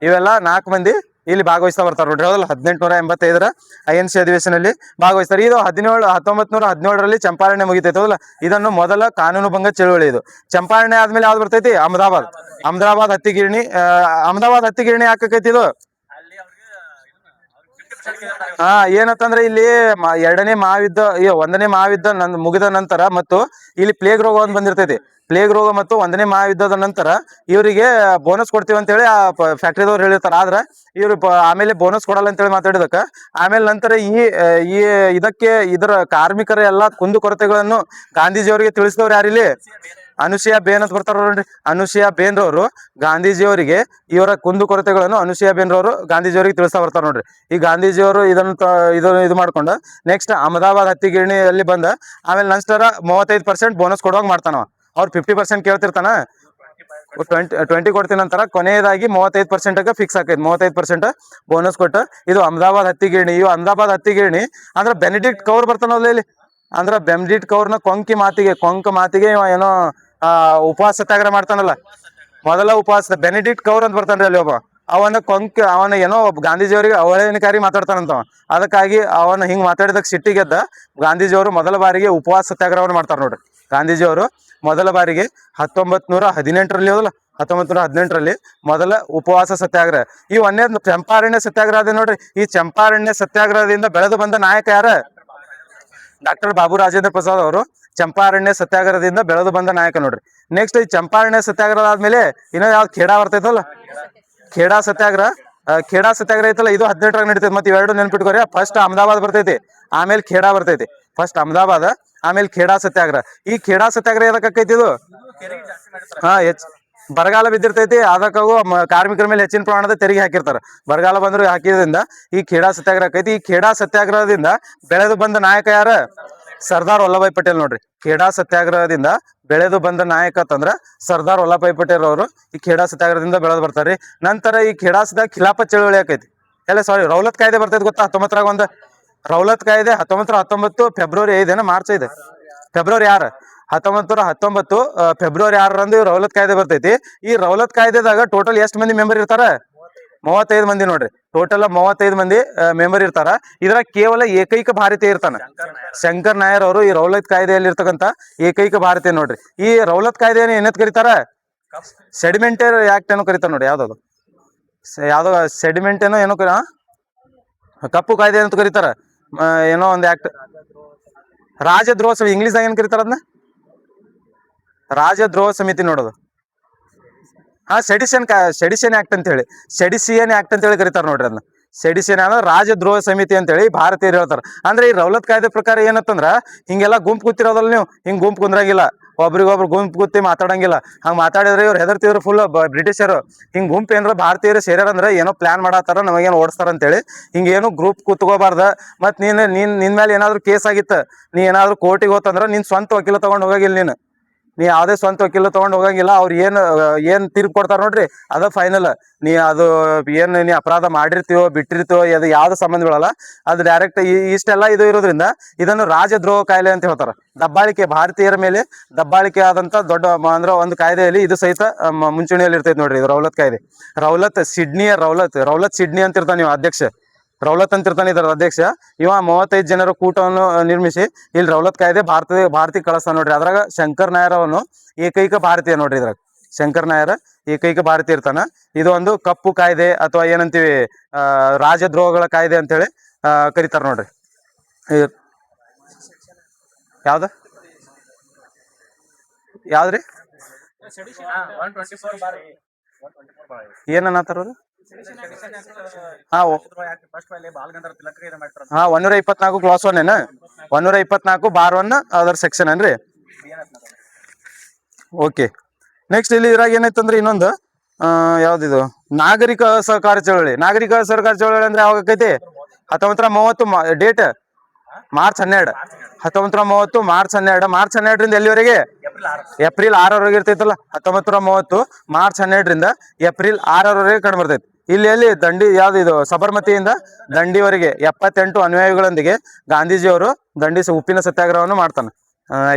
A: ಇವೆಲ್ಲ 4 ಮಂದಿ ಇಲ್ಲಿ ಭಾಗವಹಿಸ್ತಾ ಬರ್ತಾರೆ ನೋಡ್ರಿ. ಹೌದಲ್ಲ, 1885ರ INC ಅಧಿವೇಶನಲ್ಲಿ ಭಾಗವಹಿಸ್ತಾರೆ. ಇದು 1917ರಲ್ಲಿ ಚಂಪಾರಣ್ಯ ಮುಗಿತೈತೆ. ಹೌದಲ್ಲ, ಇದನ್ನು ಮೊದಲ ಕಾನೂನು ಭಂಗ ಚಳುವಳಿ. ಇದು ಚಂಪಾರಣ್ಯ ಆದ್ಮೇಲೆ ಯಾವ್ದು ಬರ್ತೈತಿ? ಅಹಮದಾಬಾದ್ ಹತ್ತಿಗಿರಣಿ. ಅಹಮದಾಬಾದ್ ಹತ್ತಿಗಿರಣಿ ಯಾಕೈತಿ ಇದು? ಏನಂತಂದ್ರೆ ಇಲ್ಲಿ 2ನೇ ಮಹಾಯುದ್ಧ, 1ನೇ ಮಹಾಯುದ್ಧ ಮುಗಿದ ನಂತರ ಮತ್ತು ಇಲ್ಲಿ ಪ್ಲೇಗ್ ರೋಗ ಒಂದು ಬಂದಿರ್ತೈತಿ. ಪ್ಲೇಗ್ ರೋಗ ಮತ್ತು 1ನೇ ಮಹಾಯುದ್ಧದ ನಂತರ ಇವರಿಗೆ ಬೋನಸ್ ಕೊಡ್ತೀವಿ ಅಂತ ಹೇಳಿ ಆ ಫ್ಯಾಕ್ಟ್ರಿದವ್ರು ಹೇಳಿರ್ತಾರ. ಆದ್ರೆ ಇವ್ರು ಆಮೇಲೆ ಬೋನಸ್ ಕೊಡಲ್ಲ ಅಂತ ಹೇಳಿ ಮಾತಾಡಿದಕ್ಕ ಆಮೇಲೆ ನಂತರ ಇದಕ್ಕೆ ಇದರ ಕಾರ್ಮಿಕರ ಎಲ್ಲಾ ಕುಂದು ಕೊರತೆಗಳನ್ನು ಗಾಂಧೀಜಿಯವರಿಗೆ ತಿಳಿಸಿದವ್ರು ಯಾರಿಲ್ಲಿ? ಅನುಸೂಯ ಬೇನ್ ಅಂತ ಬರ್ತಾರ ನೋಡ್ರಿ. ಅನುಸೂಯ ಬೇನ್ರವರು ಗಾಂಧೀಜಿಯವರಿಗೆ ಇವರ ಕುಂದು ಕೊರತೆಗಳನ್ನು ಅನುಸೂಯ ಬೇನ್ರವರು ಗಾಂಧೀಜಿಯವರಿಗೆ ತಿಳಿಸ್ತಾ ಬರ್ತಾರ ನೋಡ್ರಿ. ಈ ಗಾಂಧೀಜಿಯವರು ಇದು ಮಾಡ್ಕೊಂಡು ನೆಕ್ಸ್ಟ್ ಅಹಮದಾಬಾದ್ ಹತ್ತಿಗಿರಣಿಯಲ್ಲಿ ಬಂದ ಆಮೇಲೆ ನಂತರ 35% ಬೋನಸ್ ಕೊಡುವಾಗ ಮಾಡ್ತಾನವ. ಅವ್ರು 50% ಕೇಳ್ತಿರ್ತಾನ, 20 ಕೊಡ್ತೀನಿ ಅಂತಾರ. ಕೊನೆಯದಾಗಿ 35% ಫಿಕ್ಸ್ ಆಕೈತಿ. 35% ಬೋನಸ್ ಕೊಟ್ಟ ಇದು ಅಹಮದಾಬಾದ್ ಹತ್ತಿಗಿರಣಿ. ಇವು ಅಹಮದಾಬಾದ್ ಹತ್ತಿಗಿರಣಿ ಅಂದ್ರೆ ಬೆನಿಡಿಕ್ಟ್ ಕೌರ್ ಬರ್ತಾನಲ್ಲ ಇಲ್ಲಿ. ಅಂದ್ರ ಬೆನಿಡಿಕ್ಟ್ ಕೌರ್ನ ಕೊಂಕ ಮಾತಿಗೆ ಏನೋ ಉಪವಾಸ ಸತ್ಯಾಗ್ರಹ ಮಾಡ್ತಾನಲ್ಲ. ಮೊದಲ ಉಪವಾಸ ಬೆನಿಡಿಕ್ಟ್ ಕೌರ್ ಅಂತ ಬರ್ತಾನ್ರಿ ಅಲ್ಲಿ ಒಬ್ಬ. ಅವನ ಏನೋ ಗಾಂಧೀಜಿಯವರಿಗೆ ಅವಹೇಳನಕಾರಿ ಮಾತಾಡ್ತಾನಂತವ. ಅದಕ್ಕಾಗಿ ಅವನ ಹಿಂಗ್ ಮಾತಾಡಿದಕ್ಕೆ ಸಿಟ್ಟಿಗೆದ್ದ ಗಾಂಧೀಜಿಯವರು ಮೊದಲ ಬಾರಿಗೆ ಉಪವಾಸ ಸತ್ಯಾಗ್ರಹವನ್ನು ಮಾಡ್ತಾರ ನೋಡ್ರಿ. ಗಾಂಧೀಜಿಯವರು ಮೊದಲ ಬಾರಿಗೆ 1918ರಲ್ಲಿ ಹೋದಲ್ಲ, 1918ರಲ್ಲಿ ಮೊದಲ ಉಪವಾಸ ಸತ್ಯಾಗ್ರಹ. ಈ ಚಂಪಾರಣ್ಯ ಸತ್ಯಾಗ್ರಹ ಅದೇ ನೋಡ್ರಿ. ಈ ಚಂಪಾರಣ್ಯ ಸತ್ಯಾಗ್ರಹದಿಂದ ಬೆಳೆದು ಬಂದ ನಾಯಕ ಯಾರ? ಡಾಕ್ಟರ್ ಬಾಬು ರಾಜೇಂದ್ರ ಪ್ರಸಾದ್ ಅವರು ಚಂಪಾರಣ್ಯ ಸತ್ಯಾಗ್ರಹದಿಂದ ಬೆಳೆದು ಬಂದ ನಾಯಕ ನೋಡ್ರಿ. ನೆಕ್ಸ್ಟ್ ಈ ಚಂಪಾರಣ್ಯ ಸತ್ಯಾಗ್ರಹ ಆದ್ಮೇಲೆ ಇನ್ನೂ ಯಾವ್ದು ಖೇಡಾ ಬರ್ತೈತಲ್ಲ, ಖೇಡಾ ಸತ್ಯಾಗ್ರಹ ಐತಲ್ಲ, ಇದು 18ರಾಗ ನಡೀತೈತಿ. ಮತ್ತೆ ಇವೆರಡು ನೆನ್ಪಿಟ್ಕೋರಿ. ಫಸ್ಟ್ ಅಹಮದಾಬಾದ್ ಬರ್ತೈತಿ, ಆಮೇಲೆ ಖೇಡಾ ಬರ್ತೈತಿ. ಫಸ್ಟ್ ಅಹಮದಾಬಾದ್, ಆಮೇಲೆ ಖೇಡಾ ಸತ್ಯಾಗ್ರಹ. ಈ ಖೇಡಾ ಸತ್ಯಾಗ್ರಹ ಎದಕ್ ಆಕೈತಿ? ಇದು ಬರಗಾಲ ಬಿದ್ದಿರ್ತೈತಿ. ಅದಕ್ಕಾಗೂ ಕಾರ್ಮಿಕರ ಮೇಲೆ ಹೆಚ್ಚಿನ ಪ್ರಮಾಣದ ತೆರಿಗೆ ಹಾಕಿರ್ತಾರ. ಬರಗಾಲ ಬಂದ್ರು ಹಾಕಿದ್ರಿಂದ ಈ ಖೇಡಾ ಸತ್ಯಾಗ್ರಹ ಆಕೈತಿ. ಈ ಖೇಡಾ ಸತ್ಯಾಗ್ರಹದಿಂದ ಬೆಳೆದು ಬಂದ ನಾಯಕ ಯಾರ? ಸರ್ದಾರ್ ವಲ್ಲಭಾಯ್ ಪಟೇಲ್ ನೋಡ್ರಿ. ಖೇಡಾ ಸತ್ಯಾಗ್ರಹದಿಂದ ಬೆಳೆದು ಬಂದ ನಾಯಕ ಅಂತಂದ್ರ ಸರ್ದಾರ್ ವಲ್ಲಭಾಯ್ ಪಟೇಲ್ ಅವರು ಈ ಖೇಡಾ ಸತ್ಯಾಗ್ರಹದಿಂದ ಬೆಳೆದು ಬರ್ತಾರ್ರಿ. ನಂತರ ಈ ಖೇಡಾಸದ ಖಿಲಾಫತ್ ಚಳವಳಿ ಆಕೈತಿ. ರೌಲತ್ ಕಾಯ್ದೆ ಬರ್ತೈತಿ ಗೊತ್ತಾ? 19ರಾಗ ಒಂದು ರೌಲತ್ ಕಾಯ್ದೆ 1919 ಫೆಬ್ರವರಿ 5 ಮಾರ್ಚ್ 5 ಫೆಬ್ರವರಿ 6 1919 ಫೆಬ್ರವರಿ 6ರಂದು ರೌಲತ್ ಕಾಯ್ದೆ ಬರ್ತೈತಿ. ಈ ರೌಲತ್ ಕಾಯ್ದೆದಾಗ ಟೋಟಲ್ ಎಷ್ಟು ಮಂದಿ ಮೆಂಬರ್ ಇರ್ತಾರ? 35 ಮಂದಿ ನೋಡ್ರಿ. ಟೋಟಲ್ 35 ಮಂದಿ ಮೆಂಬರ್ ಇರ್ತಾರ. ಇದ್ರಾಗ ಕೇವಲ ಏಕೈಕ ಭಾರತೀಯ ಇರ್ತಾನ, ಶಂಕರ್ ನಾಯರ್ ಅವರು. ಈ ರೌಲತ್ ಕಾಯ್ದೆಯಲ್ಲಿ ಇರ್ತಕ್ಕಂಥ ಏಕೈಕ ಭಾರತೀಯ ನೋಡ್ರಿ. ಈ ರೌಲತ್ ಕಾಯ್ದೆಯನ್ನು ಏನಂತ ಕರೀತಾರ? ಸೆಡಿಮೆಂಟರಿ ಆಕ್ಟ್ ಏನೋ ಕರೀತಾರ ನೋಡ್ರಿ. ಯಾವ್ದೋ ಸೆಡಿಮೆಂಟ್ ಏನೋ ಕಪ್ಪು ಕಾಯ್ದೆ ಅಂತ ಕರೀತಾರ. ಏನೋ ಒಂದು ಆಕ್ಟ್, ರಾಜದ್ರೋಹ ಸಮಿತಿ. ಇಂಗ್ಲಿಷ್ದಾಗ ಏನ್ ಕರೀತಾರ ಅದನ್ನ? ರಾಜದ್ರೋಹ ಸಮಿತಿ ನೋಡೋದು. ಸೆಡಿಷನ್ ಆಕ್ಟ್ ಅಂತ ಹೇಳಿ, ಸೆಡಿಸಿಯನ್ ಆಕ್ಟ್ ಅಂತ ಹೇಳಿ ಕರೀತಾರ ನೋಡ್ರಿ ಅದನ್ನ. ಸೆಡಿಷನ್ ಅಂದ್ರೆ ರಾಜದ್ರೋಹ ಸಮಿತಿ ಅಂತೇಳಿ ಭಾರತೀಯರು ಹೇಳ್ತಾರ. ಅಂದ್ರೆ ಈ ರೌಲತ್ ಕಾಯ್ದೆ ಪ್ರಕಾರ ಏನತ್ತಂದ್ರ ಹಿಂಗೆಲ್ಲ ಗುಂಪು ಕೂತಿರೋದಲ್ಲ, ನೀವು ಹಿಂಗ್ ಗುಂಪು ಕುಂದ್ರಂಗಿಲ್ಲ, ಒಬ್ರಿಗೊಬ್ರು ಗುಂಪು ಕೂತಿ ಮಾತಾಡಂಗಿಲ್ಲ. ಹಂಗ ಮಾತಾಡಿದ್ರೆ ಇವ್ರು ಹೆದರ್ತಿದ್ರು ಫುಲ್ ಬ್ರಿಟಿಷರು. ಹಿಂಗ್ ಗುಂಪು ಏನ್ರ ಭಾರತೀಯರು ಸೇರ್ಯಾರಂದ್ರ ಏನೋ ಪ್ಲಾನ್ ಮಾಡತ್ತಾರ, ನಮಗೇನು ಓಡಿಸ್ತಾರ ಅಂತೇಳಿ ಹಿಂಗೇನು ಗ್ರೂಪ್ ಕೂತ್ಕೋಬಾರ್ದ. ಮತ್ ನಿನ್ ಮೇಲೆ ಏನಾದ್ರು ಕೇಸ್ ಆಗಿತ್ತ, ನೀ ಏನಾದ್ರು ಕೋರ್ಟಿಗೆ ಹೋತಂದ್ರ ನಿನ್ ಸ್ವಂತ ವಕೀಲ ತಗೊಂಡ್ ಹೋಗಂಗಿಲ್ಲ. ನೀ ಯಾವ್ದೇ ಸ್ವಂತ ವಕೀಲ ತಗೊಂಡ್ ಹೋಗಂಗಿಲ್ಲ. ಅವ್ರು ಏನ್ ತೀರ್ಪು ಕೊಡ್ತಾರ ನೋಡ್ರಿ, ಅದ ಫೈನಲ್. ನೀ ಅದು ನೀ ಅಪರಾಧ ಮಾಡಿರ್ತೀವೋ ಬಿಟ್ಟಿರ್ತೀವೋ ಅದು ಯಾವ್ದು ಸಂಬಂಧ ಬೀಳಲ್ಲ. ಅದು ಡೈರೆಕ್ಟ್ ಇಷ್ಟೆಲ್ಲ ಇದು ಇರೋದ್ರಿಂದ ಇದನ್ನು ರಾಜದ್ರೋಹ ಕಾಯ್ದೆ ಅಂತ ಹೇಳ್ತಾರ. ದಬ್ಬಾಳಿಕೆ, ಭಾರತೀಯರ ಮೇಲೆ ದಬ್ಬಾಳಿಕೆ ಆದಂತ ದೊಡ್ಡ ಅಂದ್ರೆ ಒಂದು ಕಾಯ್ದೆಯಲ್ಲಿ ಇದು ಸಹಿತ ಮುಂಚೂಣಿಯಲ್ಲಿ ಇರ್ತೈತಿ ನೋಡ್ರಿ. ಇದು ರೌಲತ್ ಕಾಯ್ದೆ. ರೌಲತ್ ಸಿಡ್ನಿ ಅಂತ ಇರ್ತಾನೆ ನೀವು ಅಧ್ಯಕ್ಷ. ರೌಲತ್ ಅಂತ ಇರ್ತಾನೆ ಇದರ ಅಧ್ಯಕ್ಷ. ಇವ 35 ಜನರ ಕೂಟವನ್ನು ನಿರ್ಮಿಸಿ ಇಲ್ಲಿ ರೌಲತ್ ಕಾಯ್ದೆ ಭಾರತೀಯ ಕಳಿಸ್ತಾನ ನೋಡ್ರಿ. ಅದ್ರಾಗ ಶಂಕರ್ ನಾಯರ್ ಅವನು ಏಕೈಕ ಭಾರತೀಯ ನೋಡ್ರಿ. ಇದ್ರಾಗ ಶಂಕರ್ ನಾಯರ್ ಏಕೈಕ ಭಾರತೀಯ ಇರ್ತಾನ. ಇದು ಒಂದು ಕಪ್ಪು ಕಾಯ್ದೆ ಅಥವಾ ಏನಂತೀವಿ ರಾಜದ್ರೋಹಗಳ ಕಾಯ್ದೆ ಅಂತೇಳಿ ಕರಿತಾರ ನೋಡ್ರಿ. ಯಾವ್ದ ಯಾವ್ದ್ರಿ ಏನನ್ನತ್ತಾರ ಅವ್ರು? ಹಾ 124 ಕ್ಲಾಸ್ 1 ಏನ 124(1) ಅದರ ಸೆಕ್ಷನ್ ಏನ್ರಿ? ಓಕೆ. ನೆಕ್ಸ್ಟ್ ಇಲ್ಲಿ ಇದ್ರಾಗ ಏನೈತಂದ್ರೆ ಇನ್ನೊಂದು ಯಾವ್ದಿದು ನಾಗರಿಕ ಸಹಕಾರ ಚಳವಳಿ. ನಾಗರಿಕ ಸಹಕಾರ ಚಳವಳಿ ಅಂದ್ರೆ ಯಾವಾಗ ಆಕೈತಿ? 1930 ಡೇಟ್ ಮಾರ್ಚ್ 12. 1930 ಮಾರ್ಚ್ 12. ಮಾರ್ಚ್ 12ರಿಂದ ಎಲ್ಲಿವರೆಗೆ? ಏಪ್ರಿಲ್ 6ರವರೆಗೆ ಇರ್ತೈತಲ್ಲ. 1930 ಮಾರ್ಚ್ 12ರಿಂದ ಏಪ್ರಿಲ್ 6ರವರೆಗೆ ಕಂಡು ಬರ್ತೈತಿ. ಇಲ್ಲಿ ಎಲ್ಲಿ ದಂಡಿ ಯಾವ್ದು ಇದು ಸಬರ್ಮತಿಯಿಂದ ದಂಡಿವರೆಗೆ 78 ಅನುಯಾಯಿಗಳೊಂದಿಗೆ ಗಾಂಧೀಜಿಯವರು ಉಪ್ಪಿನ ಸತ್ಯಾಗ್ರಹವನ್ನು ಮಾಡ್ತಾನೆ.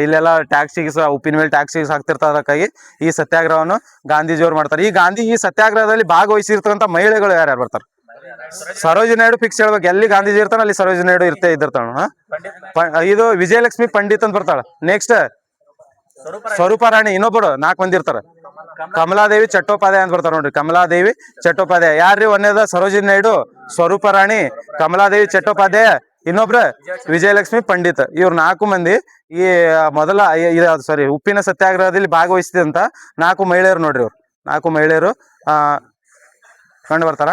A: ಇಲ್ಲೆಲ್ಲ ಟ್ಯಾಕ್ಸಿಗೆ ಉಪ್ಪಿನ ಮೇಲೆ ಟ್ಯಾಕ್ಸಿಗೆ ಹಾಕ್ತಿರ್ತಾರೆ. ಅದಕ್ಕಾಗಿ ಈ ಸತ್ಯಾಗ್ರಹವನ್ನು ಗಾಂಧೀಜಿಯವರು ಮಾಡ್ತಾರೆ. ಈ ಸತ್ಯಾಗ್ರಹದಲ್ಲಿ ಭಾಗವಹಿಸಿರ್ತಕ್ಕಂಥ ಮಹಿಳೆಗಳು ಯಾರ್ಯಾರು ಬರ್ತಾರೆ? ಸರೋಜಿನಿ ನಾಯ್ಡು ಫಿಕ್ಸ್ ಹೇಳ್ಬೇಕು. ಎಲ್ಲಿ ಗಾಂಧೀಜಿ ಇರ್ತಾನ ಅಲ್ಲಿ ಸರೋಜಿನಿ ನಾಯ್ಡು ಇದ್ದಿರ್ತಾಳ. ಇದು ವಿಜಯಲಕ್ಷ್ಮಿ ಪಂಡಿತ್ ಅಂತ ಬರ್ತಾಳ. ನೆಕ್ಸ್ಟ್ ಸ್ವರೂಪ ರಾಣಿ, ಇನ್ನೊಬ್ಬರು 4 ಮಂದಿ ಇರ್ತಾರ. ಕಮಲಾದೇವಿ ಚಟ್ಟೋಪಾಧ್ಯಾಯ ಅಂತ ಬರ್ತಾರ ನೋಡ್ರಿ. ಕಮಲಾದೇವಿ ಚಟ್ಟೋಪಾಧ್ಯಾಯ ಯಾರ್ರಿ? ಒಂದೇದ ಸರೋಜಿನಿ ನಾಯ್ಡು, ಸ್ವರೂಪ ರಾಣಿ, ಕಮಲಾದೇವಿ ಚಟ್ಟೋಪಾಧ್ಯಾಯ, ಇನ್ನೊಬ್ರ ವಿಜಯಲಕ್ಷ್ಮಿ ಪಂಡಿತ್. ಇವ್ರು 4 ಮಂದಿ ಈ ಮೊದಲ ಉಪ್ಪಿನ ಸತ್ಯಾಗ್ರಹದಲ್ಲಿ ಭಾಗವಹಿಸಿದಂತ 4 ಮಹಿಳೆಯರು ನೋಡ್ರಿ. ಇವ್ರು 4 ಮಹಿಳೆಯರು ಕಂಡು ಬರ್ತಾರ.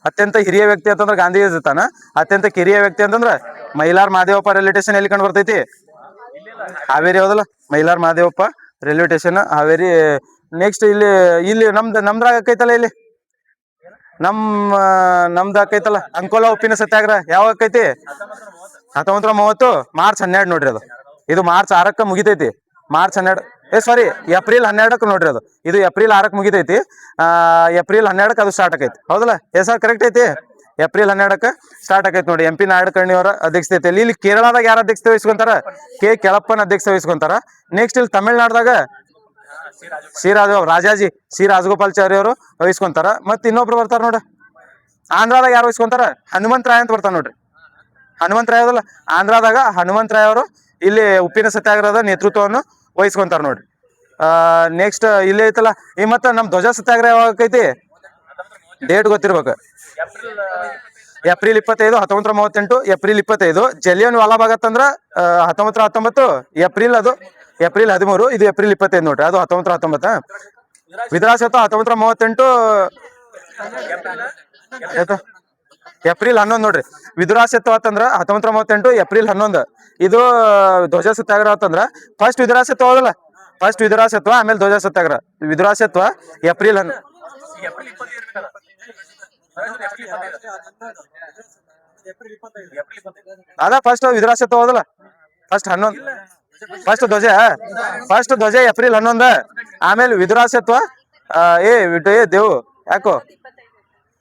A: ಅತ್ಯಂತ ಹಿರಿಯ ವ್ಯಕ್ತಿ ಅಂತಂದ್ರೆ ಗಾಂಧೀಜಿ ಇರ್ತಾನ. ಅತ್ಯಂತ ಕಿರಿಯ ವ್ಯಕ್ತಿ ಅಂತಂದ್ರ ಮೈಲಾರ್ ಮಹದೇವಪ್ಪ ರೈಲ್ವೆ ಸ್ಟೇಷನ್ ಎಲ್ಲಿ ಕಂಡು ಬರ್ತೈತಿ? ಹಾವೇರಿ ಹೌದಲ್ಲ, Mylar Mahadevappa railway station Haveri. Next ಇಲ್ಲಿ ನಮ್ದ್ರಾಗ ಆಕೈತಲ್ಲ, ಇಲ್ಲಿ ನಮ್ದು ಆಕೈತಲ್ಲ ಅಂಕೋಲಾ ಉಪ್ಪಿನ ಸತ್ಯಾಗ್ರಹ. ಯಾವಾಗ ಆಕೈತಿ? 1930 ಮಾರ್ಚ್ 12 ನೋಡ್ರಿ. ಇದು ಮಾರ್ಚ್ 6ಕ್ಕೆ ಮುಗಿತೈತಿ. ಮಾರ್ಚ್ 12 ಏಪ್ರಿಲ್ 12ಕ್ಕೆ ನೋಡ್ರಿ. ಇದು ಏಪ್ರಿಲ್ 6ಕ್ಕೆ ಮುಗಿತೈತಿ. ಏಪ್ರಿಲ್ 12ಕ್ಕೆ ಅದು ಸ್ಟಾರ್ಟ್ ಆಕೈತಿ. ಹೌದಲ್ಲ? ಸರ್ ಕರೆಕ್ಟ್ ಐತಿ. ಏಪ್ರಿಲ್ 12ಕ್ಕೆ ಸ್ಟಾರ್ಟ್ ಆಕೈತಿ ನೋಡಿ. MP ನಾಯ್ಡು ಅವರ ಅಧ್ಯಕ್ಷತೆಯಲ್ಲಿ. ಇಲ್ಲಿ ಕೇರಳದಾಗ ಯಾರು ಅಧ್ಯಕ್ಷತೆ ವಹಿಸ್ಕೊಂತಾರ? ಕೆ ಕೆಳಪ್ಪನ ಅಧ್ಯಕ್ಷತೆ ವಹಿಸ್ಕೊಂತಾರ. ನೆಕ್ಸ್ಟ್ ಇಲ್ಲಿ ತಮಿಳ್ನಾಡ್ದಾಗ ಸಿ ರಾಜಗೋಪಾಲಾಚಾರಿ ಅವರು ವಹಿಸ್ಕೊಂತಾರ. ಮತ್ ಇನ್ನೊಬ್ರು ಬರ್ತಾರ ನೋಡ್ರಿ. ಆಂಧ್ರದಾಗ ಯಾರು ವಹಿಸ್ಕೊಂತಾರ? ಹನುಮಂತರಾಯ ಅಂತ ಬರ್ತಾರ ನೋಡ್ರಿ. ಹನುಮಂತರಾಯ ಅದಲ್ಲ, ಆಂಧ್ರದಾಗ ಹನುಮಂತರಾಯ ಅವರು ಇಲ್ಲಿ ಉಪ್ಪಿನ ಸತ್ಯಾಗ್ರಹದ ನೇತೃತ್ವವನ್ನು ವಹಿಸ್ಕೊಂತಾರ ನೋಡ್ರಿ. ನೆಕ್ಸ್ಟ್ ಇಲ್ಲಿ ಐತಲ್ಲ ಮತ್ತ ನಮ್ ಧ್ವಜ ಸತ್ಯಾಗ್ರಹ ಯಾವಾಗ ಆಕೈತಿ? ಡೇಟ್ ಗೊತ್ತಿರ್ಬೇಕು. ಏಪ್ರಿಲ್ 25, 1938. ಏಪ್ರಿಲ್ 25. ಜಲಿಯನ್ ವಾಲಾಬಾಗ್ ಅಂತಂದ್ರ 1919. ಏಪ್ರಿಲ್ 13. ಇದು ಏಪ್ರಿಲ್ 25 ನೋಡ್ರಿ. ಅದು 1919. ವಿದ್ರಾಸತ್ವ 1938. ಏಪ್ರಿಲ್ 11 ನೋಡ್ರಿ. ವಿದುರಾಸತ್ವ ಅಂತಂದ್ರ 1938 ಏಪ್ರಿಲ್ 11. ಇದು ಧ್ವಜ ಸತ್ಯಾಗ್ರಹ ಅಂತಂದ್ರ ಫಸ್ಟ್ ವಿದುರಾಸತ್ವ ಹೋದಲ್ಲ. ಫಸ್ಟ್ ವಿದುರಾಸತ್ವ, ಆಮೇಲೆ ಧ್ವಜ ಸತ್ಯಾಗ್ರಹ. ವಿದುರಾಸತ್ವ ಏಪ್ರಿಲ್ 11. ಅದ ಫಸ್ಟ್ ವಿದುರಾಸತ್ವ ಹೋದಲ್ಲ. ಫಸ್ಟ್ 11. ಫಸ್ಟ್ ಧ್ವಜ ಏಪ್ರಿಲ್ 11. ಆಮೇಲೆ ವಿದುರಾಸತ್ವ ದೇವು ಯಾಕೋ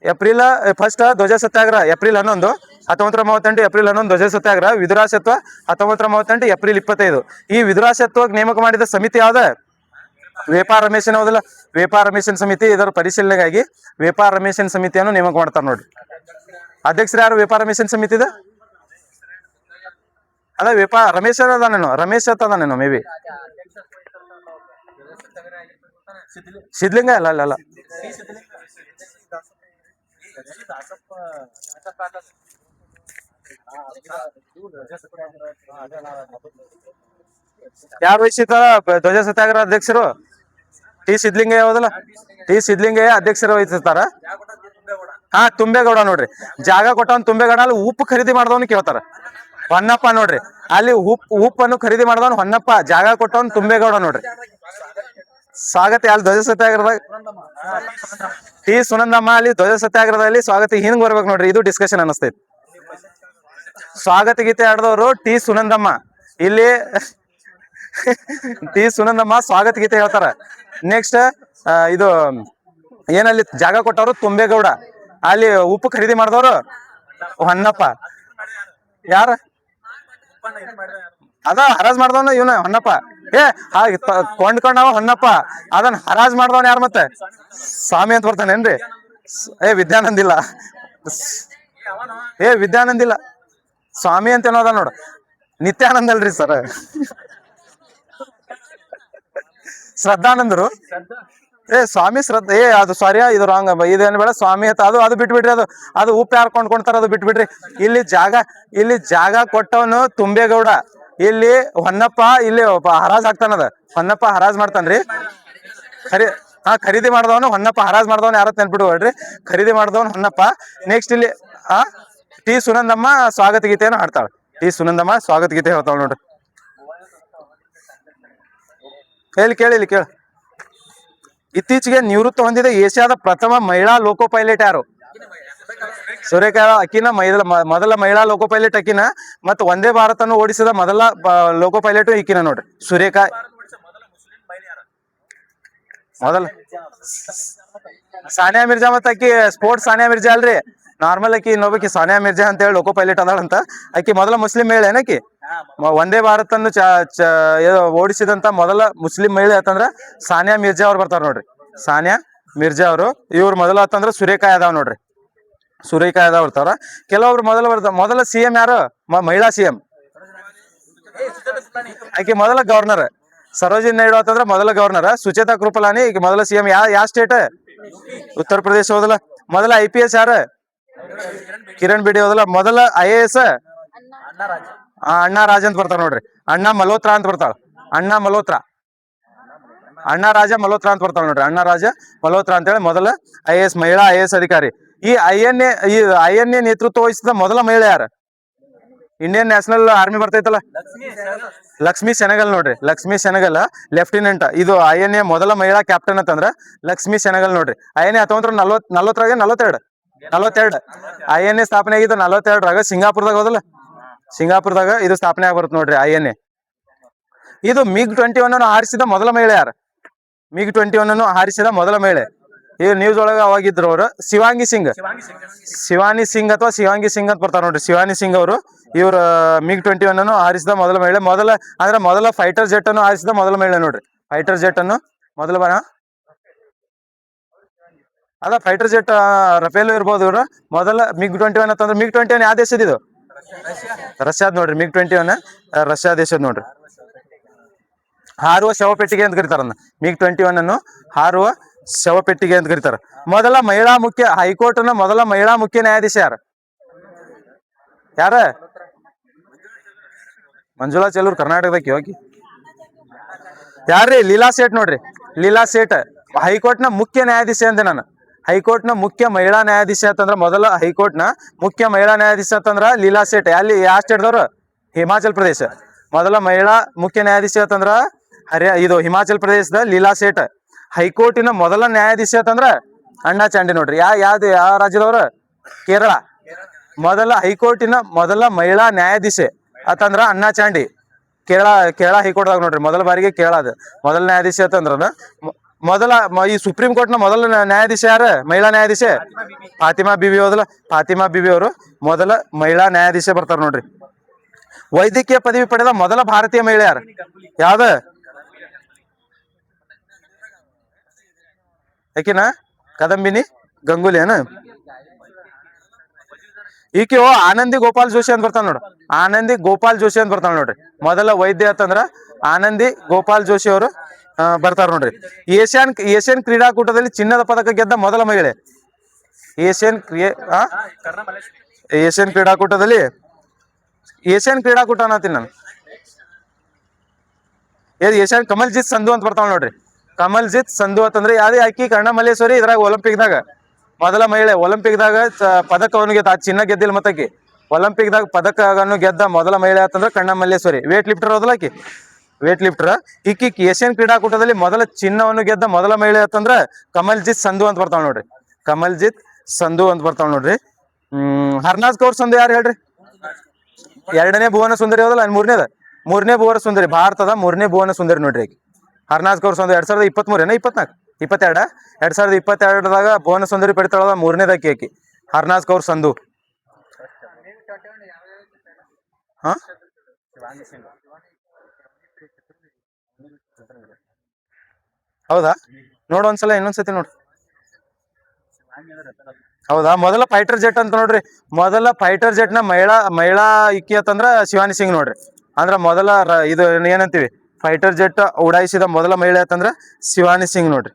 A: ಏಪ್ರಿಲ್ ಫಸ್ಟ್ ಧ್ವಜ ಸತ್ಯಾಗ್ರಹ ಏಪ್ರಿಲ್ 11. 1938 ಏಪ್ರಿಲ್ 11 ಧ್ವಜ ಸತ್ಯಾಗ್ರಹ. ವಿದುರಾಸತ್ವ 1938 ಏಪ್ರಿಲ್ 25. ಈ ವಿದುರಾಸತ್ವ ನೇಮಕ ಮಾಡಿದ ಸಮಿತಿ ಯಾವ್ದ? ವೇಪಾ ರಮೇಶನ್ ಹೌದಲ್ಲ. ವೇಪಾ ರಮೇಶನ್ ಸಮಿತಿ. ಇದರ ಪರಿಶೀಲನೆಗಾಗಿ ವೇಪಾ ರಮೇಶನ್ ಸಮಿತಿಯನ್ನು ನೇಮಕ ಮಾಡ್ತಾರ ನೋಡ್ರಿ. ಅಧ್ಯಕ್ಷರು ಯಾರು ವೇಪಾ ರಮೇಶನ್ ಸಮಿತಿದ? ಅಲ್ಲ, ವೇಪಾ ರಮೇಶ್ ಅದಾನೇನೋ, ರಮೇಶ್ ಅದಾನೇನೋ ಮೇ ಬಿ. ಸಿದ್ಲಿಂಗ ಅಲ್ಲ. ಯಾರು ವಹಿಸಿರ್ತಾರ ಧ್ವಜ ಸತ್ಯಾಗ್ರಹ ಅಧ್ಯಕ್ಷರು? ಟಿ ಸಿದ್ಲಿಂಗಯ್ಯ ಹೌದಲ್ಲ. ಟಿ ಸಿದ್ಲಿಂಗಯ್ಯ ಅಧ್ಯಕ್ಷರು ವಹಿಸಿರ್ತಾರ. ಹಾ ತುಂಬೇಗೌಡ ನೋಡ್ರಿ, ಜಾಗ ಕೊಟ್ಟವನ್ ತುಂಬೇಗೌಡ. ಅಲ್ಲಿ ಉಪ್ಪು ಖರೀದಿ ಮಾಡ್ದವನ್ ಕೇಳ್ತಾರ ಹೊನ್ನಪ್ಪ ನೋಡ್ರಿ. ಅಲ್ಲಿ ಉಪ್ಪನ್ನು ಖರೀದಿ ಮಾಡ್ದವನ್ ಹೊನ್ನಪ್ಪ, ಜಾಗ ಕೊಟ್ಟವನ್ ತುಂಬೇಗೌಡ ನೋಡ್ರಿ. ಸ್ವಾಗತ ಅಲ್ಲಿ ಧ್ವಜ ಸತ್ಯಾಗ್ರಹದಾಗ ಟಿ ಸುನಂದಮ್ಮ ಅಲ್ಲಿ ಧ್ವಜ ಸತ್ಯಾಗ್ರಹದಲ್ಲಿ ಸ್ವಾಗತ ಹಿಂಗ್ ಬರ್ಬೇಕು ನೋಡ್ರಿ. ಇದು ಡಿಸ್ಕಷನ್ ಅನಸ್ತೈತಿ. ಸ್ವಾಗತ ಗೀತೆ ಆಡ್ದವ್ರು ಟಿ ಸುನಂದಮ್ಮ. ಇಲ್ಲಿ ಟಿ ಸುನಂದಮ್ಮ ಸ್ವಾಗತ ಗೀತೆ ಹೇಳ್ತಾರ. ನೆಕ್ಸ್ಟ್ ಇದು ಏನಲ್ಲಿ ಜಾಗ ಕೊಟ್ಟವ್ರು ತುಂಬೇಗೌಡ, ಅಲ್ಲಿ ಉಪ್ಪು ಖರೀದಿ ಮಾಡಿದವರು ಹೊನ್ನಪ್ಪ. ಯಾರ ಅದ ಹರಾಜ್ ಮಾಡ್ದವನ ಇವನ ಹೊನ್ನಪ್ಪ. ಹಾಗೆ ಕೊಂಡ್ಕೊಂಡವ ಹೊನ್ನಪ್ಪ, ಅದನ್ನ ಹರಾಜ್ ಮಾಡ್ದವನ್ ಯಾರ ಮತ್ತೆ ಸ್ವಾಮಿ ಅಂತ ಬರ್ತಾನೇನ್ರಿ? ವಿದ್ಯಾನಂದಿಲ್ಲ, ವಿದ್ಯಾನಂದಿಲ್ಲ, ಸ್ವಾಮಿ ಅಂತ ಏನೋದ ನೋಡು. ನಿತ್ಯಾನಂದ ಅಲ್ರಿ ಸರ್, ಶ್ರದ್ಧಾನಂದರು. ಸ್ವಾಮಿ ಶ್ರದ್ಧಾ, ಅದು ಸಾರಿ, ಇದು ರಾಂಗ್. ಇದೇನು ಬೇಡ, ಸ್ವಾಮಿ ಅಂತ ಅದು ಬಿಟ್ಬಿಡ್ರಿ. ಅದು ಉಪ್ಪು ಯಾರು ಕೊಂಡ್ಕೊಂತಾರ, ಅದು ಬಿಟ್ಬಿಡ್ರಿ. ಇಲ್ಲಿ ಜಾಗ ಕೊಟ್ಟವನು ತುಂಬೇಗೌಡ, ಇಲ್ಲಿ ಹೊನ್ನಪ್ಪ ಇಲ್ಲಿ ಹರಾಜ್ ಹಾಕ್ತಾನದ. ಹೊನ್ನಪ್ಪ ಹರಾಜ್ ಮಾಡ್ತಾನ್ರಿ. ಖರೀದಿ ಮಾಡ್ದವನು ಹೊನ್ನಪ್ಪ, ಹರಾಜ್ ಮಾಡ್ದವನ್ ಯಾರತ್ ನೆನ್ಪಿಡ್ಬೇಡ್ರಿ. ಖರೀದಿ ಮಾಡ್ದವನ್ ಹೊನ್ನಪ್ಪ. ನೆಕ್ಸ್ಟ್ ಇಲ್ಲಿ ಟಿ ಸುನಂದಮ್ಮ ಸ್ವಾಗತ ಗೀತೆಯನ್ನು ಹಾಡ್ತಾಳ. ಟಿ ಸುನಂದಮ್ಮ ಸ್ವಾಗತ ಗೀತೆ ಹೇಳ್ತಾಳ ನೋಡ್ರಿ. ಕೇಳಿ ಕೇಳ. ಇತ್ತೀಚೆಗೆ ನಿವೃತ್ತಿ ಹೊಂದಿದ ಏಷ್ಯಾದ ಪ್ರಥಮ ಮಹಿಳಾ ಲೋಕೋ ಪೈಲಟ್ ಯಾರು? ಸೂರ್ಯಕಾಯ. ಅಕ್ಕಿನ ಮೊದಲ ಮಹಿಳಾ ಲೋಕೋ ಪೈಲಟ್ ಅಕ್ಕಿನ, ಮತ್ತು ಒಂದೇ ಭಾರತನ್ನು ಓಡಿಸಿದ ಮೊದಲ ಲೋಕೋ ಪೈಲಟ್ ಇಕ್ಕಿನ ನೋಡ್ರಿ, ಸೂರ್ಯಕಾಯ್. ಮೊದಲ ಸಾನಿಯಾ ಮಿರ್ಜಾ. ಮತ್ತ ಅಕ್ಕಿ ಸ್ಪೋರ್ಟ್ಸ್ ಸಾನಿಯಾ ಮಿರ್ಜಾ ಅಲ್ರಿ, ನಾರ್ಮಲ್ ಅಕ್ಕಿ ಇನ್ನೊಬ್ಬಕಿ ಸಾನಿಯಾ ಮಿರ್ಜಾ ಅಂತ ಹೇಳಿ ಲೋಕೋ ಪೈಲಟ್ ಅದಾಳಂತ. ಅಕ್ಕಿ ಮೊದಲ ಮುಸ್ಲಿಂ ಮಹಿಳೆ ಏನಕ್ಕಿ. ಒಂದೇ ಭಾರತನ್ನು ಓಡಿಸಿದಂತ ಮೊದಲ ಮುಸ್ಲಿಂ ಮಹಿಳೆ ಅಂತಂದ್ರ ಸಾನಿಯಾ ಮಿರ್ಜಾ ಅವ್ರು ಬರ್ತಾರ ನೋಡ್ರಿ. ಸಾನಿಯಾ ಮಿರ್ಜಾ ಅವರು. ಇವ್ರು ಮೊದಲ ಅಂತಂದ್ರ ಸೂರ್ಯಕಾಯ್ ಅದಾವ ನೋಡ್ರಿ, ಸೂರ್ಯಕಾಯ್ ಅದಾವ ಬರ್ತಾರ. ಕೆಲವೊಬ್ರು ಮೊದಲ CM ಯಾರು? ಮಹಿಳಾ CM ಆಕಿ ಮೊದಲ ಗವರ್ನರ್. ಸರೋಜಿನಿ ನಾಯ್ಡು ಅಂತಂದ್ರ ಮೊದಲ ಗವರ್ನರ್. ಸುಚೇತಾ ಕೃಪಲಾನಿ ಈಗ ಮೊದಲ CM. ಯಾವ ಸ್ಟೇಟ್? ಉತ್ತರ ಪ್ರದೇಶ ಹೋದಲ್ಲ. ಮೊದಲ IPS ಯಾರು? ಕಿರಣ್ ಬೇಡಿ ಹೋದಲ್ಲ. ಮೊದಲ IAS ಅಣ್ಣಾ ರಾಜ ಅಂತ ಬರ್ತಾರ ನೋಡ್ರಿ. ಅಣ್ಣಾ ಮಲ್ಹೋತ್ರಾ ಅಂತ ಬರ್ತಾಳ. ಅಣ್ಣಾ ರಾಜ ಮಲ್ಹೋತ್ರಾ ಅಂತ ಬರ್ತಾಳ ನೋಡ್ರಿ. ಅಣ್ಣಾ ರಾಜ ಮಲ್ಹೋತ್ರಾ ಅಂತ ಹೇಳಿ ಮೊದಲ ಮಹಿಳಾ IAS ಅಧಿಕಾರಿ. ಈ INA ನೇತೃತ್ವ ವಹಿಸಿದ ಮೊದಲ ಮಹಿಳೆ ಯಾರು? ಇಂಡಿಯನ್ ನ್ಯಾಷನಲ್ ಆರ್ಮಿ ಬರ್ತೈತಲ್ಲ, ಲಕ್ಷ್ಮೀ ಸೆನೆಗಲ್ ನೋಡ್ರಿ. ಲಕ್ಷ್ಮೀ ಸೆನೆಗಲ್ ಲೆಫ್ಟಿನೆಂಟ್. ಇದು INA ಮೊದಲ ಮಹಿಳಾ ಕ್ಯಾಪ್ಟನ್ ಅಂತಂದ್ರ ಲಕ್ಷ್ಮೀ ಸೆನೆಗಲ್ ನೋಡ್ರಿ. INA 1942 INA ಸ್ಥಾಪನೆ ಆಗಿದ್ದು 42ರಾಗ ಸಿಂಗಾಪುರದಾಗ ಹೋದಲ್ಲ. ಸಿಂಗಾಪುರದಾಗ ಇದು ಸ್ಥಾಪನೆ ಆಗ್ಬರುತ್ತೆ ನೋಡ್ರಿ INA. ಇದು MiG-21 ಹಾರಿಸಿದ ಮೊದಲ ಮಹಿಳೆ ಯಾರು? MiG-21 ಹಾರಿಸಿದ ಮೊದಲ ಮಹಿಳೆ. ಈ ನ್ಯೂಸ್ ಒಳಗ ಅವಾಗಿದ್ರು ಅವರು ಶಿವಾಂಗಿ ಸಿಂಗ್ ಅಥವಾ ಶಿವಾಂಗಿ ಸಿಂಗ್ ಅಂತ ಬರ್ತಾರ ನೋಡ್ರಿ. ಶಿವಾನಿ ಸಿಂಗ್ ಅವರು. ಇವ್ರ MiG-21 ಹಾರಿಸಿದ ಮೊದಲ ಮಹಿಳೆ. ಮೊದಲ ಫೈಟರ್ ಜೆಟ್ ಅನ್ನು ಹಾರಿಸಿದ ಮೊದಲ ಮಹಿಳೆ ನೋಡ್ರಿ. ಫೈಟರ್ ಜೆಟ್ ಅನ್ನು ಅದ ಫೈಟರ್ ಜೆಟ್ ರಫೇಲ್ ಇರ್ಬೋದು. ಇವ್ರು ಮೊದಲ MiG-21 ಅಂತಂದ್ರೆ MiG-21 ಯಾವ ದೇಶದ ಇದು? ರಷ್ಯಾದ್ ನೋಡ್ರಿ. MiG-21 ರಷ್ಯಾ ದೇಶದ ನೋಡ್ರಿ. ಹಾರುವ ಶವಪೆಟ್ಟಿಗೆ ಅಂತ ಕರೀತಾರ. MiG-21 ಹಾರುವ ಶವಪೆಟ್ಟಿಗೆ ಅಂತ ಕರೀತಾರ. ಮೊದಲ ಮಹಿಳಾ ಮುಖ್ಯ ಹೈಕೋರ್ಟ್ ನ ಮೊದಲ ಮಹಿಳಾ ಮುಖ್ಯ ನ್ಯಾಯಾಧೀಶ ಯಾರ? ಮಂಜುಳಾ ಚೆಲ್ಲೂರ್, ಕರ್ನಾಟಕದಕ್ಕೆ ಹೋಗಿ. ಯಾರ್ರಿ? ಲೀಲಾ ಸೇಠ್ ನೋಡ್ರಿ. ಲೀಲಾ ಸೇಠ್ ಹೈಕೋರ್ಟ್ ನ ಮುಖ್ಯ ನ್ಯಾಯಾಧೀಶ ಅಂದೆ ನಾನು. ಹೈಕೋರ್ಟ್ ನ ಮುಖ್ಯ ಮಹಿಳಾ ನ್ಯಾಯಾಧೀಶ ಅಂತಂದ್ರ ಮೊದಲ ಹೈಕೋರ್ಟ್ ನ ಮುಖ್ಯ ಮಹಿಳಾ ನ್ಯಾಯಾಧೀಶ ಅಂತಂದ್ರ ಲೀಲಾ ಸೇಠ್. ಅಲ್ಲಿ ಯಾವ ಸ್ಟೇಟ್ದವ್ರು? ಹಿಮಾಚಲ್ ಪ್ರದೇಶ. ಮೊದಲ ಮಹಿಳಾ ಮುಖ್ಯ ನ್ಯಾಯಾಧೀಶ ಅಂತಂದ್ರ ಇದು ಹಿಮಾಚಲ್ ಪ್ರದೇಶದ ಲೀಲಾ ಸೇಠ್. ಹೈಕೋರ್ಟಿನ ಮೊದಲ ನ್ಯಾಯಾಧೀಶ ಅಂತಂದ್ರ ಅಣ್ಣಾ ಚಾಂಡಿ ನೋಡ್ರಿ. ಯಾವ ರಾಜ್ಯದವ್ರು? ಕೇರಳ. ಮೊದಲ ಹೈಕೋರ್ಟಿನ ಮೊದಲ ಮಹಿಳಾ ನ್ಯಾಯಾಧೀಶ ಅಂತಂದ್ರ ಅಣ್ಣಾ ಚಾಂಡಿ. ಕೇರಳ ಹೈಕೋರ್ಟ್ದಾಗ ನೋಡ್ರಿ. ಮೊದಲ ಬಾರಿಗೆ ಕೇರಳದ ಮೊದಲ ನ್ಯಾಯಾಧೀಶ ಅಂತಂದ್ರ ಈ ಸುಪ್ರೀಂ ಕೋರ್ಟ್ ನ ಮೊದಲ ನ್ಯಾಯಾಧೀಶ ಯಾರು? ಮಹಿಳಾ ನ್ಯಾಯಾಧೀಶ ಫಾತಿಮಾ ಬಿಬಿ ಹೋದಲ್ಲ. ಫಾತಿಮಾ ಬಿಬಿ ಅವರು ಮೊದಲ ಮಹಿಳಾ ನ್ಯಾಯಾಧೀಶ ಬರ್ತಾರ ನೋಡ್ರಿ. ವೈದ್ಯಕೀಯ ಪದವಿ ಪಡೆದ ಮೊದಲ ಭಾರತೀಯ ಮಹಿಳೆ ಯಾರು? ಯಾವ್ದ? ಯಾಕಿನ ಕದಂಬಿನಿ ಗಂಗೂಲಿ ಏನ? ಈಕೆ ಆನಂದಿ ಗೋಪಾಲ್ ಜೋಶಿ ಅಂತ ಬರ್ತಾಳ ನೋಡ್ರಿ. ಆನಂದಿ ಗೋಪಾಲ್ ಜೋಶಿ ಅಂತ ಬರ್ತಾಳ ನೋಡ್ರಿ. ಮೊದಲ ವೈದ್ಯ ಅಂತಂದ್ರ ಆನಂದಿ ಗೋಪಾಲ್ ಜೋಶಿ ಅವರು ಬರ್ತಾರ ನೋಡ್ರಿ. ಏಷ್ಯನ್ ಕ್ರೀಡಾಕೂಟದಲ್ಲಿ ಚಿನ್ನದ ಪದಕ ಗೆದ್ದ ಮೊದಲ ಮಹಿಳೆ? ಏಷ್ಯನ್ ಕ್ರೀಡಾಕೂಟದಲ್ಲಿ ಏಷ್ಯನ್ ಕ್ರೀಡಾಕೂಟ ಅನ್ನತೀನಿ ನಾನು. ಏಷ್ಯನ್ ಕಮಲ್ಜಿತ್ ಸಂಧು ಅಂತ ಬರ್ತಾವ ನೋಡ್ರಿ. ಕಮಲ್ಜಿತ್ ಸಂಧು ಅಂತಂದ್ರೆ ಯಾವ್ದೇ ಆಕಿ ಕರ್ಣ ಮಲ್ಲೇಶ್ವರಿ ಇದ್ರಾಗ ಒಲಿಂಪಿಕ್ದಾಗ ಮೊದಲ ಮಹಿಳೆ ಒಲಿಂಪಿಕ್ದಾಗ ಪದಕವನ್ನು ಗೆದ್ದ ಚಿನ್ನ ಗೆದ್ದಿಲ್ಲ ಮತ್ತಕಿ ಒಲಿಂಪಿಕ್ದಾಗ ಪದಕವನ್ನು ಗೆದ್ದ ಮೊದಲ ಮಹಿಳೆ ಅಂತಂದ್ರೆ ಕಣ್ಣ ಮಲ್ಲೇಶ್ವರಿ ವೇಟ್ ಲಿಫ್ಟರ್ ಹೋದಲಾಕಿ ವೇಟ್ ಲಿಫ್ಟರ್. ಈಕಿ ಏಷ್ಯನ್ ಕ್ರೀಡಾಕೂಟದಲ್ಲಿ ಮೊದಲ ಚಿನ್ನವನ್ನು ಗೆದ್ದ ಮೊದಲ ಮಹಿಳೆ ಅಂತಂದ್ರ ಕಮಲ್ಜಿತ್ ಸಂಧು ಅಂತ ಬರ್ತಾವ ನೋಡ್ರಿ. ಕಮಲ್ಜಿತ್ ಸಂಧು ಅಂತ ಬರ್ತಾವ ನೋಡ್ರಿ. ಹರ್ನಾಜ್ ಕೌರ್ ಸಂಧು ಯಾರು ಹೇಳ್ರಿ? ಎರಡನೇ ಭುವನ ಸುಂದರಿ ಹೋದಲ್ಲ, ಮೂರನೇ ಭುವನ ಸುಂದರಿ, ಭಾರತದ ಮೂರನೇ ಭುವನ ಸುಂದರಿ ನೋಡ್ರಿ ಆಕಿ ಹರ್ನಾಜ್ ಕೌರ್ ಸಂಧು. 2023 22 2022ದಾಗ ಭುವನ ಸುಂದರಿ ಪಡಿತಾಳದ ಮೂರನೇದಾಕಿ ಆಕಿ ಹರ್ನಾಜ್ ಕೌರ್ ಸಂಧು. ಹಾ ಹೌದಾ, ನೋಡು ಒಂದ್ಸಲ ಇನ್ನೊಂದ್ಸತಿ ನೋಡ್ರಿ. ಹೌದಾ, ಮೊದಲ ಫೈಟರ್ ಜೆಟ್ ಅಂತ ನೋಡ್ರಿ. ಮೊದಲ ಫೈಟರ್ ಜೆಟ್ ನ ಮಹಿಳಾ ಇಕ್ಕಿ ಅಂತಂದ್ರ ಶಿವಾನಿ ಸಿಂಗ್ ನೋಡ್ರಿ. ಅಂದ್ರ ಮೊದಲ ಇದು ಏನಂತೀವಿ ಫೈಟರ್ ಜೆಟ್ ಉಡಾಯಿಸಿದ ಮೊದಲ ಮಹಿಳೆ ಅಂತಂದ್ರ ಶಿವಾನಿ ಸಿಂಗ್ ನೋಡ್ರಿ.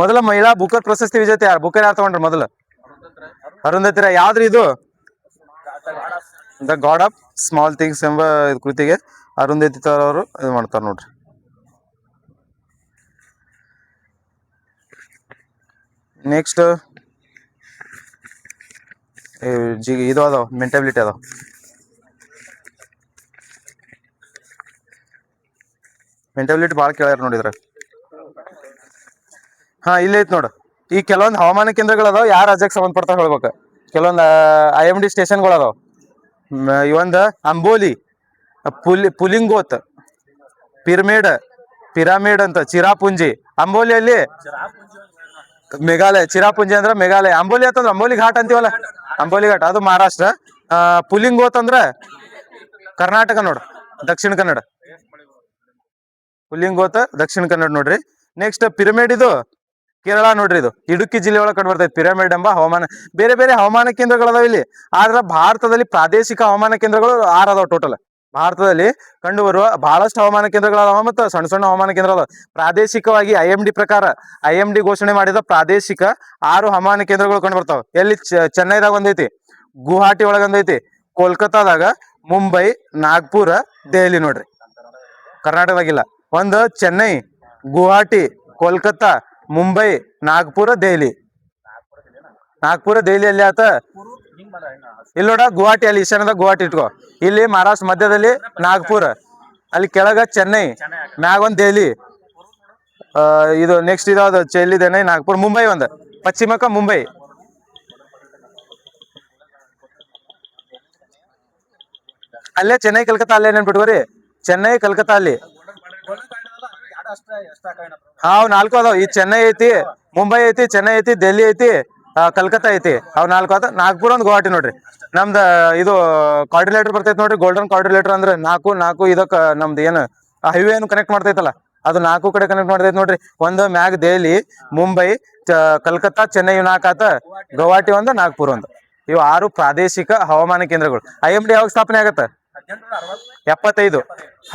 A: ಮೊದಲ ಮಹಿಳಾ ಬುಕರ್ ಪ್ರಶಸ್ತಿ ವಿಜೇತೆ ಯಾರು? ಬುಕರ್ ಯಾರು ತಗೊಂಡ್ರಿ ಮೊದಲ? ಅರುಂಧತಿ ರಾಯ್. ಯಾವ್ದ್ರಿ ಇದು? The god of small things ಎಂಬ ಕೃತಿಗೆ ಅರುಂಧತಿ ಅವರು ಇದು ಮಾಡ್ತಾರ ನೋಡ್ರಿ. ನೆಕ್ಸ್ಟ್ ಇದು ಅದಾವ ಮೆಂಟಬಿಲಿಟಿ ಅದಾವ. ಮೆಂಟಬಿಲಿಟಿ ಭಾಳ ಕೇಳ್ಯಾರ ನೋಡಿದ್ರ. ಹಾ ಇಲ್ಲಿ ಐತ್ ನೋಡು. ಈ ಕೆಲವೊಂದು ಹವಾಮಾನ ಕೇಂದ್ರಗಳು ಅದಾವ, ಯಾರ ರಾಜ್ಯಕ್ಕೆ ಸಂಬಂಧಪಡ್ತಾವ ಹೇಳ್ಬೇಕು. ಕೆಲವೊಂದು IMD ಸ್ಟೇಷನ್ಗಳು ಅದಾವ. ಇವೊಂದು ಅಂಬೋಲಿ, ಪುಲಿಂಗೋತ್, ಪಿರಾಮಿಡ್ ಅಂತ ಚಿರಾಪುಂಜಿ. ಅಂಬೋಲಿಯಲ್ಲಿ ಮೇಘಾಲಯ, ಚಿರಾಪುಂಜಿ ಅಂದ್ರ ಮೇಘಾಲಯ. ಅಂಬೋಲಿ ಅಂತಂದ್ರ ಅಂಬೋಲಿ ಘಾಟ್ ಅಂತೀವಲ್ಲ, ಅಂಬೋಲಿ ಘಾಟ್ ಅದು ಮಹಾರಾಷ್ಟ್ರ. ಪುಲಿಂಗೋತ್ ಅಂದ್ರ ಕರ್ನಾಟಕ ನೋಡ್ರಿ, ದಕ್ಷಿಣ ಕನ್ನಡ. ಪುಲಿಂಗೋತ್ ದಕ್ಷಿಣ ಕನ್ನಡ ನೋಡ್ರಿ. ನೆಕ್ಸ್ಟ್ ಪಿರಮಿಡ್ ಇದು ಕೇರಳ ನೋಡ್ರಿ. ಇದು ಇಡುಕ್ಕಿ ಜಿಲ್ಲೆ ಒಳಗೆ ಕಂಡು ಬರ್ತೈತಿ ಪಿರಮಿಡ್ ಎಂಬ ಹವಾಮಾನ. ಬೇರೆ ಬೇರೆ ಹವಾಮಾನ ಕೇಂದ್ರಗಳದಾವ ಇಲ್ಲಿ. ಆದ್ರ ಭಾರತದಲ್ಲಿ ಪ್ರಾದೇಶಿಕ ಹವಾಮಾನ ಕೇಂದ್ರಗಳು 6 ಅದಾವ ಟೋಟಲ್. ಭಾರತದಲ್ಲಿ ಕಂಡು ಬರುವ ಬಹಳಷ್ಟು ಹವಾಮಾನ ಕೇಂದ್ರಗಳದಾವ ಮತ್ತು ಸಣ್ಣ ಸಣ್ಣ ಹವಾಮಾನ ಕೇಂದ್ರ ಅದಾವ. ಪ್ರಾದೇಶಿಕವಾಗಿ IMD ಪ್ರಕಾರ IMD ಘೋಷಣೆ ಮಾಡಿದ ಪ್ರಾದೇಶಿಕ 6 ಹವಾಮಾನ ಕೇಂದ್ರಗಳು ಕಂಡು ಬರ್ತಾವ. ಎಲ್ಲಿ? ಚೆನ್ನೈದಾಗ ಒಂದೈತಿ, ಗುವಾಹಟಿ ಒಳಗ ಒಂದೈತಿ, ಕೋಲ್ಕತ್ತಾದಾಗ, ಮುಂಬೈ, ನಾಗ್ಪುರ, ದೆಹಲಿ ನೋಡ್ರಿ. ಕರ್ನಾಟಕದಾಗಿಲ್ಲ. ಒಂದು ಚೆನ್ನೈ, ಗುವಾಹಟಿ, ಕೋಲ್ಕತ್ತಾ, ಮುಂಬೈ, ನಾಗ್ಪುರ, ದೆಹಲಿ. ನಾಗ್ಪುರ ದೆಹಲಿಯಲ್ಲಿ ಆತ ಇಲ್ಲಿ ನೋಡ. ಗುವಾಹಟಿ ಅಲ್ಲಿ ಈಶಾನ್ಯದಾಗ ಗುವಾಹಟಿ ಇಟ್ಕೋ. ಇಲ್ಲಿ ಮಹಾರಾಷ್ಟ್ರ ಮಧ್ಯದಲ್ಲಿ ನಾಗ್ಪುರ, ಅಲ್ಲಿ ಕೆಳಗ ಚೆನ್ನೈ, ಮ್ಯಾಗ ಒಂದ್ ದೆಹಲಿ. ಇದು ನೆಕ್ಸ್ಟ್ ಇದಾವ್ದು ಚೆಲ್ಲಿದೇನೆ ನಾಗ್ಪುರ್. ಮುಂಬೈ ಒಂದು ಪಶ್ಚಿಮಕ್ಕ ಮುಂಬೈ. ಅಲ್ಲೇ ಚೆನ್ನೈ ಕಲ್ಕತ್ತಾ ಅಲ್ಲೇ ನೆನ್ಪಿಟ್ಕೋರಿ. ಚೆನ್ನೈ ಕಲ್ಕತ್ತಾ ಅಲ್ಲಿ ಹಾವ್ 4 ಅದಾವ. ಈ ಚೆನ್ನೈ ಐತಿ, ಮುಂಬೈ ಐತಿ, ಚೆನ್ನೈ ಐತಿ, ದೆಹಲಿ ಐತಿ, ಕಲ್ಕತ್ತಾ ಐತಿ. ಅವ್ 4 ಅದ. ನಾಗ್ಪುರ ಒಂದು ಗುವಾಹಟಿ ನೋಡ್ರಿ. ನಮ್ದ ಇದು ಕಾರ್ಡಿನೇಟರ್ ಬರ್ತೈತಿ ನೋಡ್ರಿ, ಗೋಲ್ಡನ್ ಕಾರ್ಡಿನೇಟರ್ ಅಂದ್ರೆ 4 ಇದಕ್ಕ ನಮ್ದು ಏನು ಹೈವೇ ಏನು ಕನೆಕ್ಟ್ ಮಾಡ್ತೈತಲ್ಲ, ಅದು 4 ಕಡೆ ಕನೆಕ್ಟ್ ಮಾಡ್ತೈತಿ ನೋಡ್ರಿ. ಒಂದು ಮ್ಯಾಗ ದೆಹಲಿ, ಮುಂಬೈ, ಕಲ್ಕತ್ತಾ, ಚೆನ್ನೈ 4 ಆತ. ಗುವಾಹಟಿ ಒಂದು, ನಾಗ್ಪುರ ಒಂದು. ಇವು 6 ಪ್ರಾದೇಶಿಕ ಹವಾಮಾನ ಕೇಂದ್ರಗಳು. IMD ಯಾವಾಗ ಸ್ಥಾಪನೆ ಆಗತ್ತ? 75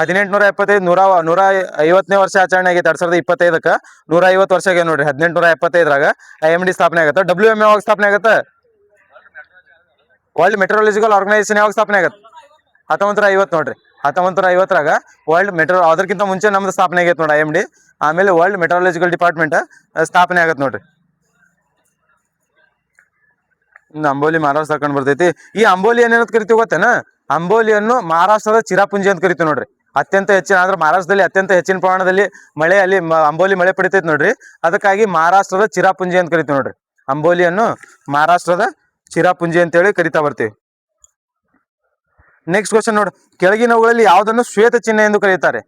A: 1875. 150ನೇ ವರ್ಷ ಆಚರಣೆ ಆಗೈತೆ 2025ಕ್ಕ. 150 ವರ್ಷ ಆಗ ನೋಡ್ರಿ. 1875ರಾಗ IMD ಸ್ಥಾಪನೆ ಆಗತ್ತ. WM ಯಾವಾಗ ಸ್ಥಾಪನೆ ಆಗತ್ತ? ವರ್ಲ್ಡ್ ಮೆಟ್ರೋಲಾಜಿಕಲ್ ಆರ್ಗನೈಸೇಷನ್ ಯಾವಾಗ ಸ್ಥಾಪನೆ ಆಗತ್ತೆ? 1950 ನೋಡ್ರಿ. 1950ರಾಗ ವರ್ಲ್ಡ್ ಅದಕ್ಕಿಂತ ಮುಂಚೆ ನಮ್ದು ಸ್ಥಾಪನೆ ಆಗೈತೆ ನೋಡಿ IMD. ಆಮೇಲೆ ವರ್ಲ್ಡ್ ಮೆಟ್ರೋಲಾಜಿಕಲ್ ಡಿಪಾರ್ಟ್ಮೆಂಟ್ ಸ್ಥಾಪನೆ ಆಗತ್ತೆ ನೋಡ್ರಿ. ಅಂಬೋಲಿ ಮಹಾರಾಷ್ಟ್ರ ಕಂಡು ಬರ್ತೈತಿ. ಈ ಅಂಬೋಲಿ ಏನೇನಂತ ಕರಿತೀವಿ ಗೊತ್ತೇನ? ಅಂಬೋಲಿಯನ್ನು ಮಹಾರಾಷ್ಟ್ರದ ಚಿರಾಪುಂಜಿ ಅಂತ ಕರಿತೀವಿ ನೋಡ್ರಿ. ಅತ್ಯಂತ ಹೆಚ್ಚಿನ ಅಂದ್ರೆ ಮಹಾರಾಷ್ಟ್ರದಲ್ಲಿ ಅತ್ಯಂತ ಹೆಚ್ಚಿನ ಪ್ರಮಾಣದಲ್ಲಿ ಮಳೆ ಅಲ್ಲಿ ಅಂಬೋಲಿ ಮಳೆ ಪಡಿತೈತಿ ನೋಡ್ರಿ. ಅದಕ್ಕಾಗಿ ಮಹಾರಾಷ್ಟ್ರದ ಚಿರಾಪುಂಜಿ ಅಂತ ಕರಿತೀವಿ ನೋಡ್ರಿ. ಅಂಬೋಲಿಯನ್ನು ಮಹಾರಾಷ್ಟ್ರದ ಚಿರಾಪುಂಜಿ ಅಂತೇಳಿ ಕರಿತಾ ಬರ್ತೀವಿ. ನೆಕ್ಸ್ಟ್ ಕ್ವಶನ್ ನೋಡು. ಕೆಳಗಿನವುಗಳಲ್ಲಿ ಯಾವುದನ್ನು ಶ್ವೇತ ಚಿಹ್ನೆ ಎಂದು ಕರೀತಾರೆ?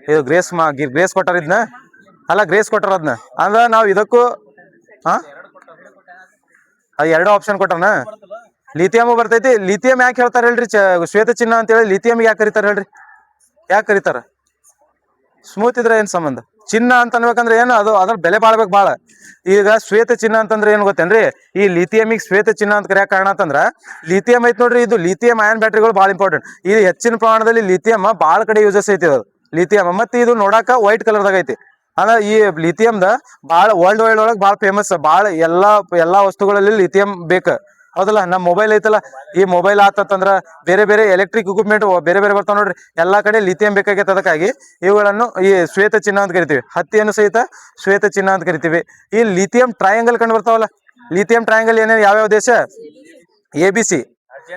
A: ಇದು ಗ್ರೇಸ್ ಕೊಟ್ಟಾರ ಇದನ್ನ ಅಲ್ಲ, ಗ್ರೇಸ್ ಕೊಟ್ಟಾರ ಅದನ್ನ. ಅಂದ್ರ ನಾವ್ ಇದಕ್ಕೂ 2 ಆಪ್ಷನ್ ಕೊಟ್ಟಾನ. ಲಿಥಿಯಂ ಬರ್ತೈತಿ. ಲಿಥಿಯಂ ಯಾಕೆ ಹೇಳ್ತಾರ ಹೇಳ್ರಿ ಶ್ವೇತ ಚಿಹ್ನ ಅಂತ ಹೇಳಿ? ಲಿಥಿಯಂ ಯಾಕೆ ಕರೀತಾರ ಹೇಳ್ರಿ? ಯಾಕೆ ಕರೀತಾರ? ಸ್ಮೂತ್ ಇದ್ರೆ ಏನ್ ಸಂಬಂಧ? ಚಿನ್ನ ಅಂತ ಅನ್ಬೇಕಂದ್ರೆ ಏನು, ಅದು ಅದ್ರ ಬೆಲೆ ಬಾಳ್ಬೇಕು ಬಾಳ. ಈಗ ಶ್ವೇತ ಚಿನ್ನ ಅಂತಂದ್ರೆ ಏನ್ ಗೊತ್ತೇನ್ರಿ? ಈ ಲಿಥಿಯಮಿಗೆ ಶ್ವೇತ ಚಿನ್ನ ಅಂತ ಕರೆಯಕ್ ಕಾರಣ ಅಂತಂದ್ರ ಲಿಥಿಯಂ ಐತ್ ನೋಡ್ರಿ. ಇದು ಲಿಥಿಯಂ ಅಯಾನ್ ಬ್ಯಾಟ್ರಿಗಳು ಬಾಳ ಇಂಪಾರ್ಟೆಂಟ್. ಇದು ಹೆಚ್ಚಿನ ಪ್ರಮಾಣದಲ್ಲಿ ಲಿಥಿಯಂ ಬಾಳ ಕಡೆ ಯೂಸಸ್ ಐತಿ ಅದು ಲಿಥಿಯಂ. ಮತ್ತೆ ಇದು ನೋಡಾಕ ವೈಟ್ ಕಲರ್ದಾಗ ಐತಿ. ಅಂದ್ರೆ ಈ ಲಿಥಿಯಂದ ಬಾಳ ವರ್ಲ್ಡ್ ವೈಡ್ ಒಳಗೆ ಬಾಳ ಫೇಮಸ್. ಬಾಳ ಎಲ್ಲಾ ವಸ್ತುಗಳಲ್ಲಿ ಲಿಥಿಯಂ ಬೇಕು. ಹೌದಲ್ಲ. ನಮ್ಮ ಮೊಬೈಲ್ ಐತಲ್ಲ, ಈ ಮೊಬೈಲ್ ಆತಂದ್ರ ಬೇರೆ ಬೇರೆ ಎಲೆಕ್ಟ್ರಿಕ್ ಇಕ್ವಿಪ್ಮೆಂಟ್ ಬೇರೆ ಬೇರೆ ಬರ್ತಾವ ನೋಡ್ರಿ. ಎಲ್ಲಾ ಕಡೆ ಲಿಥಿಯಂ ಬೇಕಾಗೈತೆ. ಅದಕ್ಕಾಗಿ ಇವುಗಳನ್ನು ಈ ಶ್ವೇತ ಚಿನ್ನ ಅಂತ ಕರಿತೀವಿ. ಹತ್ತಿಯನ್ನು ಸಹಿತ ಶ್ವೇತ ಚಿನ್ನ ಅಂತ ಕರಿತೀವಿ. ಈ ಲಿಥಿಯಂ ಟ್ರಯಾಂಗಲ್ ಕಂಡು ಬರ್ತಾವಲ್ಲ, ಲಿಥಿಯಂ ಟ್ರಯಾಂಗಲ್ ಏನೇನು ಯಾವ್ಯಾವ ದೇಶ? ABC,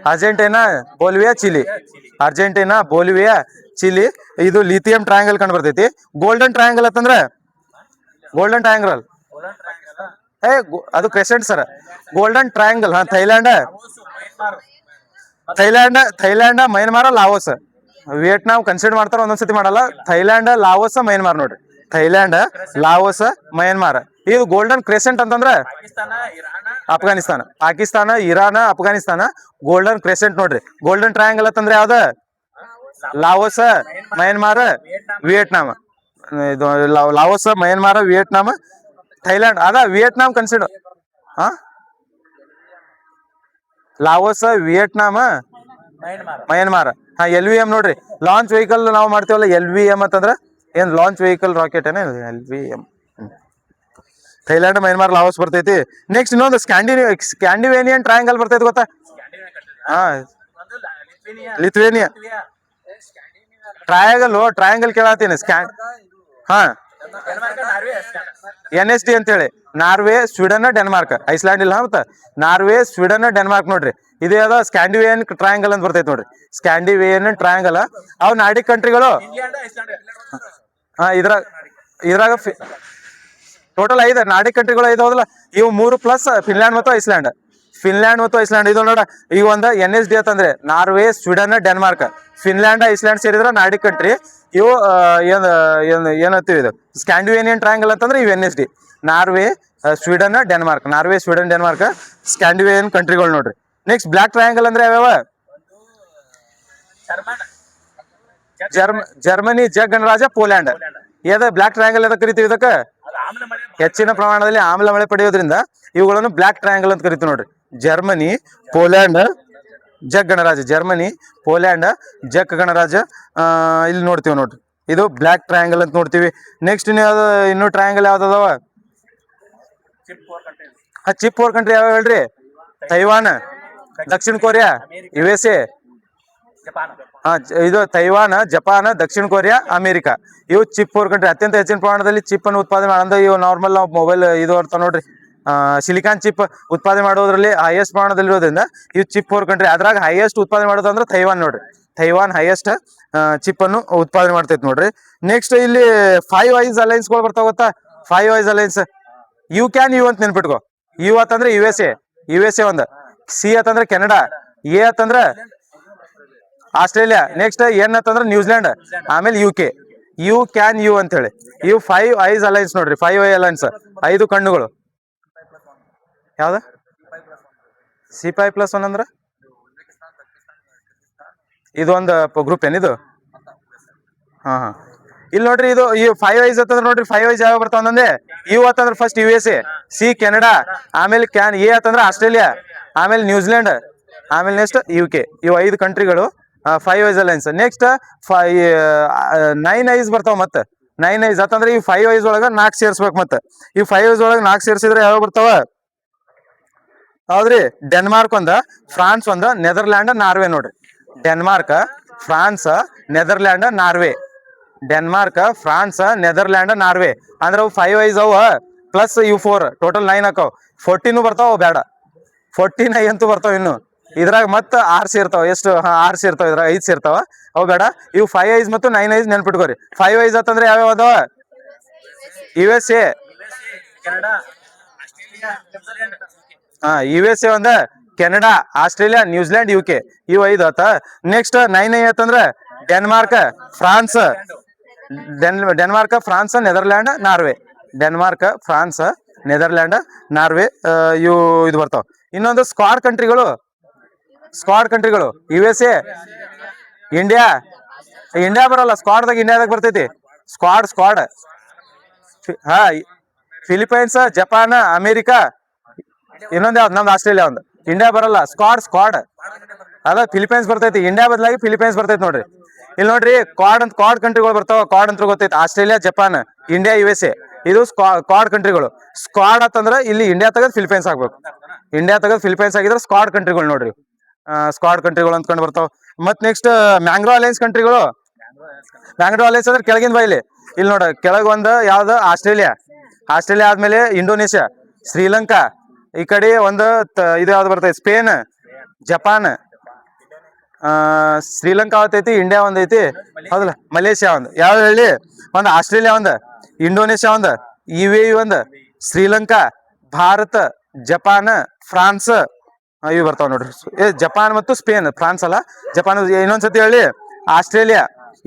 A: Argentina, Bolivia, Chile. Argentina, Bolivia, Chile. ಇದು ಲಿಥಿಯಂ ಟ್ರಯಾಂಗಲ್ ಕಂಡು ಬರ್ತೈತಿ. ಗೋಲ್ಡನ್ ಟ್ರಯಾಂಗಲ್ ಅಂತಂದ್ರೆ ಗೋಲ್ಡನ್ ಟ್ರಯಾಂಗಲ್ ಅದು crescent sir. Golden triangle Thailand, Myanmar, Laos, Vietnam consider ಮಾಡ್ತಾರ, ಒಂದೊಂದ್ಸತಿ ಮಾಡಲ್ಲ. ಥೈಲ್ಯಾಂಡ್, ಲಾವೋಸ್, ಮಯನ್ಮಾರ್ ನೋಡ್ರಿ. Thailand, Laos, Myanmar. ಇದು ಗೋಲ್ಡನ್ ಕ್ರೆಸೆಂಟ್ ಅಂತಂದ್ರ Afghanistan, Pakistan, Iran, Afghanistan. Golden crescent ನೋಡ್ರಿ. ಗೋಲ್ಡನ್ ಟ್ರಯಾಂಗಲ್ ಅಂತಂದ್ರೆ ಯಾವ್ದ? Laos, Myanmar, Vietnam. ಇದು ಲಾವೋಸ್, ಮಯನ್ಮಾರ್, ವಿಯೆಟ್ನಾಂ, ಥೈಲ್ಯಾಂಡ್. ಅದ Vietnam consider. Laos, Vietnam, Myanmar. LVM ನೋಡ್ರಿ. ಲಾಂಚ್ ವೆಹಿಕಲ್ ನಾವು ಮಾಡ್ತೀವಲ್ಲ, LVM ಅಂತಂದ್ರ ಏನ್? ಲಾಂಚ್ ವೆಹಿಕಲ್ ರಾಕೆಟ್ ಏನ LVM. ಥೈಲ್ಯಾಂಡ್, ಮಯನ್ಮಾರ್, ಲಾವೋಸ್ ಬರ್ತೈತಿ. ನೆಕ್ಸ್ಟ್ ಇನ್ನೊಂದು ಸ್ಕ್ಯಾಂಡಿವೇನಿಯನ್ ಟ್ರಯಾಂಗಲ್ ಬರ್ತೈತಿ, ಗೊತ್ತಾ? ಲಿಥುವೇನಿಯಾ ಟ್ರಯಾಂಗಲ್ ಕೇಳತ್ತೀನಿ. NSD ಅಂತೇಳಿ ನಾರ್ವೆ, ಸ್ವೀಡನ್, ಡೆನ್ಮಾರ್ಕ್. ಐಸ್ಲ್ಯಾಂಡ್ ಇಲ್ಲ ಮತ್ತ. ನಾರ್ವೆ, ಸ್ವೀಡನ್, ಡೆನ್ಮಾರ್ಕ್ ನೋಡ್ರಿ. ಇದು ಯಾವ್ದು? ಸ್ಕ್ಯಾಂಡಿವೇನಿಯನ್ ಟ್ರಯಾಂಗಲ್ ಅಂತ ಬರ್ತೈತಿ ನೋಡ್ರಿ. ಸ್ಕ್ಯಾಂಡಿವೇನಿಯನ್ ಟ್ರಯಾಂಗಲ್. ಅವು ನಾರ್ಡಿಕ್ ಕಂಟ್ರಿಗಳು. ಇದ್ರಾಗ ಟೋಟಲ್ 5 ನಾರ್ಡಿಕ್ ಕಂಟ್ರಿಗಳು 5 ಹೌದಲ್ಲ. ಇವು 3 ಪ್ಲಸ್ ಫಿನ್ಲ್ಯಾಂಡ್ ಮತ್ತು ಐಸ್ಲ್ಯಾಂಡ್. ಇದು ನೋಡ. ಈಗ ಒಂದು NSD ಅಂತಂದ್ರೆ Norway, Sweden, Denmark. Finland, Iceland ಸೇರಿದ್ರೆ ನಾರ್ಡಿಕ್ ಕಂಟ್ರಿ. ಇವು ಏನಂತೀವಿ, ಇದು ಸ್ಕ್ಯಾಂಡಿವೇನಿಯನ್ ಟ್ರಯಾಂಗಲ್ ಅಂತಂದ್ರೆ ಇವು NSD. Norway, Sweden, Denmark. Norway, Sweden, Denmark Scandinavian ಕಂಟ್ರಿಗಳು ನೋಡ್ರಿ. ನೆಕ್ಸ್ಟ್ ಬ್ಲಾಕ್ ಟ್ರಯಾಂಗಲ್ ಅಂದ್ರೆ ಯಾವ್ಯಾವ? ಜರ್ಮನಿ, ಜಗ್ ಗಣರಾಜ್ಯ, ಪೋಲ್ಯಾಂಡ್. ಬ್ಲಾಕ್ ಟ್ರಯಾಂಗಲ್ ಎದಕ್ಕೆ ಕರಿತೀವಿ? ಇದಕ್ಕೆ ಹೆಚ್ಚಿನ ಪ್ರಮಾಣದಲ್ಲಿ ಆಮ್ಲ ಮಳೆ ಪಡೆಯೋದ್ರಿಂದ ಇವುಗಳನ್ನು ಬ್ಲಾಕ್ ಟ್ರಯಾಂಗಲ್ ಅಂತ ಕರಿತೀವಿ ನೋಡ್ರಿ. ಜರ್ಮನಿ, ಪೋಲ್ಯಾಂಡ್, ಜಗ್ ಗಣರಾಜ್ಯ. ಜರ್ಮನಿ, ಪೋಲ್ಯಾಂಡ್, ಜಗ್ ಗಣರಾಜ್ಯ. ಇಲ್ಲಿ ನೋಡ್ತೀವಿ ನೋಡ್ರಿ. ಇದು ಬ್ಲಾಕ್ ಟ್ರಯಾಂಗಲ್ ಅಂತ ನೋಡ್ತೀವಿ. ನೆಕ್ಸ್ಟ್ ಇನ್ನು ಟ್ರಯಾಂಗಲ್ ಯಾವ್ದವ? ಚಿಪ್ 4 ಕಂಟ್ರಿ ಯಾವ ಹೇಳ್ರಿ? ತೈವಾನ್, ದಕ್ಷಿಣ ಕೊರಿಯಾ, USA. ಇದು ತೈವಾನ್, ಜಪಾನ್, ದಕ್ಷಿಣ ಕೊರಿಯಾ, ಅಮೆರಿಕ. ಇವು ಚಿಪ್ 4 ಕಂಟ್ರಿ. ಅತ್ಯಂತ ಹೆಚ್ಚಿನ ಪ್ರಮಾಣದಲ್ಲಿ ಚಿಪ್ ಅನ್ನು ಉತ್ಪಾದನೆ ಮಾಡೋ ಇವು ನಾರ್ಮಲ್ ನಾವು ಮೊಬೈಲ್ ಇದು ಬರ್ತಾವ ನೋಡ್ರಿ. ಸಿಲಿಕಾನ್ ಚಿಪ್ ಉತ್ಪಾದನೆ ಮಾಡೋದ್ರಲ್ಲಿ ಹೈಯೆಸ್ಟ್ ಪ್ರಮಾಣದಲ್ಲಿರೋದ್ರಿಂದ ಇವು ಚಿಪ್ 4 ಕಂಟ್ರಿ. ಅದ್ರಾಗ ಹೈಯೆಸ್ಟ್ ಉತ್ಪಾದನೆ ಮಾಡೋದಂದ್ರೆ ತೈವಾನ್ ನೋಡ್ರಿ. ತೈವಾನ್ ಹೈಯೆಸ್ಟ್ ಚಿಪ್ ಅನ್ನು ಉತ್ಪಾದನೆ ಮಾಡ್ತೈತಿ ನೋಡ್ರಿ. ನೆಕ್ಸ್ಟ್ ಇಲ್ಲಿ 5 ಐಸ್ ಅಲೈನ್ಸ್ಗಳು ಬರ್ತಾವ, ಗೊತ್ತಾ? 5 ಐಸ್ ಅಲೈನ್ಸ್. ಯು ಅಂತ ನೆನ್ಪಿಟ್ಕೋ. ಯು ಅಂತಂದ್ರೆ USA ಒಂದು. C ಅಂತಂದ್ರೆ ಕೆನಡಾ. A ಅಂತಂದ್ರೆ ಆಸ್ಟ್ರೇಲಿಯಾ. ನೆಕ್ಸ್ಟ್ N ಅಂತಂದ್ರೆ ನ್ಯೂಜಿಲೆಂಡ್. ಆಮೇಲೆ UK. ಯು ಅಂತ ಹೇಳಿ. ಇವು 5 ಐಸ್ ಅಲೈನ್ಸ್ ನೋಡ್ರಿ. 5 ಐ ಅಲೈನ್ಸ್, 5 ಕಣ್ಣುಗಳು. ಯಾವ್ದ? C5+1 ಅಂದ್ರ ಇದು ಒಂದು ಗ್ರೂಪ್ ಏನಿದು? ಇಲ್ಲಿ ನೋಡ್ರಿ. ಇದು ಈ 5 ಐಸ್ ಅಂತಂದ್ರೆ ನೋಡ್ರಿ, 5 ಐಸ್ ಯಾವ ಬರ್ತಾವ ಅಂದ್ರೆ ಯು ಅಂತಂದ್ರೆ ಫಸ್ಟ್ USA, C ಕೆನಡಾ, ಆಮೇಲೆ A ಅಂತಂದ್ರೆ ಆಸ್ಟ್ರೇಲಿಯಾ, ಆಮೇಲೆ ನ್ಯೂಜಿಲೆಂಡ್, ಆಮೇಲೆ ನೆಕ್ಸ್ಟ್ UK. ಇವು 5 ಕಂಟ್ರಿಗಳು 5 ಐಸ್ ಅಲೈನ್ಸ್. ನೆಕ್ಸ್ಟ್ 9 ಐಸ್ ಬರ್ತಾವ. ಮತ್ತೆ 9 ಐಸ್ ಅಂತಂದ್ರೆ ಈ 5 ಐಸ್ ಒಳಗ 4 ಸೇರ್ಸ್ಬೇಕು. ಮತ್ತೆ ಈ 5 ಐಸ್ ಒಳಗ 4 ಸೇರ್ಸಿದ್ರೆ ಯಾವ ಬರ್ತಾವ? ಹೌದ್ರಿ. ಡೆನ್ಮಾರ್ಕ್ ಒಂದ, ಫ್ರಾನ್ಸ್ ಒಂದ, ನೆದರ್ಲ್ಯಾಂಡ್, ನಾರ್ವೆ ನೋಡ್ರಿ. Denmark, France, Netherland, Norway. Denmark, France, Netherland, Norway. ಅಂದ್ರೆ ಅವು 5 ಐಸ್ ಅವ ಪ್ಲಸ್ ಇವು 4 ಟೋಟಲ್ 9 ಹಾಕವ್. 14 ಬರ್ತಾವ. ಬೇಡ, 14 ಅಂತೂ ಬರ್ತಾವ. ಇನ್ನು ಇದ್ರಾಗ ಮತ್ತೆ 6 ಸೇರ್ತಾವ. ಎಷ್ಟು? 6 ಸೇರ್ತಾವ. ಇದ್ರಾಗ 5 ಸೇರ್ತಾವ. ಅವು ಬೇಡ. ಇವು 5 ಐಸ್ ಮತ್ತು 9 ಐಸ್ ನೆನ್ಪಿಟ್ಕೋರಿ. 5 ಐಸ್ ಅಂತಂದ್ರೆ ಯಾವ್ಯಾವ ಅದಾವ? USA, USA ಒಂದ, ಕೆನಡಾ, ಆಸ್ಟ್ರೇಲಿಯಾ, ನ್ಯೂಜಿಲೆಂಡ್, UK. ಇವು 5 ಆತ. ನೆಕ್ಸ್ಟ್ 9 ಐ ಅಂತಂದ್ರೆ Denmark, France, Netherland, Norway. Denmark, France, Netherland, Norway. ಇವು ಇದು ಬರ್ತಾವ. ಇನ್ನೊಂದು ಸ್ಕ್ವಾಡ್ ಕಂಟ್ರಿಗಳು. USA, ಇಂಡಿಯಾ ಬರಲ್ಲ. ಸ್ಕ್ವಾಡ್ದಾಗ ಇಂಡಿಯಾದಾಗ ಬರ್ತೈತಿ. ಸ್ಕ್ವಾಡ್. Philippines, Japan, America. ಇನ್ನೊಂದ್ ಯಾವ್ದು? ನಮ್ದು ಆಸ್ಟ್ರೇಲಿಯಾ ಒಂದು. ಇಂಡಿಯಾ ಬರಲ್ಲ. ಸ್ಕ್ವಾಡ್ ಅದ ಫಿಲಿಪೈನ್ಸ್ ಬರ್ತೈತಿ. ಇಂಡಿಯಾ ಬದಲಾಗಿ ಫಿಲಿಪೈನ್ಸ್ ಬರ್ತೈತಿ ನೋಡ್ರಿ. ಇಲ್ಲಿ ನೋಡ್ರಿ, ಕ್ವಾಡ್ ಕಂಟ್ರಿಗಳು ಬರ್ತಾವ. ಕ್ವಾಡ್ ಅಂತ ಗೊತ್ತೈತಿ. Australia, Japan, India, USA. ಇದು ಕ್ವಾಡ್ ಕಂಟ್ರಿಗಳು. ಸ್ಕ್ವಾಡ್ ಅಂತಂದ್ರೆ ಇಲ್ಲಿ ಇಂಡಿಯಾ ತೆಗೆದು ಫಿಲಿಪೈನ್ಸ್ ಆಗ್ಬೇಕು. ಇಂಡಿಯಾ ತೆಗೆದು ಫಿಲಿಪೈನ್ಸ್ ಆಗಿದ್ರೆ ಸ್ಕ್ವಾಡ್ ಕಂಟ್ರಿಗಳು ನೋಡ್ರಿ. ಸ್ಕ್ವಾಡ್ ಕಂಟ್ರಿಗಳು ಅಂತ ಕಂಡು ಬರ್ತಾವ. ಮತ್ ನೆಕ್ಸ್ಟ್ ಮ್ಯಾಂಗ್ರೋ ಅಲೈನ್ಸ್ ಕಂಟ್ರಿಗಳು. ಮ್ಯಾಂಗ್ರೋ ಅಲೈನ್ಸ್ ಅಂದ್ರೆ ಕೆಳಗಿನ ಬೈಲಿ ಇಲ್ಲಿ ನೋಡ, ಕೆಳಗ್ ಒಂದ್ ಯಾವ್ದು ಆಸ್ಟ್ರೇಲಿಯಾ, ಆಸ್ಟ್ರೇಲಿಯಾ ಆದ್ಮೇಲೆ ಇಂಡೋನೇಷ್ಯಾ, ಶ್ರೀಲಂಕಾ, ಈ ಕಡೆ ಒಂದು ಇದು ಯಾವ್ದು ಬರ್ತೈತಿ ಸ್ಪೇನ್, ಜಪಾನ್, ಶ್ರೀಲಂಕಾ ಐತಿ, ಇಂಡಿಯಾ ಒಂದ್ ಐತಿ ಹೌದಲ್ಲ, ಮಲೇಷ್ಯಾ ಒಂದ್. ಯಾವ್ದು ಹೇಳಿ? ಒಂದ್ ಆಸ್ಟ್ರೇಲಿಯಾ ಒಂದ್, ಇಂಡೋನೇಷ್ಯಾ ಒಂದ್, UAE ಒಂದ್, ಶ್ರೀಲಂಕಾ, ಭಾರತ, ಜಪಾನ್, ಫ್ರಾನ್ಸ್, ಇವು ಬರ್ತಾವ ನೋಡ್ರಿ. ಜಪಾನ್ ಮತ್ತು ಸ್ಪೇನ್, ಫ್ರಾನ್ಸ್ ಅಲ್ಲ ಜಪಾನ್. ಇನ್ನೊಂದ್ಸತಿ ಹೇಳಿ: Australia,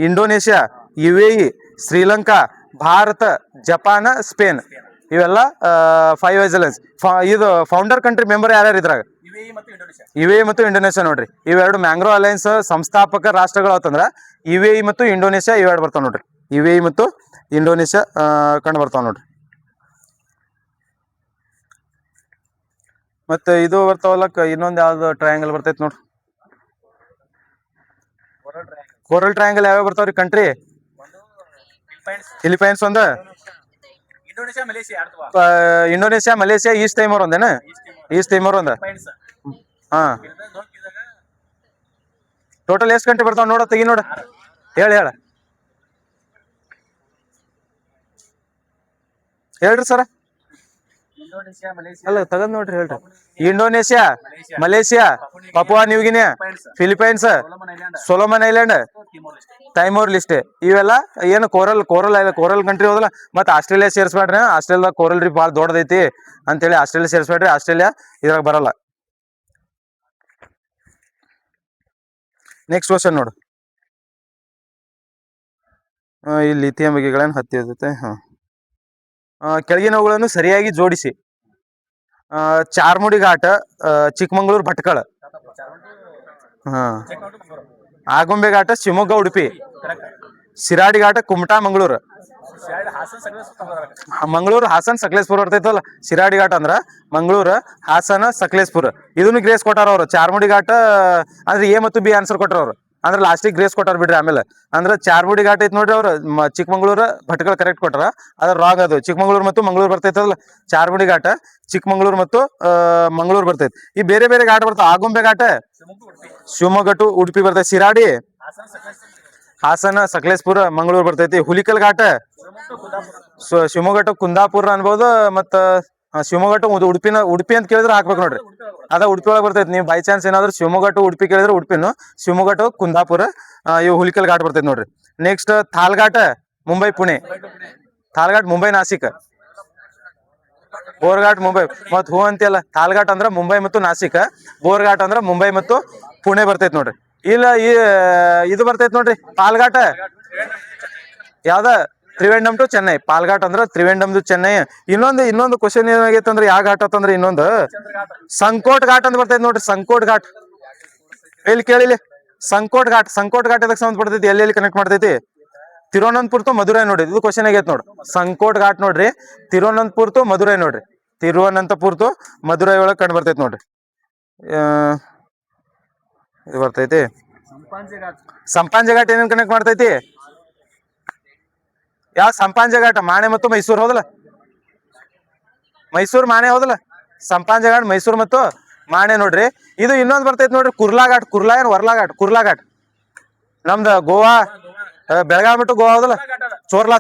A: Indonesia, UAE, Sri Lanka, Bharat, Japan, Spain. ಇವೆಲ್ಲ 5 ಐಸಲ್ಯಾಂಡ್ಸ್. ಇದು ಫೌಂಡರ್ ಕಂಟ್ರಿ ಮೆಂಬರ್ ಯಾರ್ಯಾರು ಇದ್ರಾಗ? UAE ಮತ್ತು ಇಂಡೋನೇಷ್ಯಾ ನೋಡ್ರಿ. ಇವೆರಡು ಮ್ಯಾಂಗ್ರೋ ಅಲೈನ್ಸ್ ಸಂಸ್ಥಾಪಕ ರಾಷ್ಟ್ರಗಳು ಅಂತಂದ್ರ UAE ಮತ್ತು ಇಂಡೋನೇಷ್ಯಾ ಇವೆರಡು ಬರ್ತಾವ ನೋಡ್ರಿ. UAE ಮತ್ತು ಇಂಡೋನೇಷ್ಯಾ ಕಂಡು ಬರ್ತಾವ ನೋಡ್ರಿ. ಮತ್ತೆ ಇದು ಬರ್ತಾವಲ್ಲ, ಇನ್ನೊಂದು ಯಾವ್ದು ಟ್ರಯಾಂಗಲ್ ಬರ್ತೈತಿ ನೋಡ್ರಿ. ಕೋರಲ್ ಟ್ರಯಾಂಗಲ್ ಯಾವ್ಯಾವ ಬರ್ತಾವ್ರಿ ಕಂಟ್ರಿ? ಫಿಲಿಪೈನ್ಸ್ ಒಂದ, ಇಂಡೋನೇಷ್ಯಾ, ಮಲೇಷ್ಯಾ, ಈಸ್ಟ್ ಟೈಮರ್ ಒಂದೇನ? ಈಸ್ಟ್ ಟೈಮರ್ ಒಂದ. ಹಾ, ಟೋಟಲ್ ಎಷ್ಟು ಕಂಟ್ರಿ ಬರ್ತಾವ ನೋಡ, ತೆಗಿ ನೋಡ, ಹೇಳ ಹೇಳ್ರಿ ಸರ. ಅಲ್ಲ ತಗದ್ ನೋಡ್ರಿ, ಹೇಳ್ರಿ. Indonesia, Malaysia, Papua New Guinea, Philippines, Solomon island, Timor Leste. ಇವೆಲ್ಲ ಏನು ಕೋರಲ್ ಕಂಟ್ರಿ ಹೋದಲ್ಲ. ಮತ್ತೆ ಆಸ್ಟ್ರೇಲಿಯಾ ಸೇರಿಸ್ಬೇಡ್ರಿ. ಆಸ್ಟ್ರೇಲಿಯಾ ಕೋರಲ್ ರೀಫ್ ಭಾಳ ದೊಡ್ಡದೈತಿ ಅಂತೇಳಿ ಆಸ್ಟ್ರೇಲಿಯಾ ಸೇರಿಸ್ಬೇಡ್ರಿ. ಆಸ್ಟ್ರೇಲಿಯಾ ಇದ್ರಾಗ ಬರಲ್ಲ. ನೆಕ್ಸ್ಟ್ ಕ್ವಶನ್ ನೋಡು. ಈ ಲಿಥಿಯಂ ಬಗೆಗಳನ್ನು ಹತ್ತಿರುತ್ತೆ. ಕೆಳಗಿನವುಗಳನ್ನು ಸರಿಯಾಗಿ ಜೋಡಿಸಿ. ಚಾರ್ಮುಡಿ ಘಾಟ್, ಚಿಕ್ಕಮಂಗ್ಳೂರು, ಭಟ್ಕಳ. ಆಗುಂಬೆ ಘಾಟ ಶಿವಮೊಗ್ಗ, ಉಡುಪಿ. ಶಿರಾಡಿ ಘಾಟ ಕುಮಟಾ, ಮಂಗಳೂರು. ಮಂಗಳೂರು, ಹಾಸನ್, ಸಕಲೇಶ್ಪುರ ಬರ್ತೈತಲ್ಲ. ಶಿರಾಡಿ ಘಾಟ್ ಅಂದ್ರ ಮಂಗಳೂರು, ಹಾಸನ, ಸಕಲೇಶ್ಪುರ. ಇದನ್ನು ಗ್ರೇಸ್ ಕೊಟ್ಟಾರ ಅವ್ರು. ಚಾರ್ಮುಡಿ ಘಾಟ ಅಂದ್ರೆ A ಮತ್ತು B ಆನ್ಸರ್ ಕೊಟ್ಟಾರ ಅವ್ರು. ಅಂದ್ರೆ ಲಾಸ್ಟಿಗೆ ಗ್ರೇಸ್ ಕೊಟ್ಟಾರ ಬಿಡ್ರಿ. ಆಮೇಲೆ ಅಂದ್ರೆ ಚಾರ್ಮುಡಿ ಘಾಟ್ ಐತಿ ನೋಡ್ರಿ, ಅವ್ರು ಚಿಕ್ಕಮಂಗ್ಳೂರು, ಭಟ್ಕಳ ಕರೆಕ್ಟ್ ಕೊಟ್ಟಾರ. ಅದ್ರ ರಾಂಗ್ ಅದು. ಚಿಕ್ಕಮಂಗ್ಳೂರು ಮತ್ತು ಮಂಗಳೂರು ಬರ್ತೈತಲ್ಲ. ಚಾರ್ಮುಡಿ ಘಾಟ ಚಿಕ್ಕಮಂಗ್ಳೂರು ಮತ್ತು ಮಂಗಳೂರು ಬರ್ತೈತಿ. ಈ ಬೇರೆ ಬೇರೆ ಘಾಟ್ ಬರ್ತಾವ. ಆಗುಂಬೆ ಘಾಟ ಶಿವಮೊಗ್ಗ ಟು ಉಡುಪಿ ಬರ್ತೈತಿ. ಶಿರಾಡಿ ಹಾಸನ, ಸಕಲೇಶ್ಪುರ, ಮಂಗಳೂರು ಬರ್ತೈತಿ. ಹುಲಿಕಲ್ ಘಾಟ ಶಿವಮೊಗ್ಗ ಟು ಕುಂದಾಪುರ ಅನ್ಬೋದು. ಮತ್ತ ಶಿವಮೊಗ್ಗ ಟು ಉಡುಪಿ ಅಂತ ಕೇಳಿದ್ರೆ ಹಾಕ್ಬೇಕು ನೋಡ್ರಿ. ಅದ ಉಡುಪಿ ಒಳಗೆ ಬರ್ತೈತಿ. ನೀವು ಬೈ ಚಾನ್ಸ್ ಏನಾದ್ರು ಶಿವಮೊಗ್ಗ ಟು ಉಡುಪಿ ಕೇಳಿದ್ರೆ ಉಡುಪಿನು, ಶಿವಮೊಗ್ಗ ಟು ಕುಂದಾಪುರ ಇವು ಹುಲಿಕಲ್ ಘಾಟ್ ಬರ್ತೈತಿ ನೋಡ್ರಿ. ನೆಕ್ಸ್ಟ್ ಥಾಲ್ಘಾಟ್ ಮುಂಬೈ, ಪುಣೆ. ಥಾಲ್ಘಾಟ್ ಮುಂಬೈ, ನಾಸಿಕ್. ಬೋರ್ಘಾಟ್ ಮುಂಬೈ. ಮತ್ ಅಂತೆಲ್ಲ. ಥಾಲ್ಘಾಟ್ ಅಂದ್ರ ಮುಂಬೈ ಮತ್ತು ನಾಸಿಕ್. ಬೋರ್ಘಾಟ್ ಅಂದ್ರ ಮುಂಬೈ ಮತ್ತು ಪುಣೆ ಬರ್ತೈತಿ ನೋಡ್ರಿ. ಇಲ್ಲ ಇದು ಬರ್ತೈತಿ ನೋಡ್ರಿ ಪಾಲ್ಘಾಟ್. ಯಾವ್ದ? ತ್ರಿವೇಂಡಮ್ ಟು ಚೆನ್ನೈ. ಪಾಲ್ಘಾಟ್ ಅಂದ್ರ ತ್ರಿವೇಂಡಮ್ ಟು ಚೆನ್ನೈ. ಇನ್ನೊಂದು ಕ್ವಶನ್ ಏನಾಗೈತೆ ಅಂದ್ರೆ ಯಾವ ಘಾಟ್ ಅಂತಂದ್ರೆ ಇನ್ನೊಂದು ಸಂಕೋಟ್ ಘಾಟ್ ಅಂತ ಬರ್ತೈತಿ ನೋಡ್ರಿ. ಸಂಕೋಟ್ ಘಾಟ್ ಇಲ್ಲಿ ಕೇಳಿಲಿ. ಸಂಕೋಟ್ ಘಾಟ್ ಇದಕ್ಕೆ ಸಂಬಂಧಪಡ್ತೈತಿ. ಎಲ್ಲಿ ಕನೆಕ್ಟ್ ಮಾಡ್ತೈತಿ? ತಿರುವನಂತಪುರ ಟು ಮಧುರೈ ನೋಡ್ರಿ. ಇದು ಕ್ವಶನ್ ಆಗೈತೆ ನೋಡ್ರಿ. ಸಂಕೋಟ್ ಘಾಟ್ ನೋಡ್ರಿ, ತಿರುವನಂತಪುರ ಟು ಮಧುರೈ ನೋಡ್ರಿ. ತಿರುವನಂತಪುರ ಟು ಮಧುರೈ ಒಳಗೆ ಕಂಡು ಬರ್ತೈತಿ ನೋಡ್ರಿ. ಇದು ಬರ್ತೈತಿ ಸಂಪಾಜೆ ಘಾಟ್. ಏನೇನ್ ಕನೆಕ್ಟ್ ಮಾಡ್ತೈತಿ? ಯಾವ ಸಂಪಾಜೆ ಘಾಟ್? ಮಾಣೆ ಮತ್ತು ಮೈಸೂರು ಹೌದಲ್ಲ. ಮೈಸೂರು ಮಾಣೆ ಹೌದಲ್ಲ. ಸಂಪಾಜೆ ಘಾಟ್ ಮೈಸೂರು ಮತ್ತು ಮಾಣೆ ನೋಡ್ರಿ. ಇದು ಇನ್ನೊಂದು ಬರ್ತೈತಿ ನೋಡ್ರಿ ಕುರ್ಲಾ ಘಾಟ್. ಕುರ್ಲಾ ಏನ್ ವರ್ಲಾ ಘಾಟ್? ಕುರ್ಲಾ ಘಾಟ್ ನಮ್ದು ಗೋವಾ, ಬೆಳಗಾವ್ ಬಿಟ್ಟು ಗೋವಾ ಹೌದಲ್ಲ. ಚೋರ್ಲಾ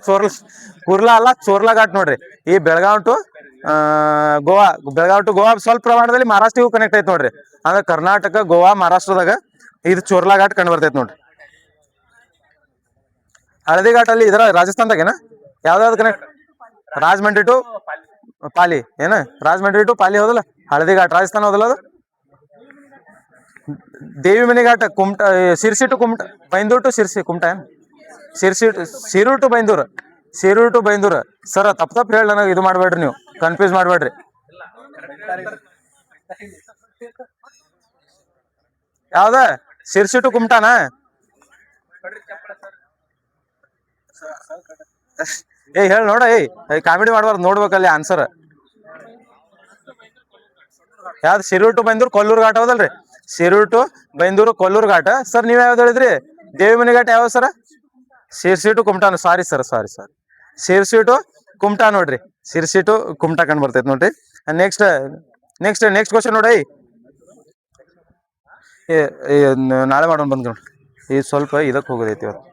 A: ಕುರ್ಲಾ ಅಲ್ಲ, ಚೋರ್ಲಾ ಘಾಟ್ ನೋಡ್ರಿ. ಈ ಬೆಳಗಾವ್ ಟು ಗೋವಾ, ಬೆಳಗಾವ್ ಟು ಗೋವಾ ಸ್ವಲ್ಪ ಪ್ರಮಾಣದಲ್ಲಿ ಮಹಾರಾಷ್ಟ್ರಗೂ ಕನೆಕ್ಟ್ ಐತಿ ನೋಡ್ರಿ. ಅಂದ್ರೆ ಕರ್ನಾಟಕ, ಗೋವಾ, ಮಹಾರಾಷ್ಟ್ರದಾಗ ಇದು ಚೋರ್ಲಾ ಘಾಟ್ ಕಂಡು ಬರ್ತೈತಿ ನೋಡ್ರಿ. ಹಳದಿ ಘಾಟ್ ಅಲ್ಲಿ ಇದರ ರಾಜಸ್ಥಾನ್ದಾಗೇನ ಯಾವ್ದಾವ್ದು ಕನೆಕ್ಟ್? ರಾಜಮಂಡ್ರಿ ಟು ಪಾಲಿ ಏನ? ರಾಜಮಂಡ್ರಿ ಟು ಪಾಲಿ ಹೌದಲ್ಲ. ಹಳದಿ ಘಾಟ್ ರಾಜಸ್ಥಾನ ಹೌದಲ್ಲ. ಅದು Devimane ghat Kumta. Sirsi to Kumta, Byndoor to Sirsi, Kumta ಏನ್? Shirur to Byndoor. Shirur to Byndoor. Sir ತಪ್ಪು ಹೇಳಿ ನನಗೆ ಇದು ಮಾಡ್ಬೇಡ್ರಿ, ನೀವು ಕನ್ಫ್ಯೂಸ್ ಮಾಡ್ಬೇಡ್ರಿ. ಯಾವ್ದ? ಶಿರ್ಸಿ ಟು ಕುಮಟಾನ? ಹೇಳಿ ನೋಡ. ಕಾಮಿಡಿ ಮಾಡ್ಬಾರ್ದು, ನೋಡ್ಬೇಕಲ್ಲಿ ಆನ್ಸರ್. ಯಾವ್ದು? ಶಿರೂರು ಟು ಬೈಂದೂರು ಕೊಲ್ಲೂರು ಘಾಟ್ ಹೌದಲ್ರಿ. ಶಿರೂರು ಟು ಬೈಂದೂರು ಕೊಲ್ಲೂರು ಘಾಟ್. ಸರ್ ನೀವ್ ಯಾವ್ದು ಹೇಳಿದ್ರಿ? ದೇವಿಮನೆ ಘಾಟ್ ಯಾವ ಸರ? ಶಿರ್ಸಿ ಟು ಕುಮಟಾನು. Sorry sir, sorry. Shirsi to Kumta ನೋಡ್ರಿ. ಶಿರ್ಸಿ ಟು ಕುಮಟಾ ಕಂಡು ಬರ್ತೈತಿ ನೋಡ್ರಿ. ನೆಕ್ಸ್ಟ್ ನೆಕ್ಸ್ಟ್ ಕ್ವಶನ್ ನೋಡಿ. ನಾಳೆ ಮಾಡೋಣ ಬಂದ್ ಈ ಸ್ವಲ್ಪ ಇದಕ್ಕೆ ಹೋಗೋದೈತಿ ಇವತ್ತು.